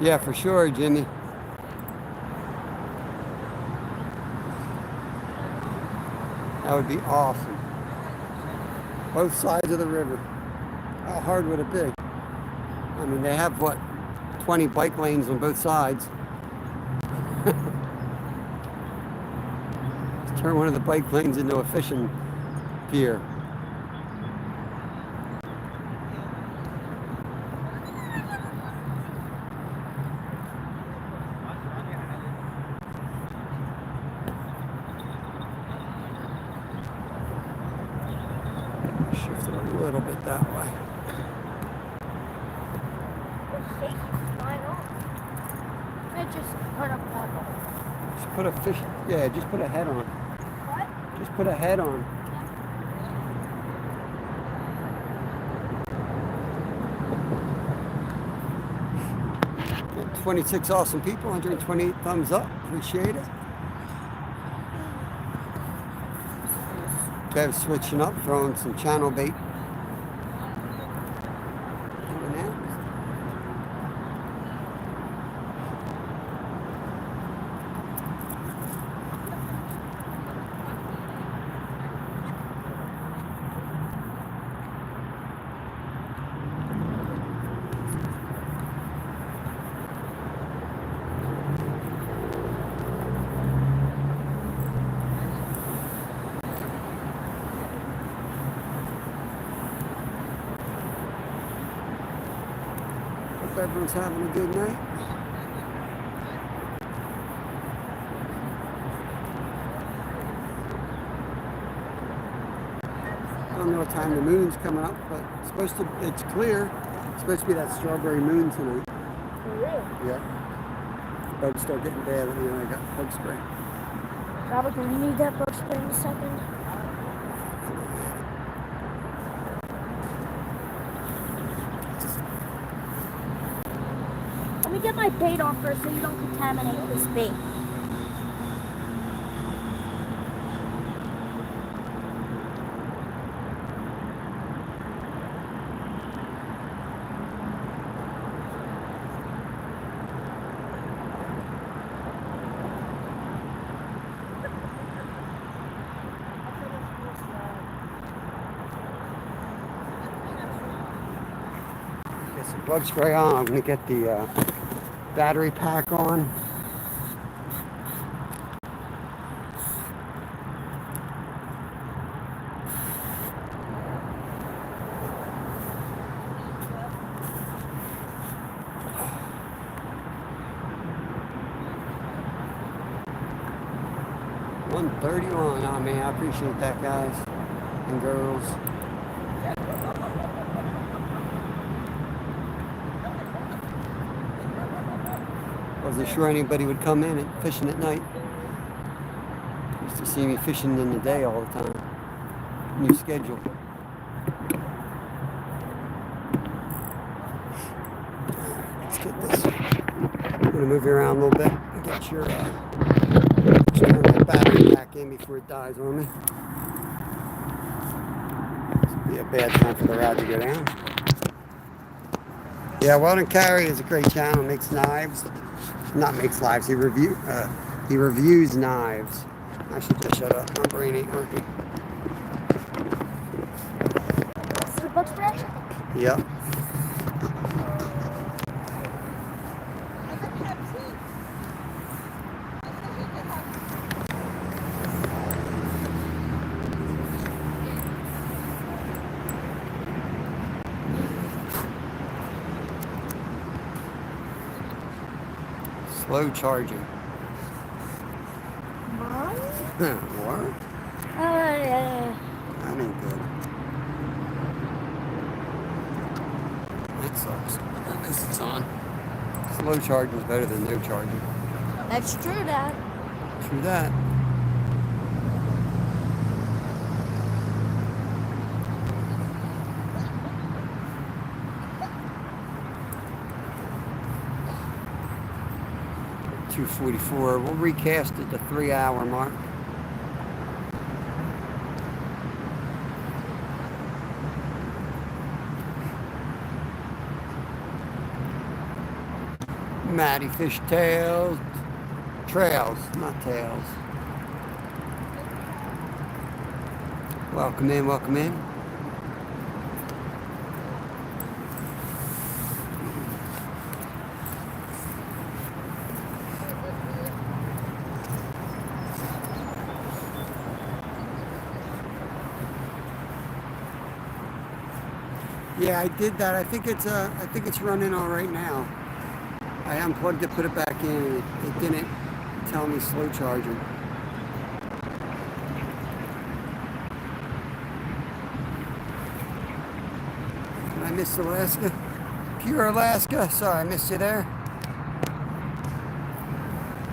Yeah, for sure, Jimmy. That would be awesome. Both sides of the river. How hard would it be? I mean, they have, what, 20 bike lanes on both sides. Let's turn one of the bike lanes into a fishing pier. Shift it a little bit that way. I just put a bubble. Just put a fish, yeah, just put a head on. What? Just put a head on. Got 26 awesome people, 128 thumbs up. Appreciate it. Kev's switching up, throwing some channel bait. Hope everyone's having a good night. I don't know what time the moon's coming up, but it's clear. It's supposed to be that strawberry moon tonight. Really? Yeah. Bugs start getting bad, I got bug spray. Robert, do you need that bug spray in a second? Let me get my bait off first so you don't contaminate this bait. Get some bug spray on. I'm going to get the battery pack on. $131. Oh man, I appreciate that, guys and girls. Wasn't sure anybody would come in and fishing at night. Used to see me fishing in the day all the time. New schedule. get this. I'm gonna move you around a little bit and get your turn that battery back in before it dies on me. This would be a bad time for the rod to go down. Yeah, Weld and Carry is a great channel. Makes knives, not makes knives. He reviews knives. I should just shut up. My brain ain't working. Is it a bug spray? Yep. Slow charging. Mine? What? Yeah. That ain't good. That sucks. At least it's on. Slow charging is better than no charging. That's true, Dad. True that. .244. We'll recast at the 3-hour mark. Matty fish tails, trails, not tails. Welcome in, welcome in. Yeah, I did that. I think it's running all right now. I unplugged it, put it back in, and it didn't tell me slow charging. Did I miss Alaska? Pure Alaska. Sorry, I missed you there.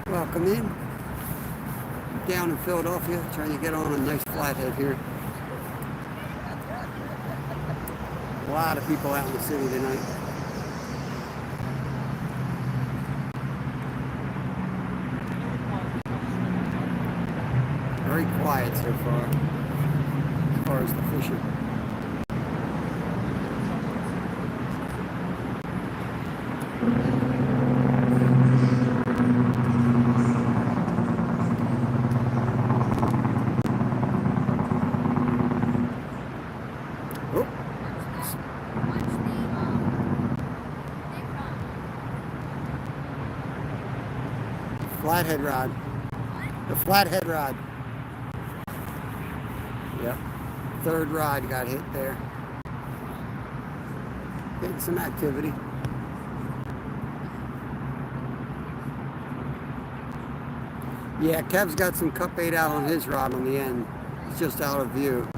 Welcome in. Down in Philadelphia, trying to get on a nice flathead here. A lot of people out in the city tonight. Very quiet so far as the fishing. Oh. Flathead rod. The flathead rod. Yep. Third rod got hit there. Getting some activity. Yeah, Kev's got some cup bait out on his rod on the end. It's just out of view.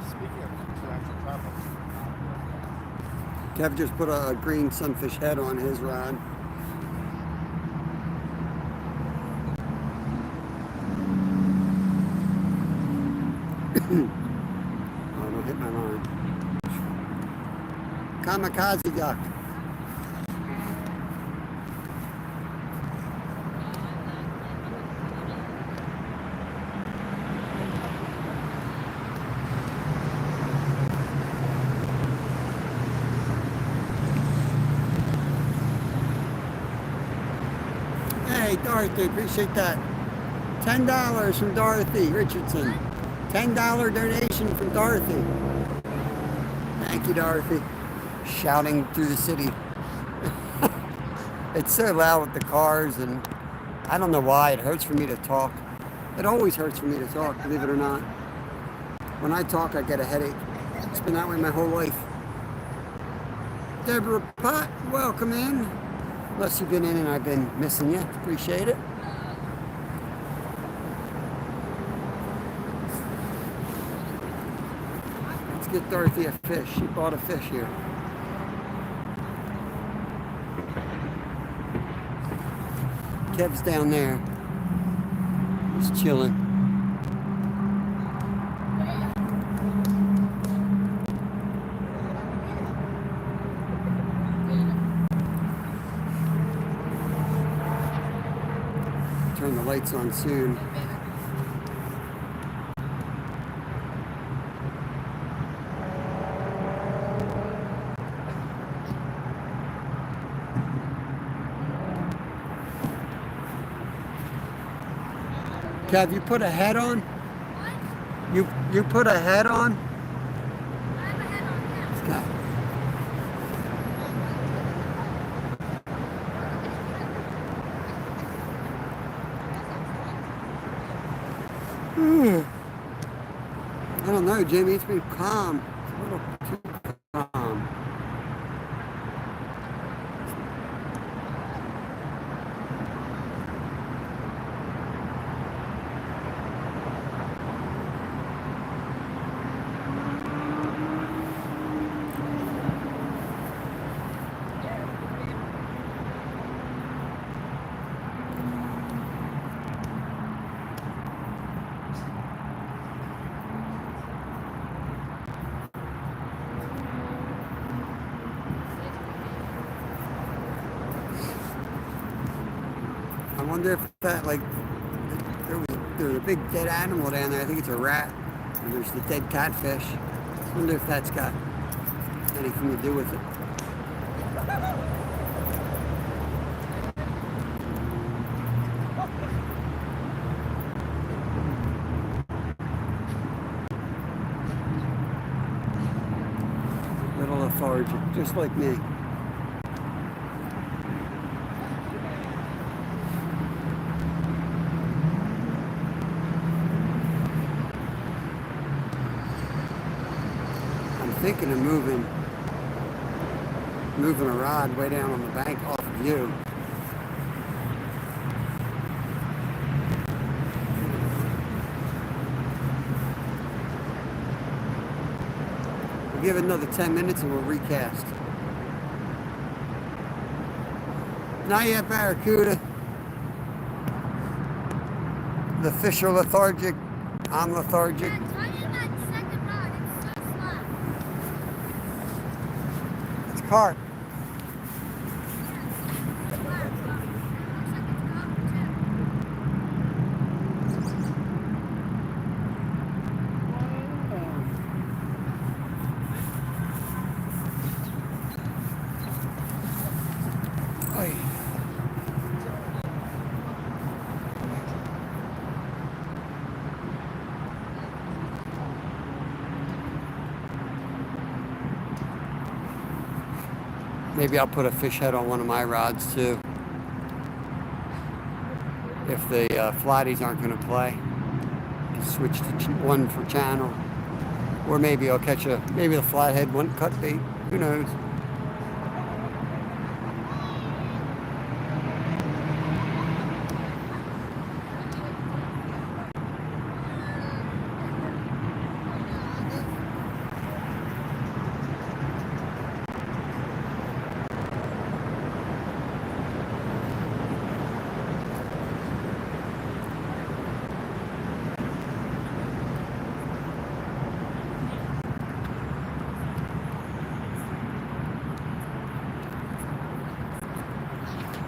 Speaking of international travel, Kev just put a green sunfish head on his rod. Oh, don't hit my line. Kamikaze duck. Hey, Dorothy, appreciate that. $10 from Dorothy Richardson. $10 donation from Dorothy. Thank you, Dorothy. Shouting through the city. It's so loud with the cars, and I don't know why. It hurts for me to talk. It always hurts for me to talk, believe it or not. When I talk, I get a headache. It's been that way my whole life. Deborah Pot, welcome in. Unless you've been in and I've been missing you. Appreciate it. Let's get Dorothy a fish. She bought a fish here. Kev's down there. He's chilling. lights on soon. Kev, you put a head on? What? You put a head on? I have a head on, yeah. Okay. I don't know, Jimmy. It's been calm. It's a little too calm. I wonder if that, like, there's a big dead animal down there. I think it's a rat. And there's the dead catfish. I wonder if that's got anything to do with it. Little lethargic, just like me. Thinking of moving a rod way down on the bank off of you. We'll give it another 10 minutes and we'll recast. Not yet, Barracuda. The fish are lethargic. I'm lethargic. Yeah, try in that second rod. It's so flat. Carp. Oy. Maybe I'll put a fish head on one of my rods too. If the flatties aren't going to play, switch to one for channel, or maybe I'll catch maybe the flathead one cut bait. Who knows?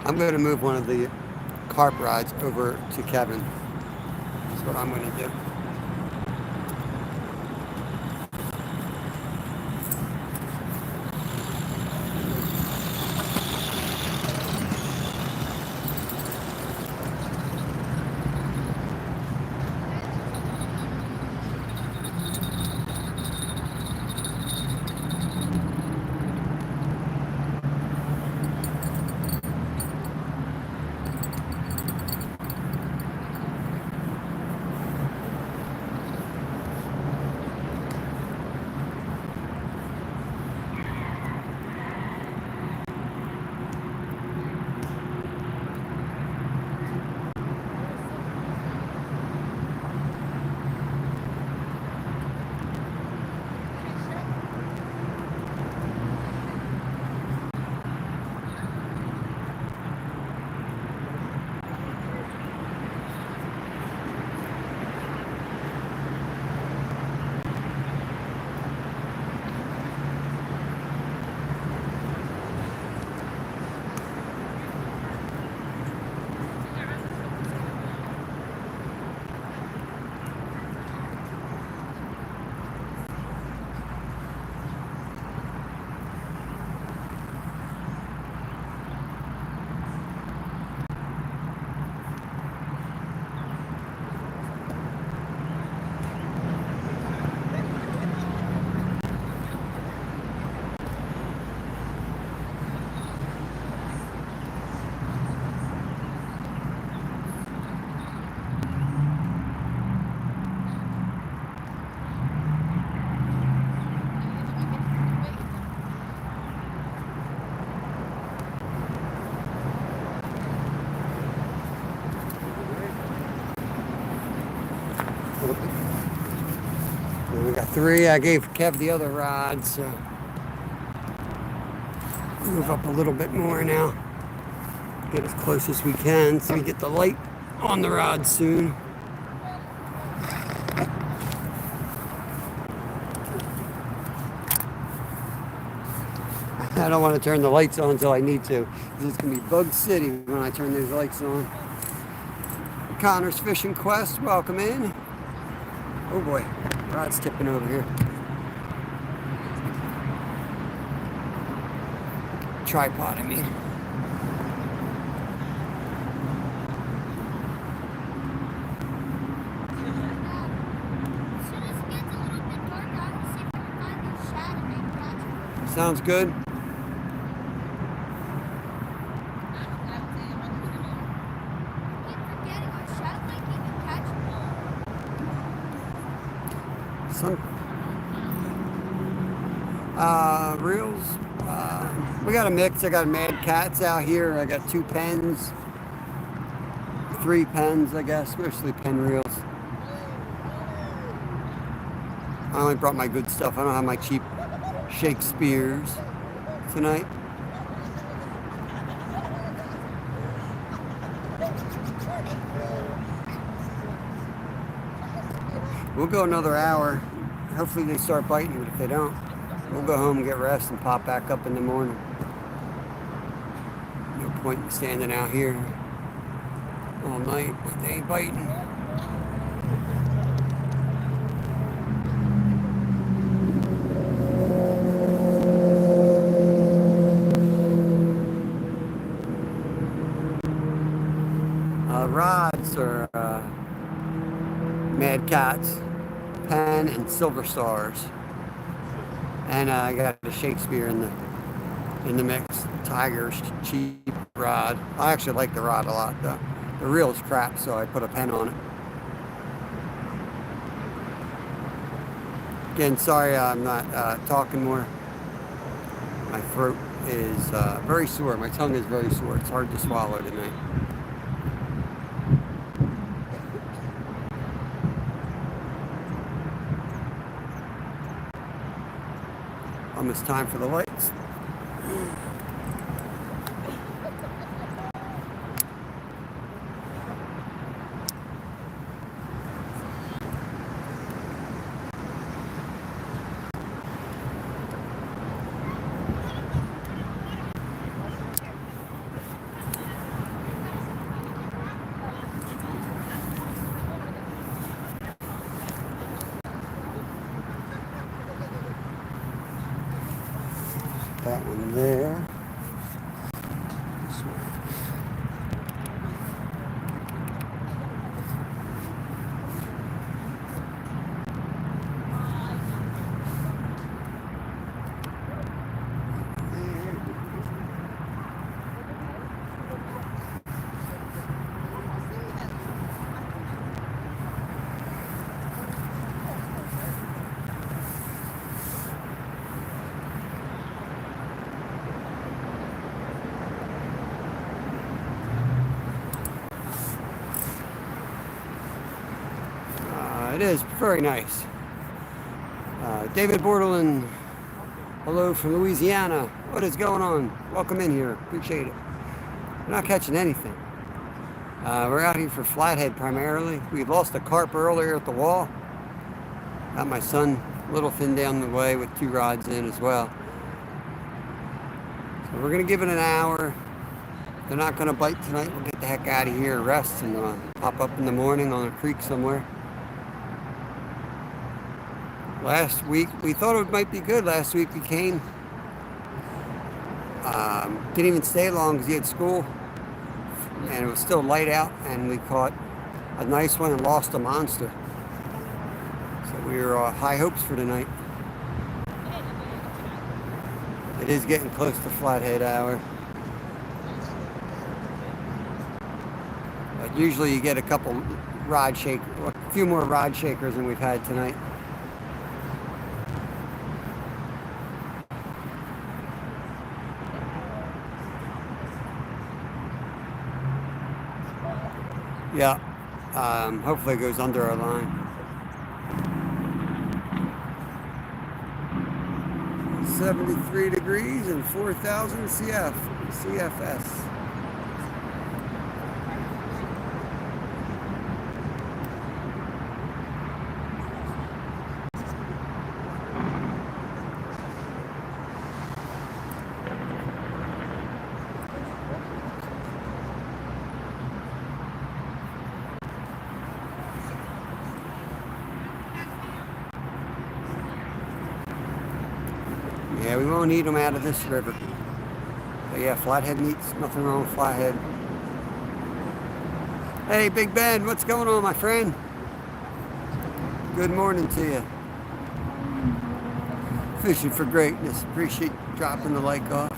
I'm going to move one of the carp rods over to Kevin. That's what I'm going to do. And we got 3. I gave Kev the other rod, so move up a little bit more now. Get as close as we can so we get the light on the rod soon. I don't want to turn the lights on until I need to. It's going to be Bug City when I turn these lights on. Connor's Fishing Quest, welcome in. Oh boy, rod's tipping over here. Tripod, I mean. As soon as it gets a little bit darker, I will see if I can find this shad and make catch. Sounds good. I keep forgetting our shad might even catch Some reels. We got a mix. I got mad cats out here. I got 2 pens, 3 pens, I guess, mostly pen reels. I only brought my good stuff. I don't have my cheap Shakespeare's tonight. We'll go another hour. Hopefully they start biting, but if they don't, we'll go home and get rest and pop back up in the morning. No point in standing out here all night if they ain't biting. Rods are Mad Cats, Pen, and Silver Stars. And I got a Shakespeare in the mix. Tiger's cheap rod. I actually like the rod a lot though. The reel is crap, so I put a pen on it. Again, sorry I'm not talking more. My throat is very sore. My tongue is very sore. It's hard to swallow tonight. Almost time for the lights. That one there. This one. It is very nice. David Bordelin, hello from Louisiana. What is going on? Welcome in here. Appreciate it. We're not catching anything. We're out here for flathead primarily. We lost a carp earlier at the wall. Got my son Littleton down the way with 2 rods in as well. So we're going to give it an hour. If they're not going to bite tonight, we'll get the heck out of here, rest, and pop up in the morning on a creek somewhere. Last week, we thought it might be good. Last week we came. Didn't even stay long because he had school. And it was still light out. And we caught a nice one and lost a monster. So we were high hopes for tonight. It is getting close to flathead hour. But usually you get a couple a few more rod shakers than we've had tonight. Yeah, hopefully it goes under our line. 73 degrees and 4,000 CFS. Yeah, we won't eat them out of this river. But yeah, flathead meats, nothing wrong with flathead. Hey, Big Ben, what's going on, my friend? Good morning to you. Fishing for greatness. Appreciate dropping the like off.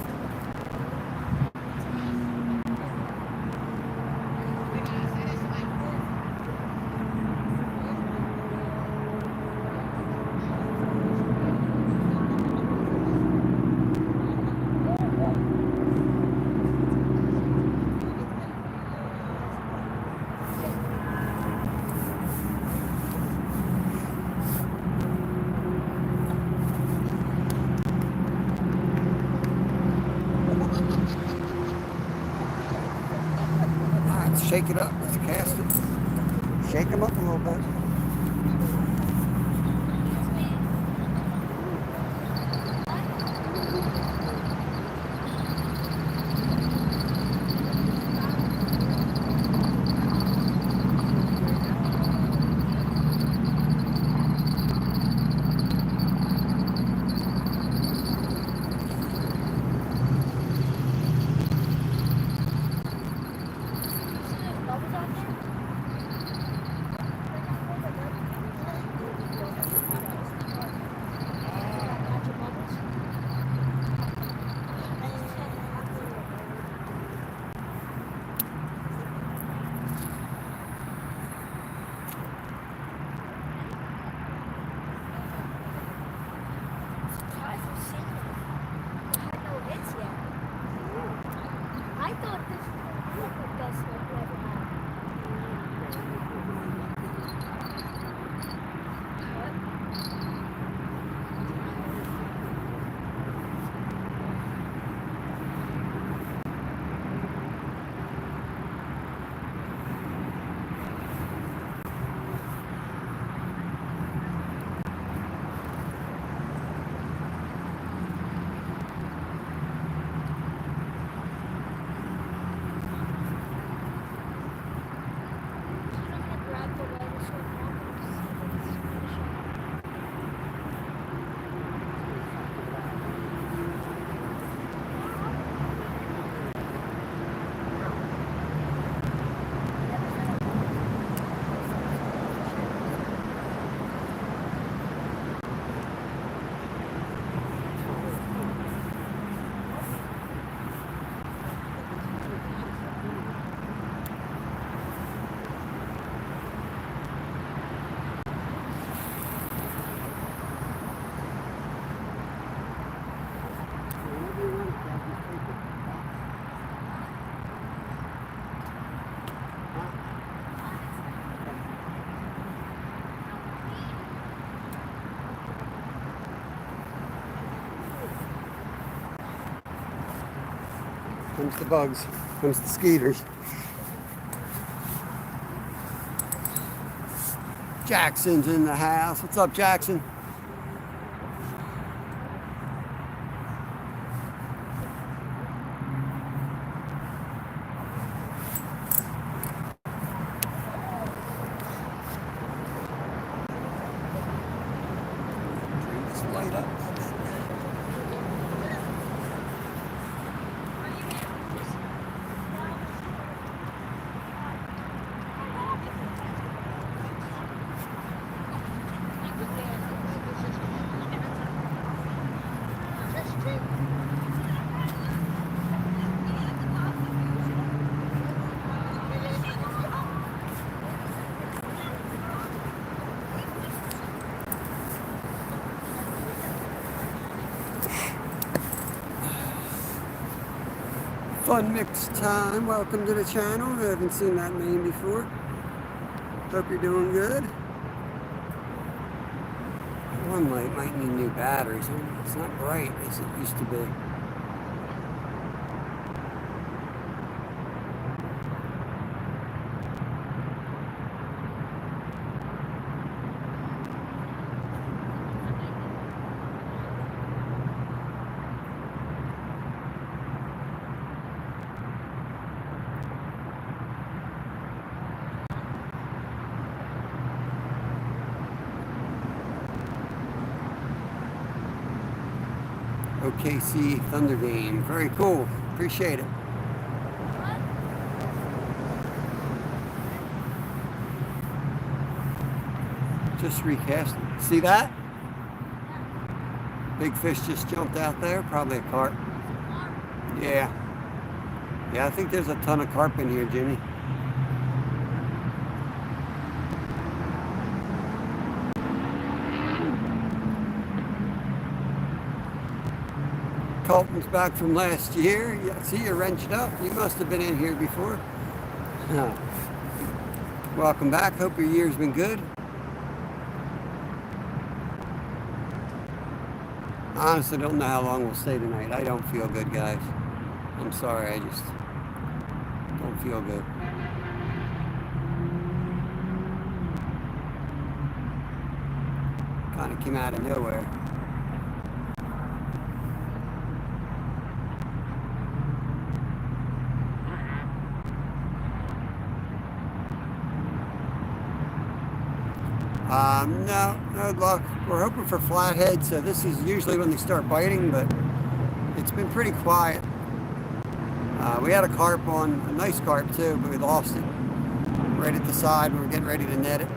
Shake it up, let's cast it. Shake them up a little bit. Comes the bugs, comes the skeeters. Jackson's in the house. What's up, Jackson? Light up. Fun Mix Time, welcome to the channel. I haven't seen that name before. Hope you're doing good. one light might need new batteries. It's not bright as it used to be. OKC Thunder game. Very cool. Appreciate it. Just recasting. See that? Big fish just jumped out there. Probably a carp. Yeah. Yeah, I think there's a ton of carp in here, Jimmy. Colton's back from last year. Yeah, see, you wrenched up. You must have been in here before. Welcome back. Hope your year's been good. Honestly, don't know how long we'll stay tonight. I don't feel good, guys. I'm sorry. I just don't feel good. Kind of came out of nowhere. No luck. We're hoping for flathead, so this is usually when they start biting, but it's been pretty quiet. We had a carp on, a nice carp too, but we lost it right at the side when we were getting ready to net it.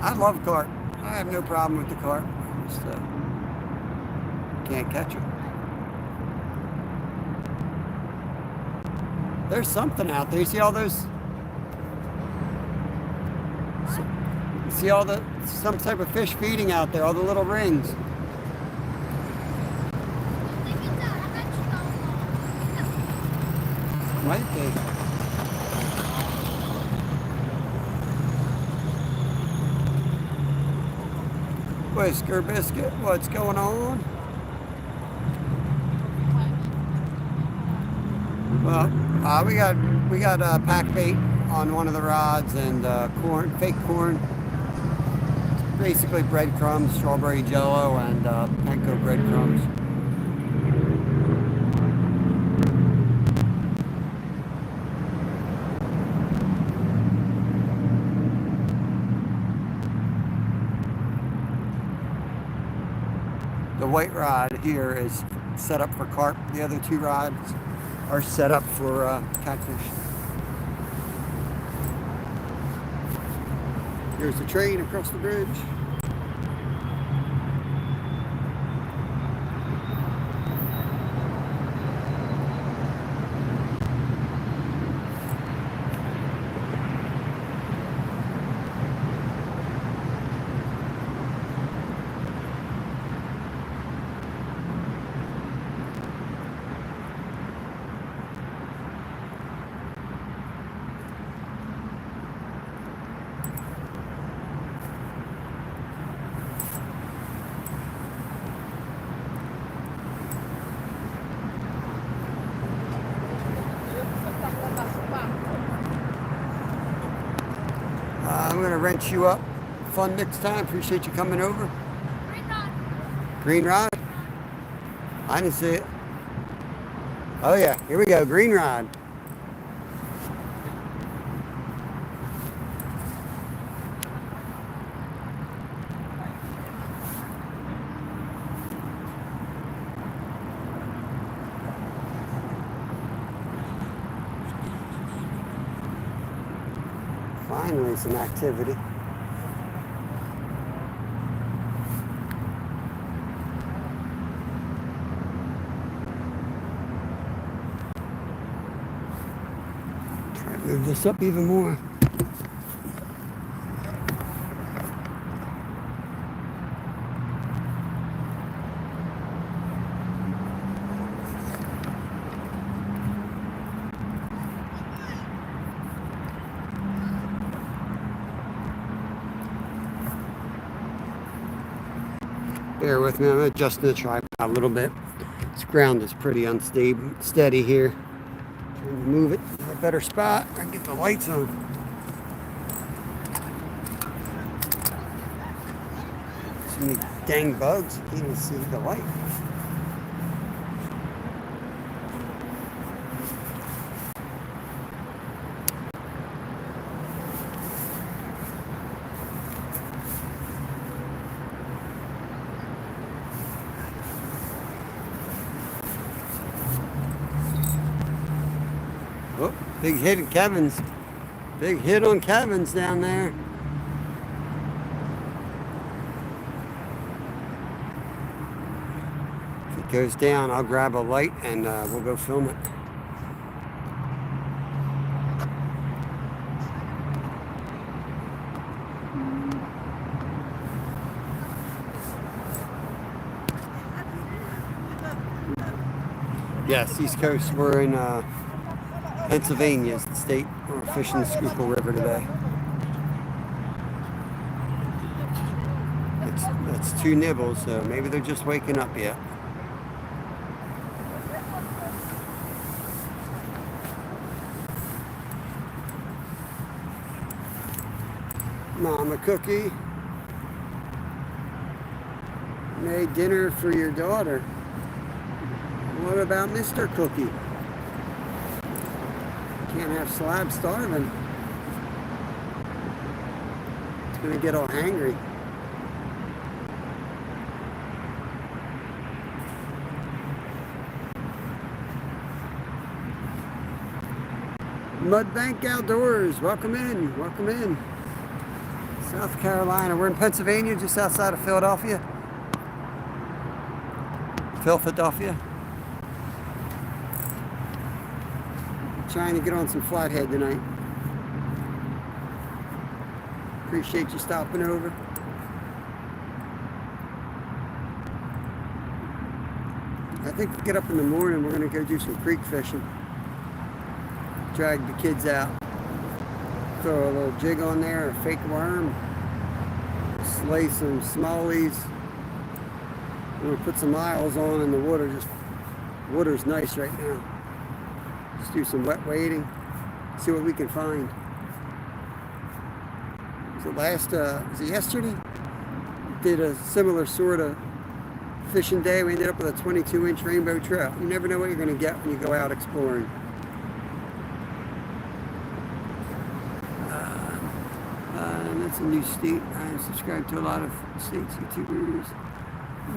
I love carp. I have no problem with the carp. Just can't catch them. There's something out there. You see all those? You see all the some type of fish feeding out there? All the little rings. Might be. Whisker Biscuit, what's going on? Well, we got pack bait on one of the rods and corn, fake corn. It's basically breadcrumbs, strawberry jello, and panko breadcrumbs. The white rod here is set up for carp. The other two rods are set up for catfish. Here's the train across the bridge. I'm going to wrench you up. Fun next time. Appreciate you coming over. Green rod. Green rod? I didn't see it. Oh yeah, here we go. Green rod. Finally, some activity. Try to move this up even more. Bear with me, I'm adjusting the tripod a little bit. This ground is pretty unstable, steady here. Trying to move it to a better spot. I can get the lights on. So many dang bugs, you can't even see the light. Oh, big hit at Kevin's. Big hit on Kevin's down there. If it goes down, I'll grab a light and we'll go film it. Yes, East Coast. We're in Pennsylvania, is the state. We're fishing the Schuylkill River today. It's 2 nibbles, so maybe they're just waking up yet. Mama Cookie made dinner for your daughter. What about Mr. Cookie? Can't have Slab starving. It's gonna get all hangry. Mudbank Outdoors, welcome in, welcome in. South Carolina, we're in Pennsylvania, just outside of Philadelphia. Philadelphia. Trying to get on some flathead tonight. Appreciate you stopping over. I think to get up in the morning, we're gonna go do some creek fishing. Drag the kids out. Throw a little jig on there, a fake worm. Slay some smallies. We're gonna put some miles on in the water. Water's nice right now. Just do some wet wading, see what we can find. So was it yesterday? Did a similar sort of fishing day. We ended up with a 22-inch rainbow trout. You never know what you're going to get when you go out exploring. And that's a new state. I subscribe to a lot of states YouTubers.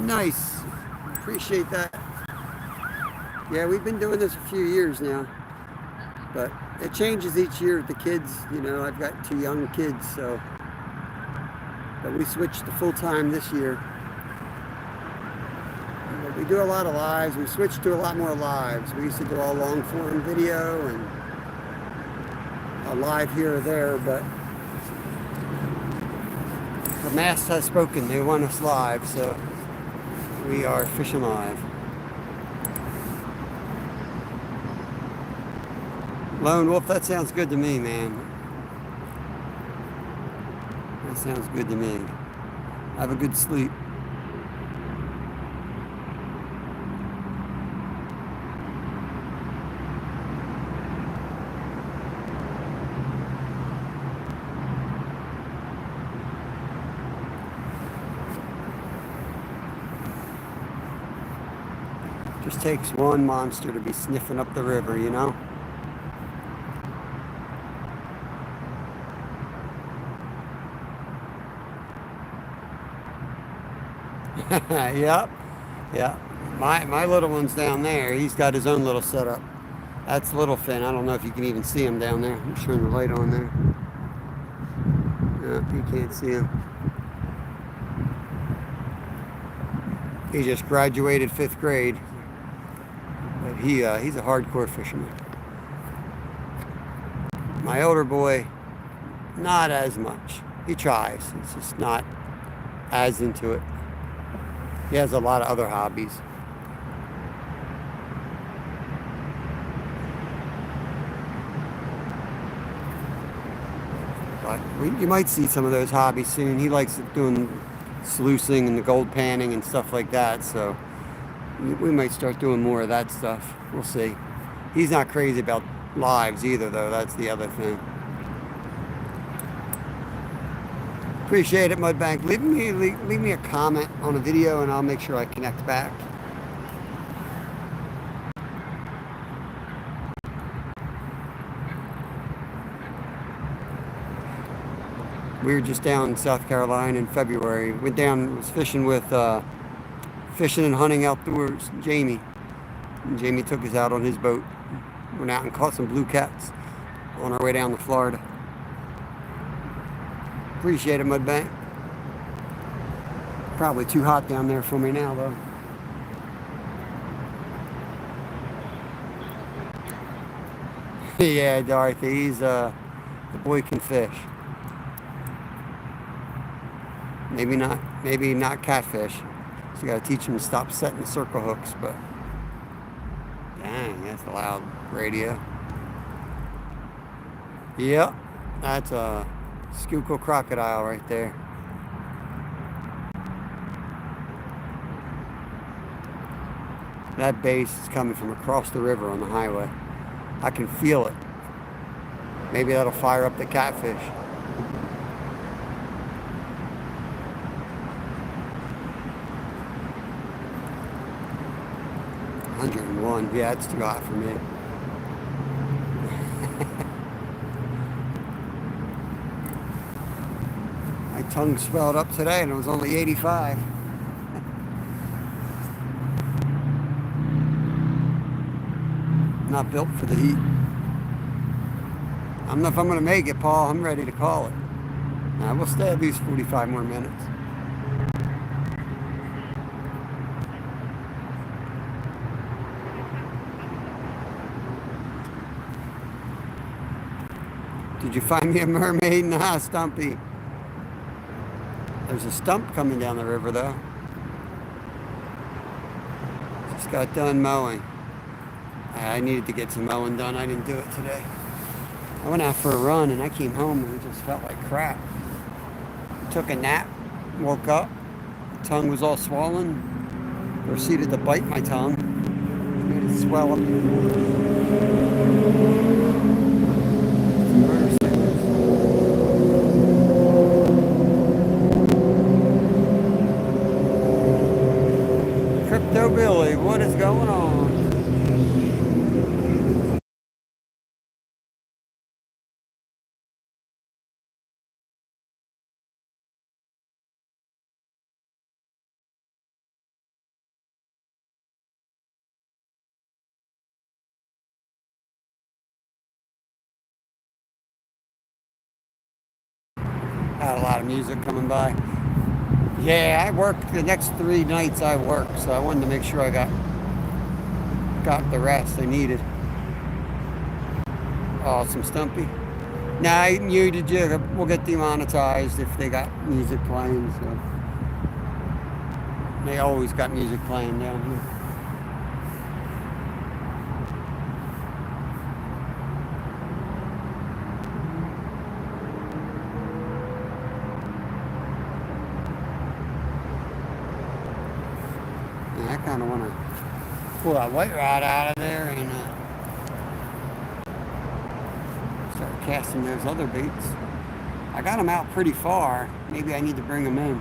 Nice. Appreciate that. Yeah, we've been doing this a few years now, but it changes each year with the kids. You know, I've got 2 young kids, so, but we switched to full-time this year. But we do a lot of lives. We switched to a lot more lives. We used to do all long-form video and a live here or there, but the master has spoken. They want us live, so we are fishing live. Lone Wolf, that sounds good to me, man. That sounds good to me. Have a good sleep. Just takes one monster to be sniffing up the river, you know? Yep. My little one's down there. He's got his own little setup. That's Little Fin. I don't know if you can even see him down there. I'm turning the light on there. Yep, you can't see him. He just graduated 5th grade. But he's a hardcore fisherman. My older boy, not as much. He tries. He's just not as into it. He has a lot of other hobbies. But you might see some of those hobbies soon. He likes doing sluicing and the gold panning and stuff like that. So we might start doing more of that stuff. We'll see. He's not crazy about lives either, though. That's the other thing. Appreciate it, Mudbank. Leave me a comment on a video, and I'll make sure I connect back. We were just down in South Carolina in February. Went down, was fishing with Fishing and Hunting Outdoors, Jamie. And Jamie took us out on his boat. Went out and caught some blue cats on our way down to Florida. Appreciate it, Mudbank. Probably too hot down there for me now, though. Yeah, Dorothy, he's the boy can fish. Maybe not catfish. So you gotta teach him to stop setting circle hooks, but dang, that's a loud radio. Yep, that's a Schuylkill crocodile right there. That bass is coming from across the river on the highway. I can feel it. Maybe that'll fire up the catfish. $101. Yeah, it's too hot for me. My tongue swelled up today and it was only 85. Not built for the heat. I don't know if I'm going to make it, Paul. I'm ready to call it. Now, we'll stay at least 45 more minutes. Did you find me a mermaid? Nah, Stumpy. There's a stump coming down the river, though. Just got done mowing. I needed to get some mowing done. I didn't do it today. I went out for a run and I came home and it just felt like crap. Took a nap, woke up, tongue was all swollen. Proceeded to bite my tongue. Made it swell up. Crypto Billy, what is going on? Had a lot of music coming by. Yeah, I work the next 3 nights I work, so I wanted to make sure I got the rest I needed. Awesome, Stumpy. Nah, you will get demonetized if they got music playing, so they always got music playing down here. I kind of want to pull that white rod out of there and start casting those other baits. I got them out pretty far. Maybe I need to bring them in.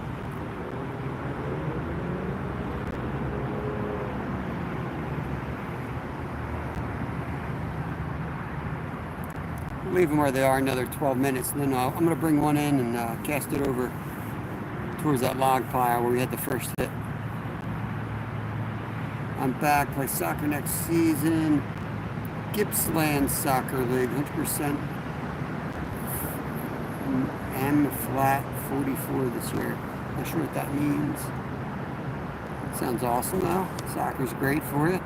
Leave them where they are another 12 minutes. And then I'm going to bring one in and cast it over towards that log pile where we had the first hit. I'm back, play soccer next season. Gippsland Soccer League, 100% M flat 44 this year. Not sure what that means. Sounds awesome though. Soccer's great for you.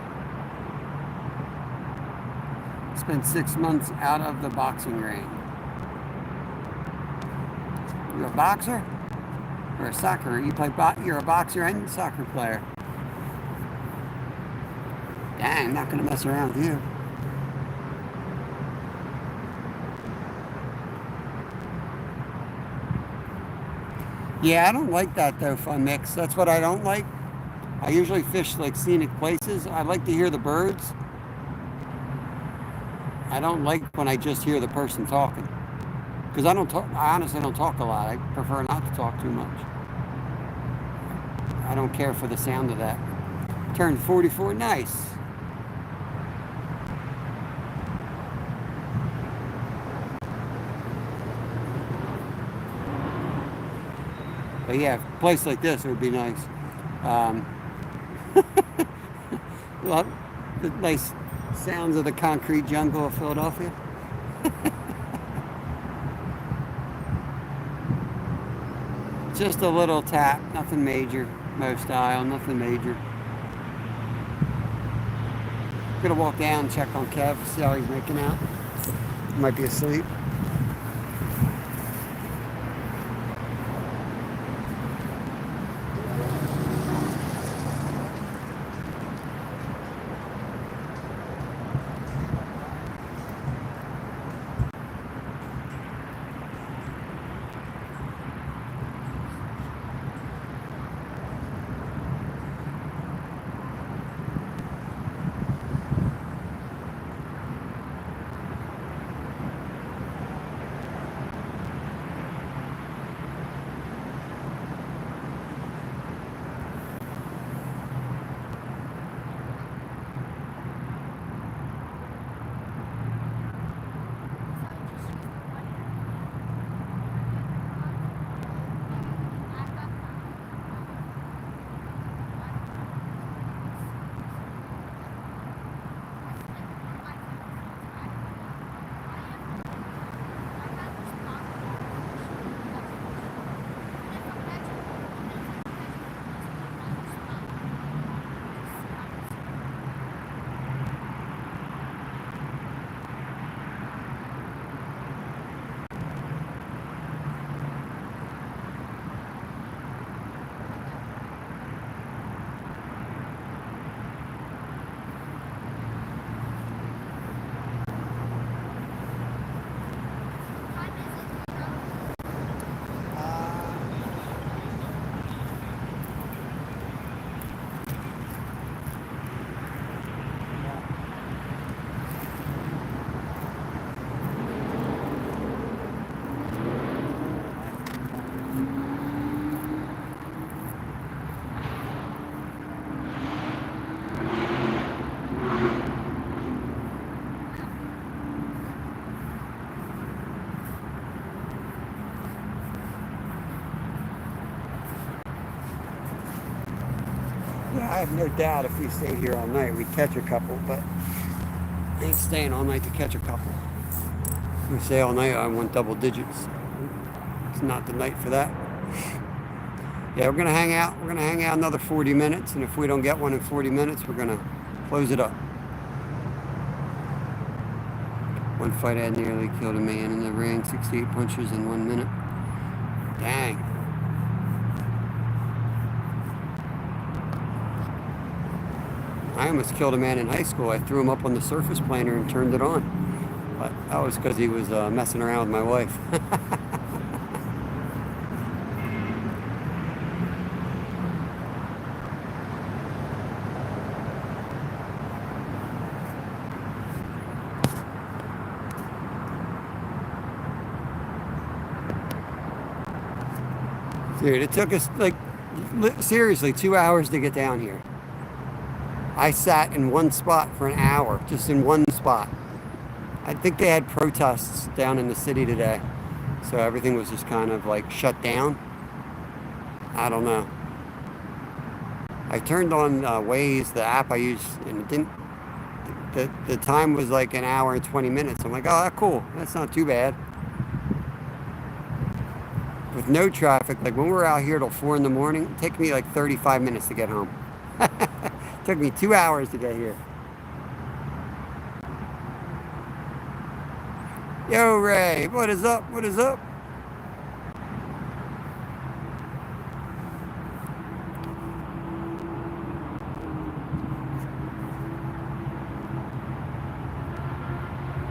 Spent 6 months out of the boxing ring. You're a boxer? Or a soccer? You're a boxer and a soccer player. Dang, I'm not going to mess around with you. Yeah, I don't like that though, fun mix. That's what I don't like. I usually fish like scenic places. I like to hear the birds. I don't like when I just hear the person talking. Because I don't talk, I honestly don't talk a lot. I prefer not to talk too much. I don't care for the sound of that. Turned 44, nice. But yeah, a place like this, it would be nice. Love the nice sounds of the concrete jungle of Philadelphia. Just a little tap, nothing major. Mo style, nothing major. Gonna walk down, check on Kev, see how he's making out. He might be asleep. Yeah, I have no doubt if we stayed here all night, we'd catch a couple, but I ain't staying all night to catch a couple. If we stay all night, I want double digits. It's not the night for that. Yeah, we're gonna hang out. We're gonna hang out another 40 minutes, and if we don't get one in 40 minutes, we're gonna close it up. One fight I nearly killed a man in the ring, 68 punches in 1 minute. Dang. I almost killed a man in high school. I threw him up on the surface planer and turned it on. But that was because he was messing around with my wife. Dude, it took us, like, seriously, 2 hours to get down here. I sat in one spot for an hour, just in one spot. I think they had protests down in the city today, so everything was just kind of like shut down. I don't know. I turned on Waze, the app I use, and it didn't. The time was like an hour and 20 minutes. I'm like, oh, that's cool. That's not too bad. With no traffic, like when we're out here till 4 in the morning, it takes me like 35 minutes to get home. Took me 2 hours to get here. Yo, Ray, what is up? What is up?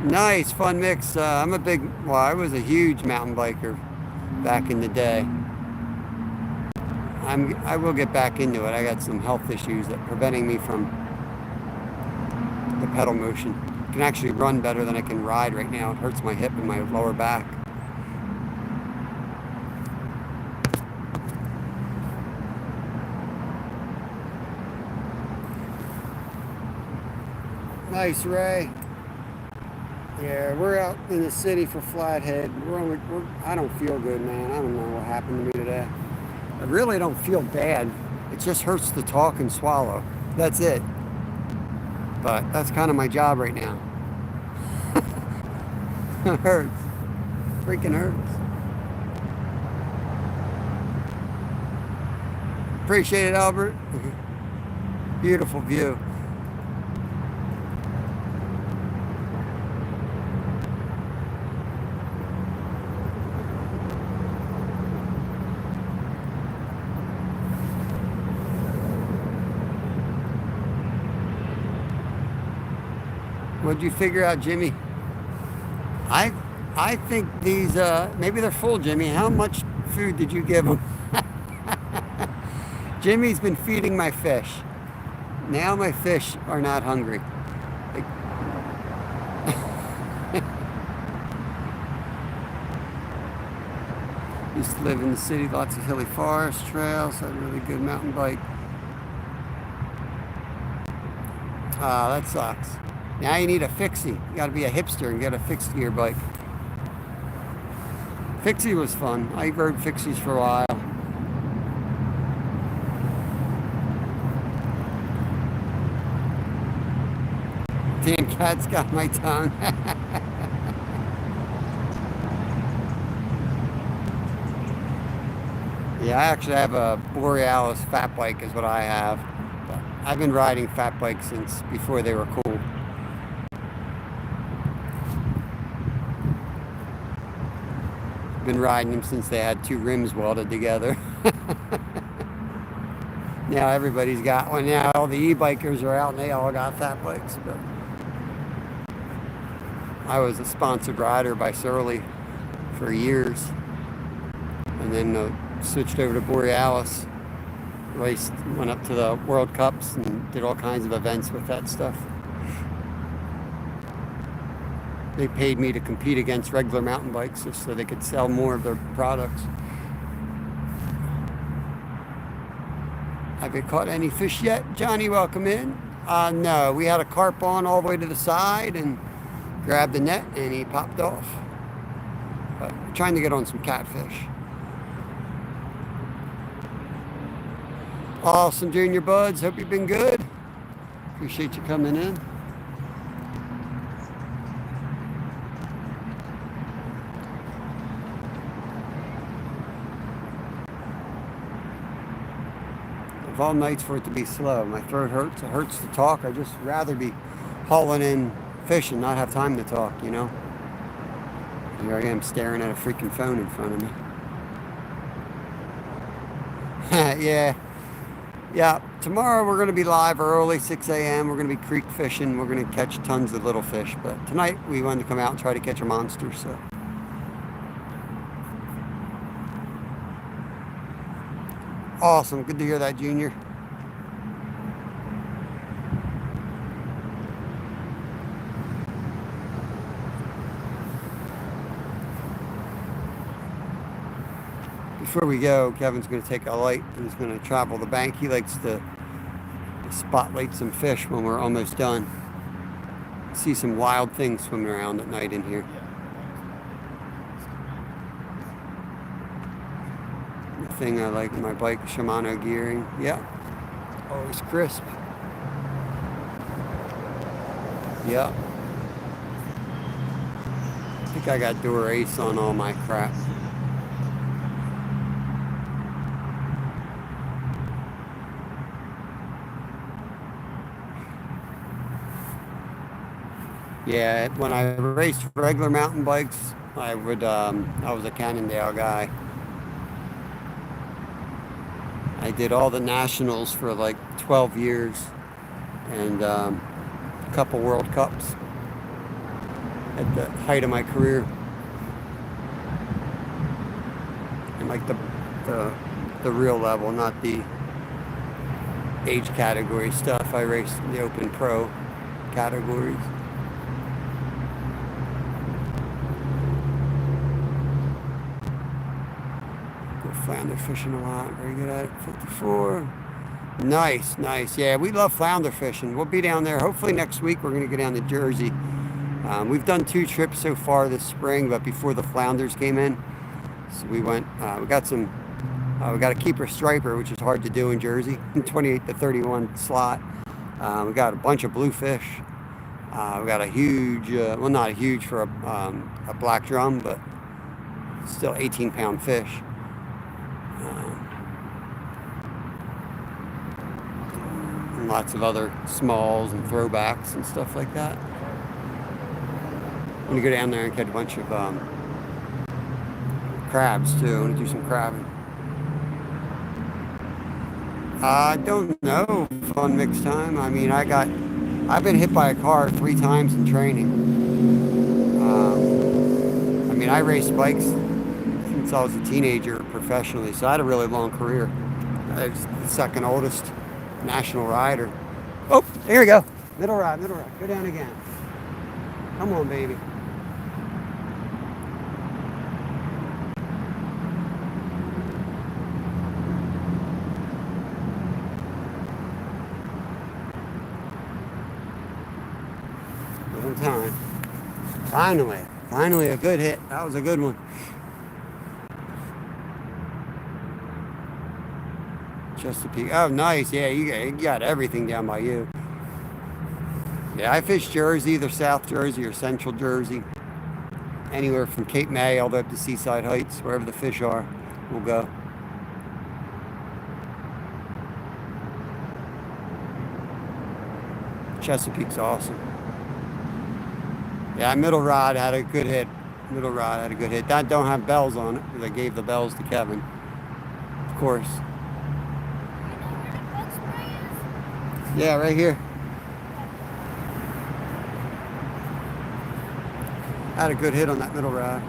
Nice, fun mix. I was a huge mountain biker back in the day. I will get back into it. I got some health issues that preventing me from the pedal motion. I can actually run better than I can ride right now. It hurts my hip and my lower back. Nice, Ray. Yeah, we're out in the city for Flathead. I don't feel good, man. I don't know what happened to me today. I really don't feel bad. It just hurts to talk and swallow. That's it. But that's kind of my job right now. It hurts. Freaking hurts. Appreciate it, Albert. Beautiful view. What'd you figure out, Jimmy? I think these, maybe they're full, Jimmy. How much food did you give them? Jimmy's been feeding my fish. Now my fish are not hungry. Used to live in the city, lots of hilly forest trails, had a really good mountain bike. Ah, that sucks. Now you need a fixie. You gotta be a hipster and get a fixie to your bike. Fixie was fun. I rode fixies for a while. Damn cat's got my tongue. Yeah, I actually have a Borealis fat bike is what I have. But I've been riding fat bikes since before they were cool. Been riding them since they had two rims welded together. Now everybody's got one. Now all the e-bikers are out and they all got fat bikes. But I was a sponsored rider by Surly for years, and then switched over to Borealis. Went up to the World Cups and did all kinds of events with that stuff. They paid me to compete against regular mountain bikes just so they could sell more of their products. Have you caught any fish yet? Johnny, welcome in. No, we had a carp on all the way to the side and grabbed the net and he popped off. But I'm trying to get on some catfish. Awesome, Junior Buds. Hope you've been good. Appreciate you coming in. Of all nights for it to be slow. My throat hurts. It hurts to talk. I'd just rather be hauling in fish and not have time to talk, you know? Here I am staring at a freaking phone in front of me. Yeah. Tomorrow we're going to be live early, 6 a.m. We're going to be creek fishing. We're going to catch tons of little fish. But tonight we wanted to come out and try to catch a monster, so. Awesome. Good to hear that, Junior. Before we go, Kevin's going to take a light and he's going to travel the bank. He likes to spotlight some fish when we're almost done. See some wild things swimming around at night in here. The thing I like in my bike, Shimano gearing. Yeah, always crisp. Yeah. I think I got Dura Ace on all my crap. Yeah, when I raced regular mountain bikes, I was a Cannondale guy. I did all the nationals for like 12 years and a couple World Cups at the height of my career. And like the the real level, not the age category stuff. I race the Open Pro categories. Go flounder fishing a lot. Very good at it. 54. Nice, nice. Yeah, we love flounder fishing. We'll be down there. Hopefully next week we're going to go down to Jersey. We've done 2 trips so far this spring, but before the flounders came in, so we went. We got a keeper striper, which is hard to do in Jersey, 28 to 31 slot. We got a bunch of bluefish. We got a huge, well, not a huge for a black drum, but still 18-pound fish. And lots of other smalls and throwbacks and stuff like that. I'm gonna go down there and catch a bunch of crabs too. I'm gonna do some crabbing. I don't know. Fun mixed time. I mean, I've been hit by a car 3 times in training. I mean, I raced bikes since I was a teenager professionally, so I had a really long career. I was the second oldest national rider. Oh, here we go. Middle rod, middle rod. Go down again. Come on, baby. One time. Finally a good hit. That was a good one. Chesapeake. Oh, nice. Yeah, you got everything down by you. Yeah, I fish Jersey, either South Jersey or Central Jersey. Anywhere from Cape May all the way up to Seaside Heights, wherever the fish are, we'll go. Chesapeake's awesome. Yeah, middle rod had a good hit. Middle rod had a good hit. That don't have bells on it because I gave the bells to Kevin. Of course. Yeah, right here. Had a good hit on that middle rod.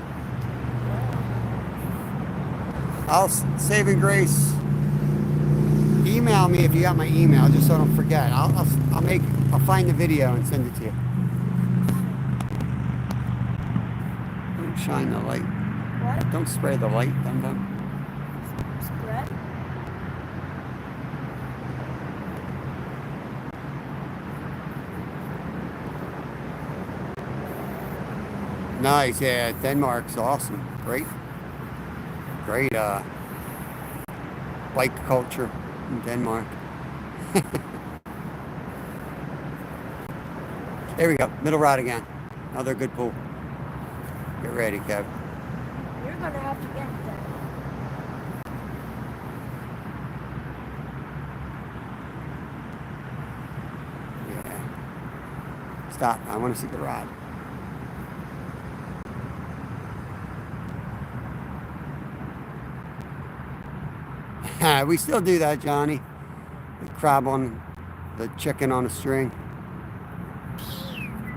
I'll save and grace. Email me if you got my email, just so I don't forget. I'll find the video and send it to you. Don't shine the light. What? Don't spray the light, dum dum. Spread? Nice, yeah. Denmark's awesome. Great bike culture in Denmark. There we go. Middle rod again. Another good pull. Get ready, Kev. You're gonna have to get that. Yeah. Stop. I want to see the rod. We still do that, Johnny. The crab on the chicken on a string.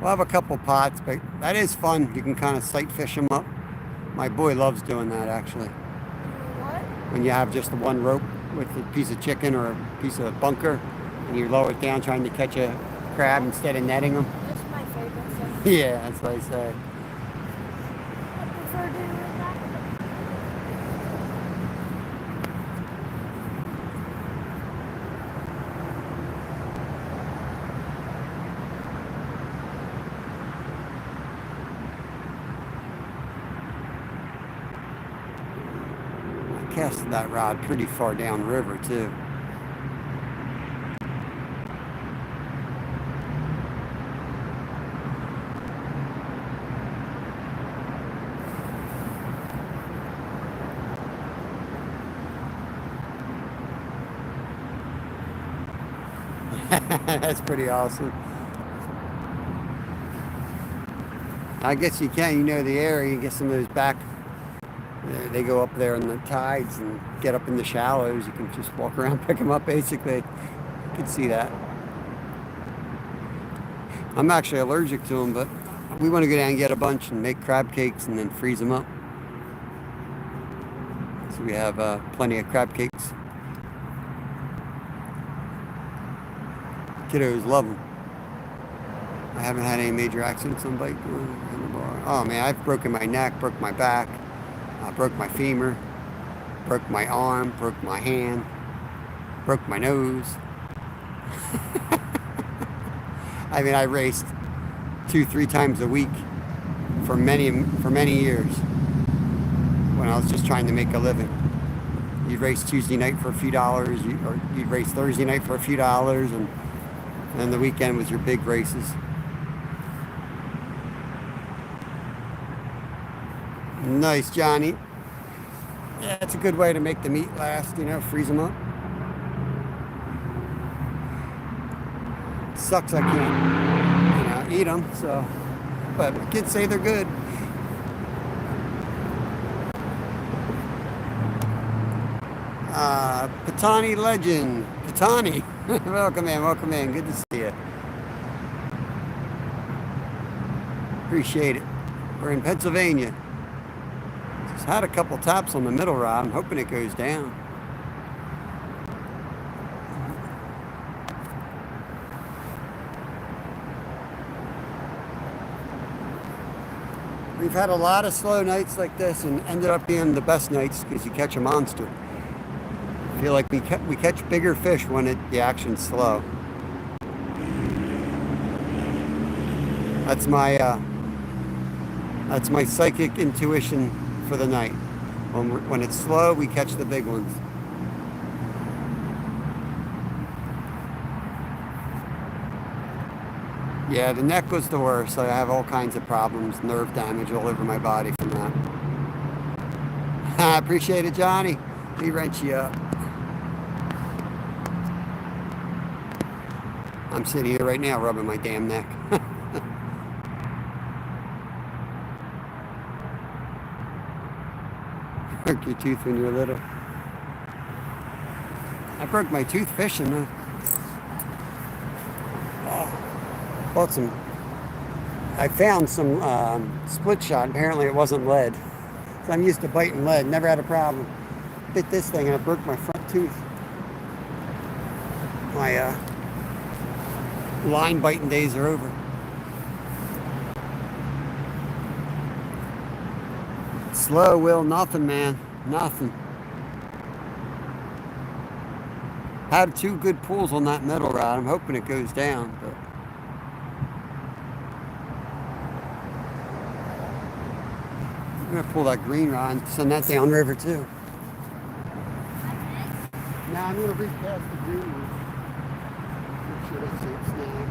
We'll have a couple pots, but that is fun. You can kind of sight fish them up. My boy loves doing that, actually. What? When you have just the one rope with a piece of chicken or a piece of bunker, and you lower it down trying to catch a crab instead of netting them. That's my favorite thing. Yeah, that's what I say. I prefer doing that. Casted that rod pretty far down river too. That's pretty awesome. I guess you can, you know the area, you get some of those back. They go up there in the tides and get up in the shallows. You can just walk around, pick them up, basically. You can see that. I'm actually allergic to them, but we want to go down and get a bunch and make crab cakes and then freeze them up. So we have plenty of crab cakes. Kiddos love them. I haven't had any major accidents on bike. Oh man, I've broken my neck, broke my back, broke my femur, broke my arm, broke my hand, broke my nose. I mean, I raced 2-3 times a week for many years when I was just trying to make a living. You'd race Tuesday night for a few dollars, or you'd race Thursday night for a few dollars, and then the weekend was your big races. Nice, Johnny. Yeah, it's a good way to make the meat last, you know, freeze them up. Sucks I can't, eat them, so, but my kids say they're good. Patani Legend. Patani. Welcome in, good to see you. Appreciate it. We're in Pennsylvania. Just had a couple taps on the middle rod. I'm hoping it goes down. We've had a lot of slow nights like this and ended up being the best nights because you catch a monster. I feel like we catch bigger fish when the action's slow. That's my psychic intuition for the night. When it's slow, we catch the big ones. Yeah, the neck was the worst. I have all kinds of problems, nerve damage all over my body from that. I appreciate it, Johnny. Let me wrench you up. I'm sitting here right now rubbing my damn neck. Broke your tooth when you were little. I broke my tooth fishing, though. Bought some. I found some split shot. Apparently it wasn't lead. So I'm used to biting lead. Never had a problem. Bit this thing and I broke my front tooth. My line biting days are over. Slow, Will. Nothing, man. Nothing. Had 2 good pulls on that middle rod. I'm hoping it goes down, but I'm gonna pull that green rod and send that downriver too. Now I'm gonna recast the green one. Make sure that's it. Snag.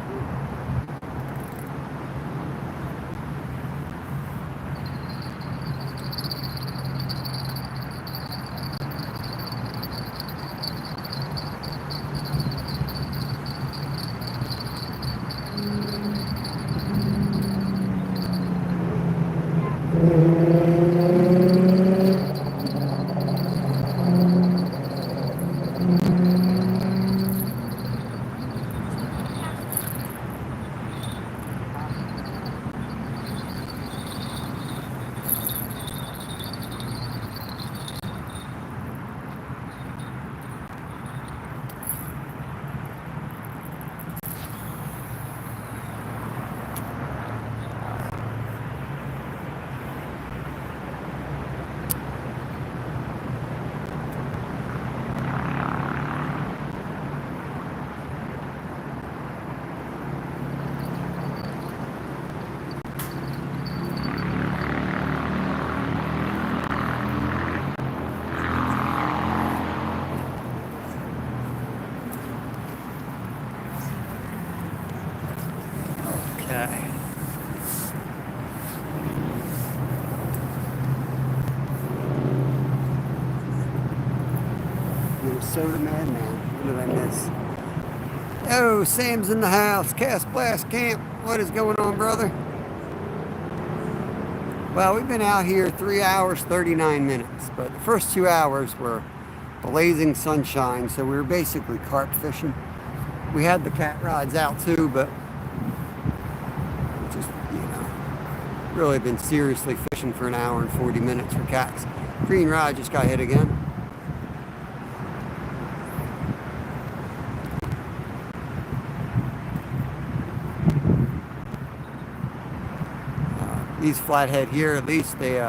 Okay. Minnesota Madman. What did I miss? Oh, Sam's in the house. Cast Blast Camp. What is going on, brother? Well, we've been out here 3 hours, 39 minutes, but the first 2 hours were blazing sunshine, so we were basically carp fishing. We had the cat rods out too, but just, really been seriously fishing for an hour and 40 minutes for cats. Green rod just got hit again. these flathead here, at least they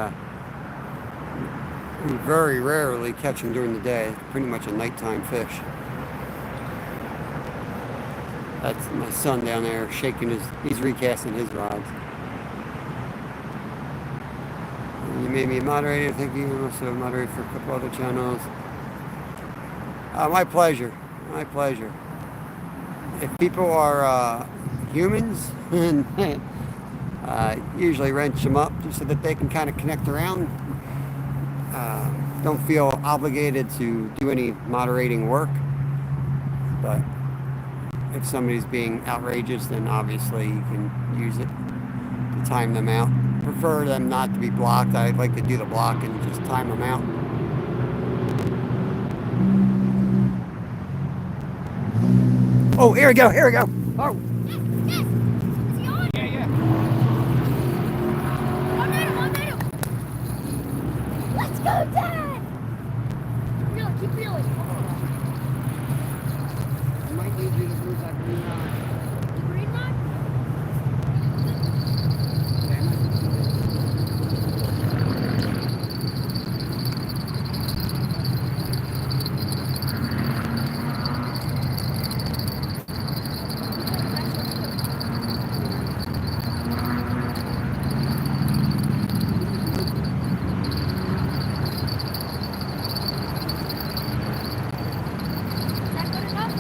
we very rarely catch them during the day. Pretty much a nighttime fish. That's my son down there shaking he's recasting his rods. You made me a moderator. Thank you. I'm also a moderator for a couple other channels. My pleasure. My pleasure. If people are humans, usually wrench them up just so that they can kind of connect around. Don't feel obligated to do any moderating work. But if somebody's being outrageous, then obviously you can use it to time them out. Prefer them not to be blocked. I'd like to do the block and just time them out. Oh, here we go, here we go. Oh. Yes, yes. Is he on? Yeah, yeah. On him. Let's go, Dad. Reel, keep reeling. I might need you to lose that green eye. The green one? Is that good enough?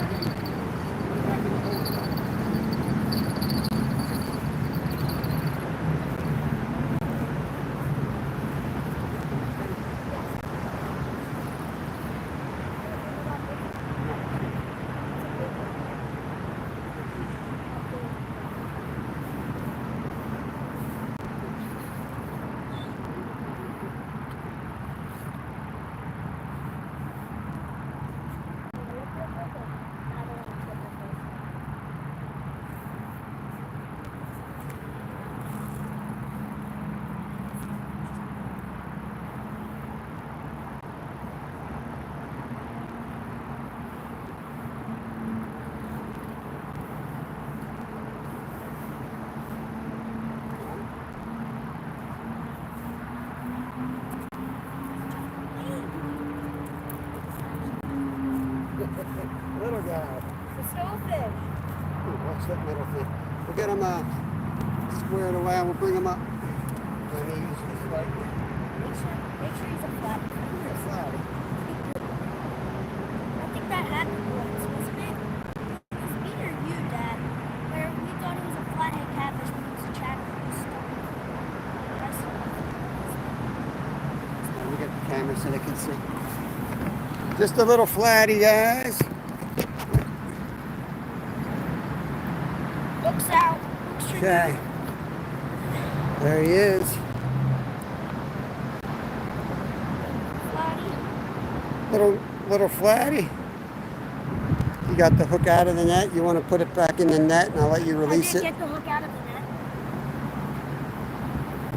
Little guy. The stonefish. Watch that middle thing. We'll get him squared away and we'll bring him up. When he uses like Make sure he's a flat. a flat. I think that happened once, wasn't it? It was me or you, Dad, where we thought it was a flathead catfish, but it was a channel. Let me get the camera so they can see. Just a little flatty, guys. Looks out. Looks straight Okay. There he is. flatty. Little flatty. You got the hook out of the net. You want to put it back in the net and I'll let you release I it. did get the hook out of the net.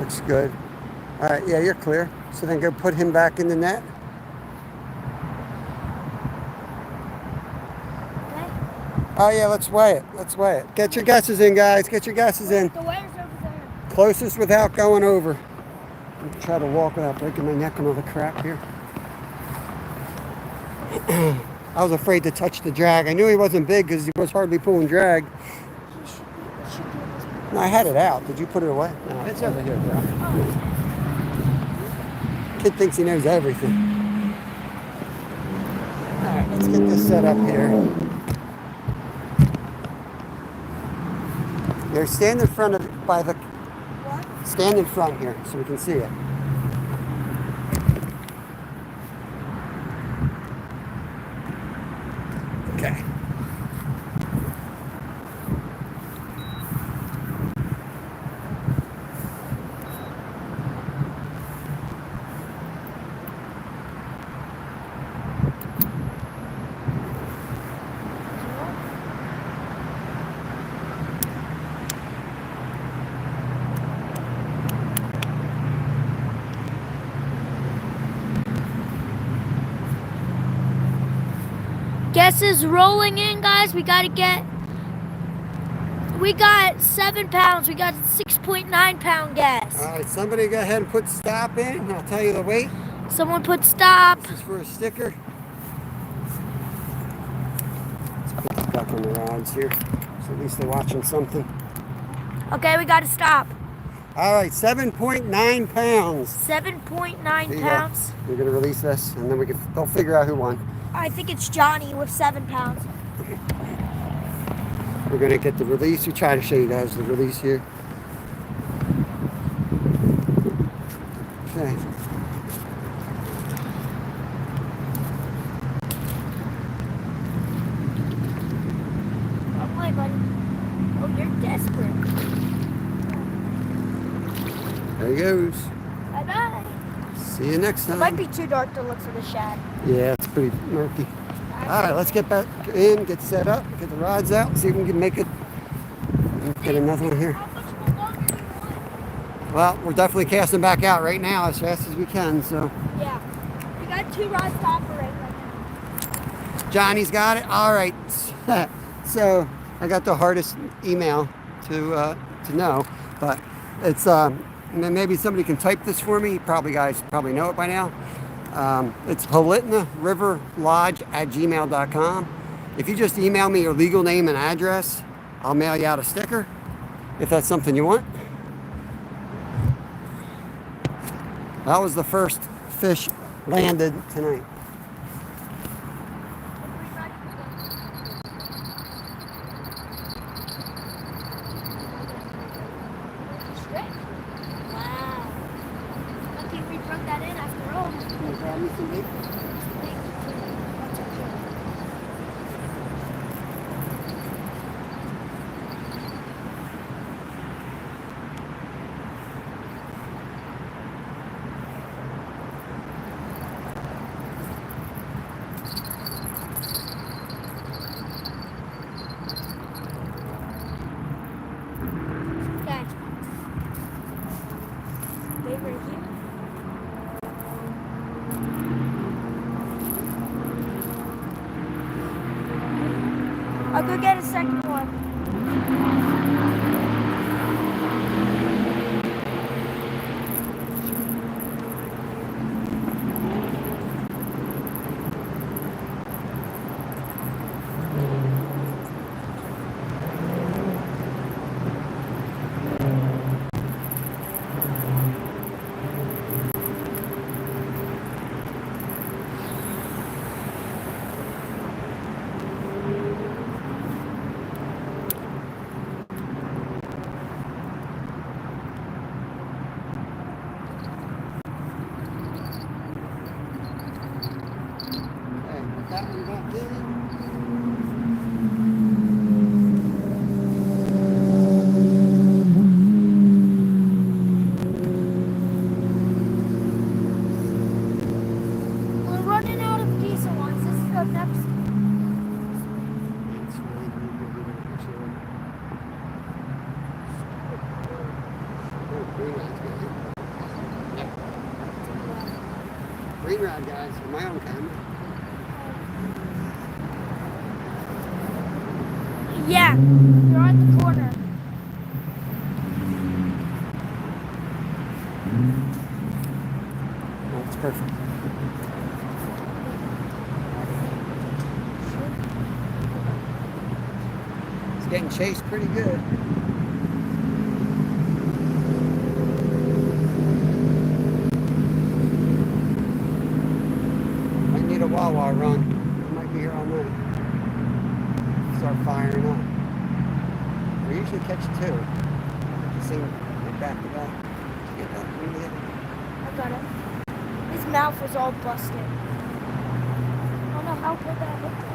Looks good. All right, yeah, you're clear. So then go put him back in the net. Okay? Oh yeah, let's weigh it. Let's weigh it. Get your guesses in, guys. Get your guesses in. The ware's over there. Closest without going over. I'm try to walk without breaking my neck and all the crap here. I was afraid to touch the drag. I knew he wasn't big because he was hardly pulling drag. He should be this one. No, I had it out. Did you put it away? No, it's over here, bro. Kid thinks he knows everything. All right, let's get this set up here. Here, stand in front of by the. What? Stand in front here so we can see it. Okay. Guess is rolling in, guys. We gotta get We got 7 pounds. We got 6.9 pound gas. All right, somebody go ahead and put stop in. I'll tell you the weight. Someone put stop. This is for a sticker. Let's put the back on the rods here. So at least they're watching something. Okay, we got to stop. All right, 7.9 pounds. 7.9 There you go. pounds. We're gonna release this, and then they'll figure out who won. I think it's Johnny with 7 pounds. We're gonna get the release. We try to show you guys the release here. Okay. Oh, my buddy. Oh, you're desperate. There he goes. Bye-bye. See you next It time. might be too dark to look for the shad. Yeah, it's pretty murky. All right, let's get back in, get set up, get the rods out, see if we can make it. Get another one here. How much more longer do you want? Well, we're definitely casting back out right now as fast as we can. So Yeah. We got 2 rods to operate right now. Johnny's got it. All right. So I got the hardest email to know, but it's maybe somebody can type this for me. Guys probably know it by now. It's HalitnaRiverLodge@gmail.com. If you just email me your legal name and address, I'll mail you out a sticker if that's something you want. That was the first fish landed tonight. Wow. Lucky we broke that in after all. Wanna grab me some bait? Okay. Wait right here. I'll go get a second one. Okay, put that one back in. We're running out of diesel ones. This is the next. That's fine. We'll give you a picture of it. Oh, green rod's got it. Yep. Green rod, guys, for my own camera. Yeah, you're on the corner. That's perfect. It's getting chased pretty good. Might need a Wawa run. Might be here all night. Start firing up. We usually catch 2. Same like back to back. Did you get that? Did you get it? I got it. His mouth was all busted. I don't know how good that looked like.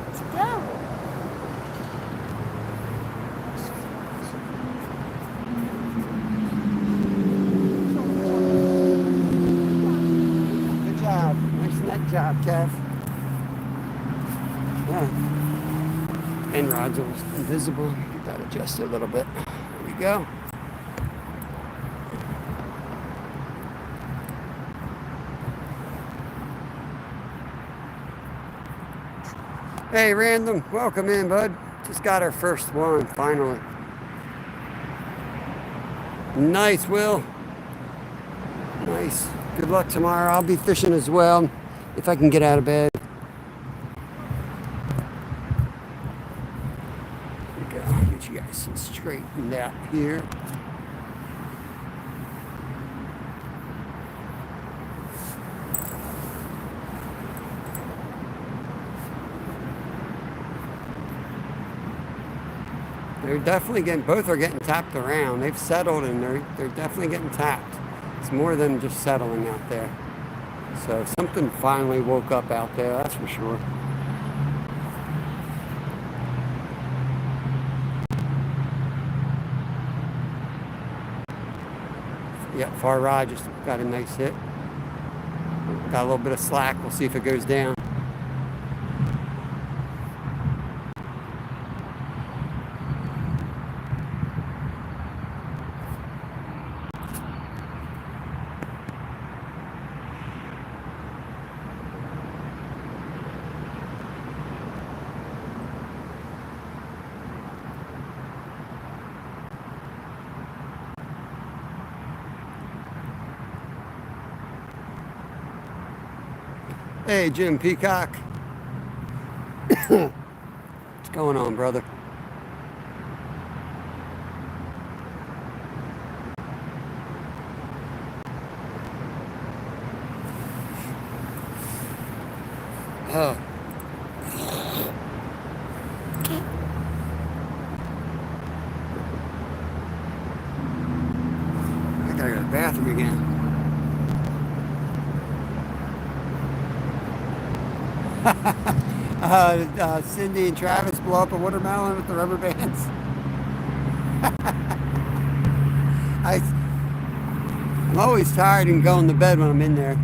Let's go. Good job. Nice net job, Kev. Yeah. End rod's almost invisible. Get that adjusted a little bit. There we go. Hey, Random, welcome in, bud. Just got our first one, finally. Nice, Will. Nice. Good luck tomorrow. I'll be fishing as well, if I can get out of bed. Here we go. Get you guys straightened out here. They're definitely getting, both are getting tapped around. They've settled and they're definitely getting tapped. It's more than just settling out there. So something finally woke up out there, that's for sure. Yep, far rod just got a nice hit. Got a little bit of slack. We'll see if it goes down. Hey, Jim Peacock. What's going on, brother? Oh. I gotta go to the bathroom again. Cindy and Travis blow up a watermelon with the rubber bands. I'm always tired and going to bed when I'm in there.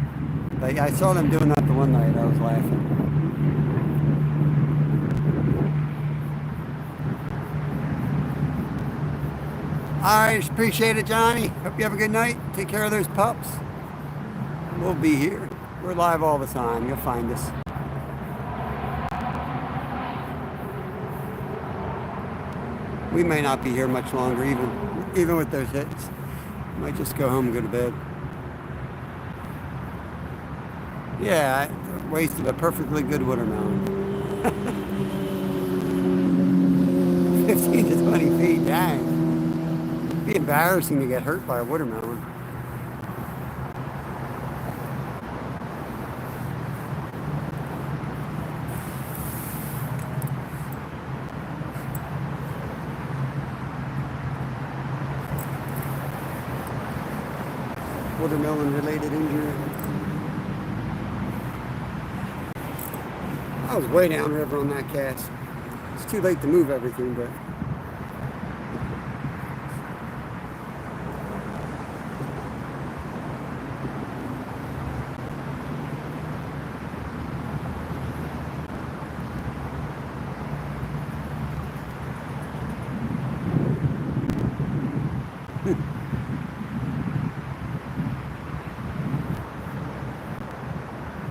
But I saw them doing that the one night. I was laughing. All right, appreciate it, Johnny. Hope you have a good night. Take care of those pups. We'll be here. We're live all the time. You'll find us. We may not be here much longer, even with those hits. Might just go home and go to bed. Yeah, I wasted a perfectly good watermelon. 15 to 20 feet, dang. It'd be embarrassing to get hurt by a watermelon. Watermelon related injury. I was way downriver on that cast. It's too late to move everything, but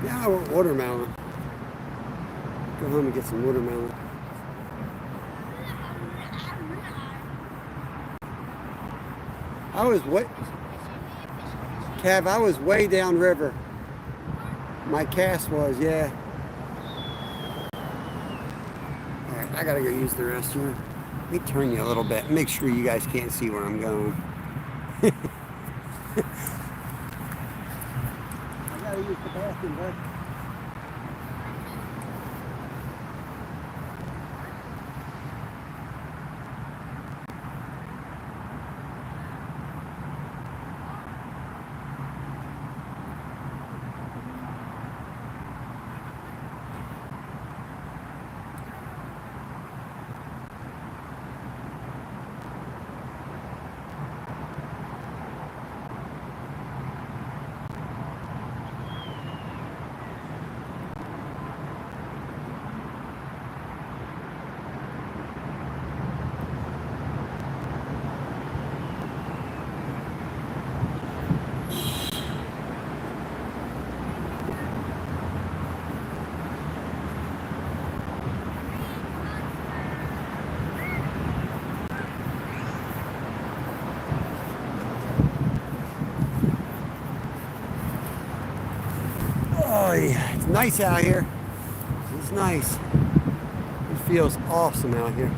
yeah, I want watermelon. Go home and get some watermelon. I was Cav, I was way downriver. My cast was, yeah. Alright, I gotta go use the restroom. Let me turn you a little bit. Make sure you guys can't see where I'm going. I gotta use the bathroom, bud. Oh yeah, it's nice out here. It's nice. It feels awesome out here.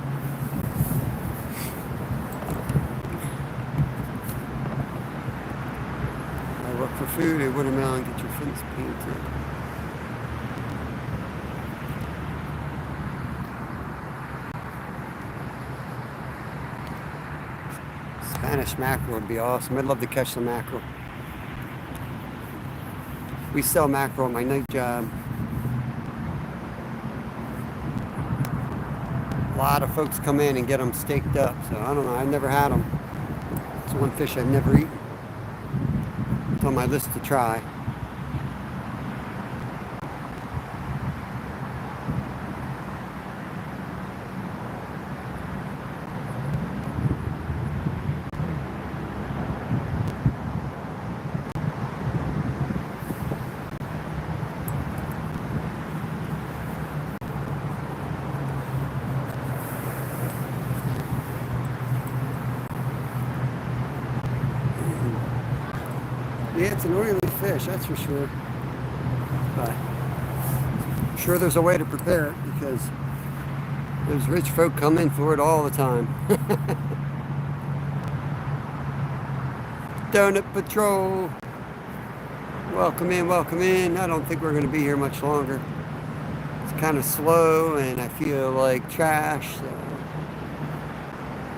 I look for food at Watermelon, get your fence painted. Spanish mackerel would be awesome. I'd love to catch some mackerel. We sell mackerel at my night job. A lot of folks come in and get them staked up, so I don't know. I've never had them. It's one fish I've never eaten. It's on my list to try. Yeah, it's an oily fish, that's for sure. But I'm sure there's a way to prepare it because those rich folk come in for it all the time. Donut Patrol. Welcome in, welcome in. I don't think we're going to be here much longer. It's kind of slow and I feel like trash. So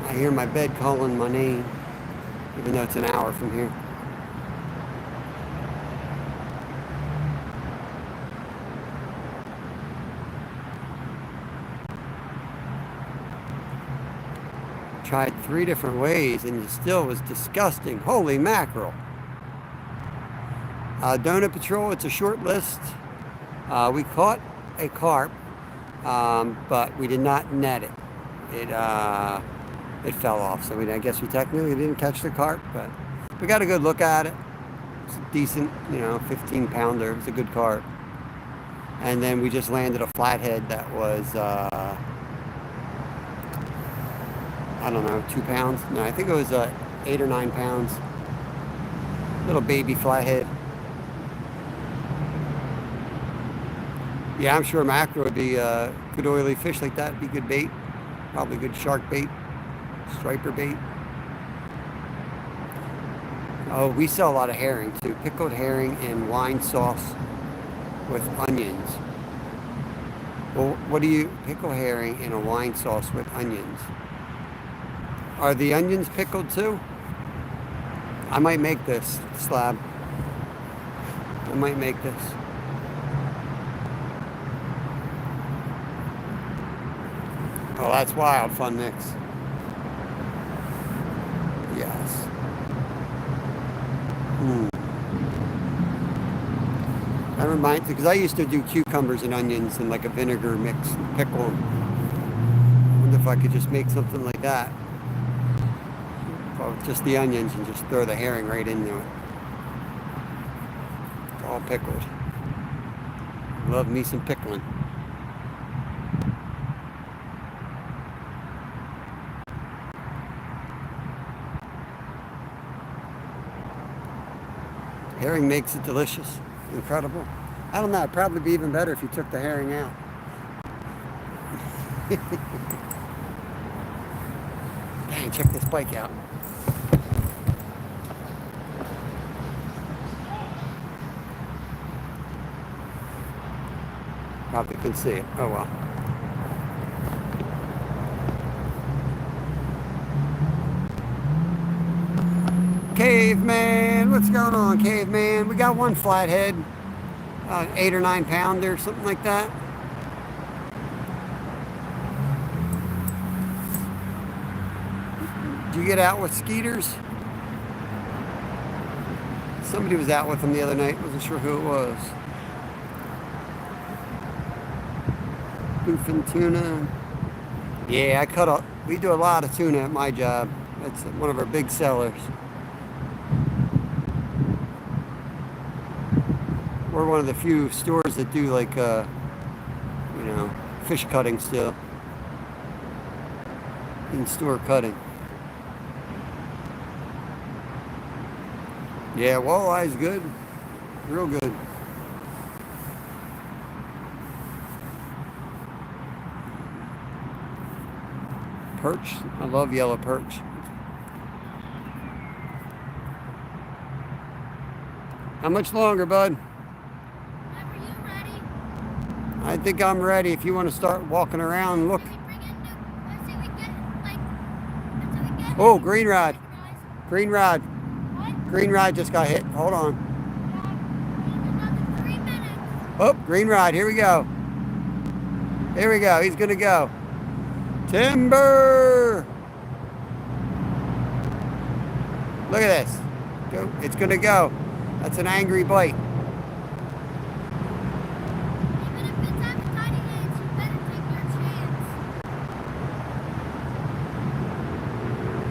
I hear my bed calling my name, even though it's an hour from here. Tried 3 different ways and it still was disgusting. Holy mackerel. Donut Patrol, it's a short list. We caught a carp, but we did not net it. It fell off, so I guess we technically didn't catch the carp, but we got a good look at it. It's a decent, 15 pounder. It's a good carp. And then we just landed a flathead that was I don't know, 2 pounds. No, I think it was 8 or 9 pounds. Little baby flathead. Yeah, I'm sure mackerel would be good oily fish like that. Would be good bait. Probably good shark bait, striper bait. Oh, we sell a lot of herring too. Pickled herring in wine sauce with onions. Well, what do you pickle herring in a wine sauce with onions? Are the onions pickled too? I might make this slab. I might make this. Oh, that's wild fun mix. Yes. That reminds me, because I used to do cucumbers and onions in like a vinegar mix, pickle. I wonder if I could just make something like that. Just the onions and just throw the herring right into it. It's all pickled. Love me some pickling. Herring makes it delicious. Incredible. I don't know, it'd probably be even better if you took the herring out. Dang, check this bike out. Probably couldn't see it. Oh well. Caveman, what's going on, Caveman? We got one flathead, 8 or 9 pounder, something like that. Did you get out with Skeeters? Somebody was out with them the other night. Wasn't sure who it was. Bluefin tuna. Yeah, we do a lot of tuna at my job. That's one of our big sellers. We're one of the few stores that do like, fish cutting still. In-store cutting. Yeah, walleye's good. Real good. perch. I love yellow perch. How much longer, bud? Whenever you're ready. I think I'm ready if you want to start walking around and look. Until we get, until we get Oh, green rod. guys. Green rod. What? Green rod just got hit. Hold on. Another 3 minutes. Oh, green rod. Here we go. Here we go. He's going to go. Timber! Look at this. Go. It's going to go. That's an angry bite. Even if it's at a tiny age, you better take your chance.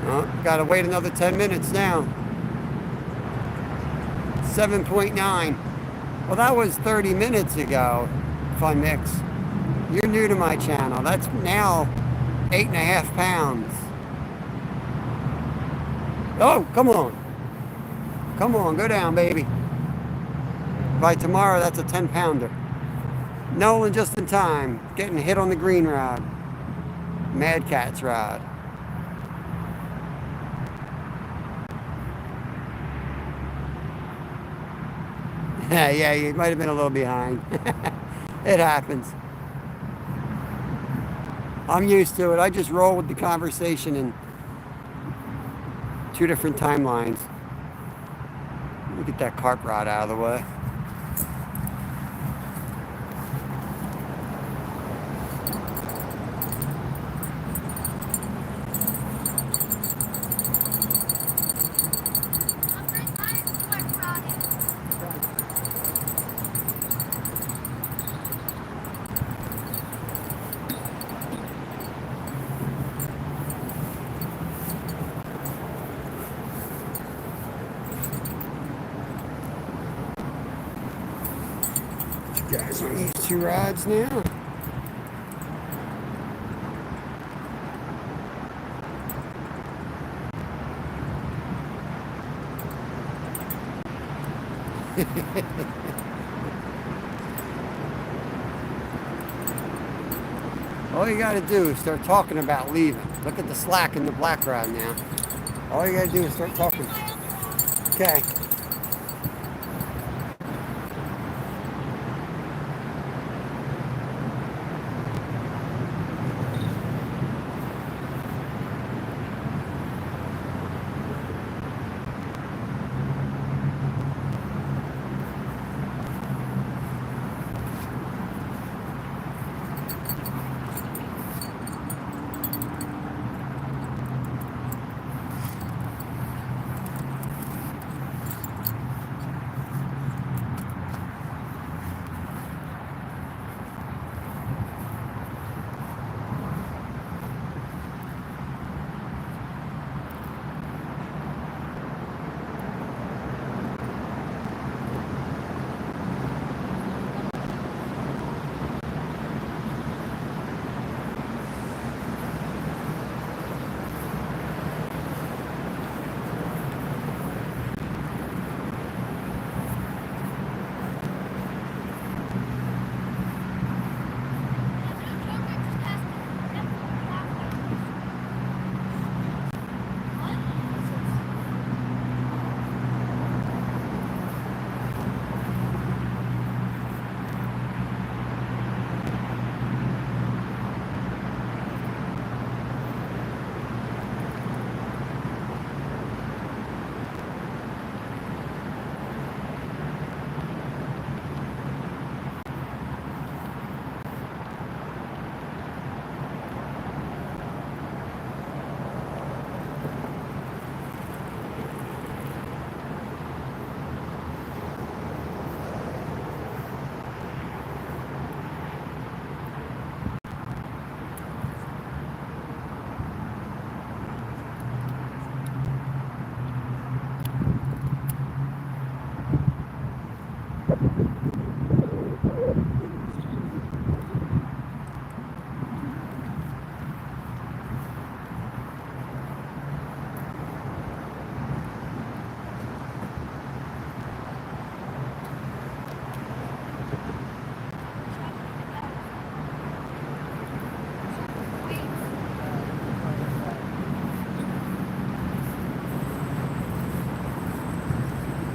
Oh, gotta wait another 10 minutes now. 7.9. Well, that was 30 minutes ago, Fun Mix. You're new to my channel. That's now 8.5 pounds. Oh, come on. Come on, go down, baby. By tomorrow, that's a 10-pounder. Nolan just in time, getting hit on the green rod. Mad Cat's rod. Yeah, you might have been a little behind. It happens. I'm used to it. I just roll with the conversation in 2 different timelines. Let me get that carp rod out of the way. I'll bring my squirt rod in. You guys want to use 2 rods now? All you got to do is start talking about leaving. Look at the slack in the black rod now. All you got to do is start talking. Okay.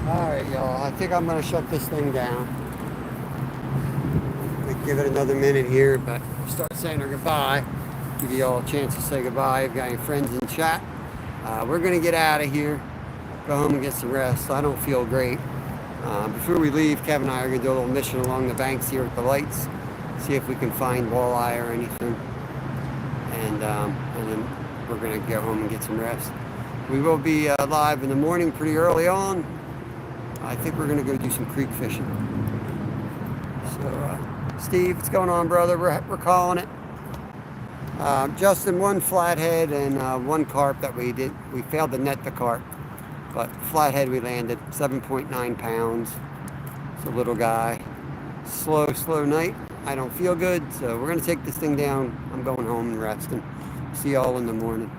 Alright, y'all. I think I'm going to shut this thing down. Give it another minute here, but start saying our goodbye. Give you all a chance to say goodbye. If you got any friends in chat, we're going to get out of here. Go home and get some rest. I don't feel great. Before we leave, Kevin and I are going to do a little mission along the banks here with the lights. See if we can find walleye or anything. And then we're going to go home and get some rest. We will be live in the morning pretty early on. I think we're going to go do some creek fishing. So, Steve, what's going on, brother? We're calling it. Justin, one flathead and one carp that we did. We failed to net the carp, but flathead we landed 7.9 pounds. It's a little guy. Slow night. I don't feel good, so we're gonna take this thing down. I'm going home and resting. See y'all in the morning.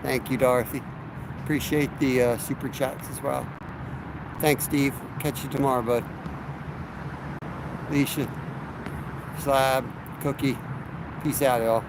Thank you, Dorothy. Appreciate the super chats as well. Thanks, Steve. Catch you tomorrow, bud. Leisha, Slab, Cookie. Peace out, y'all.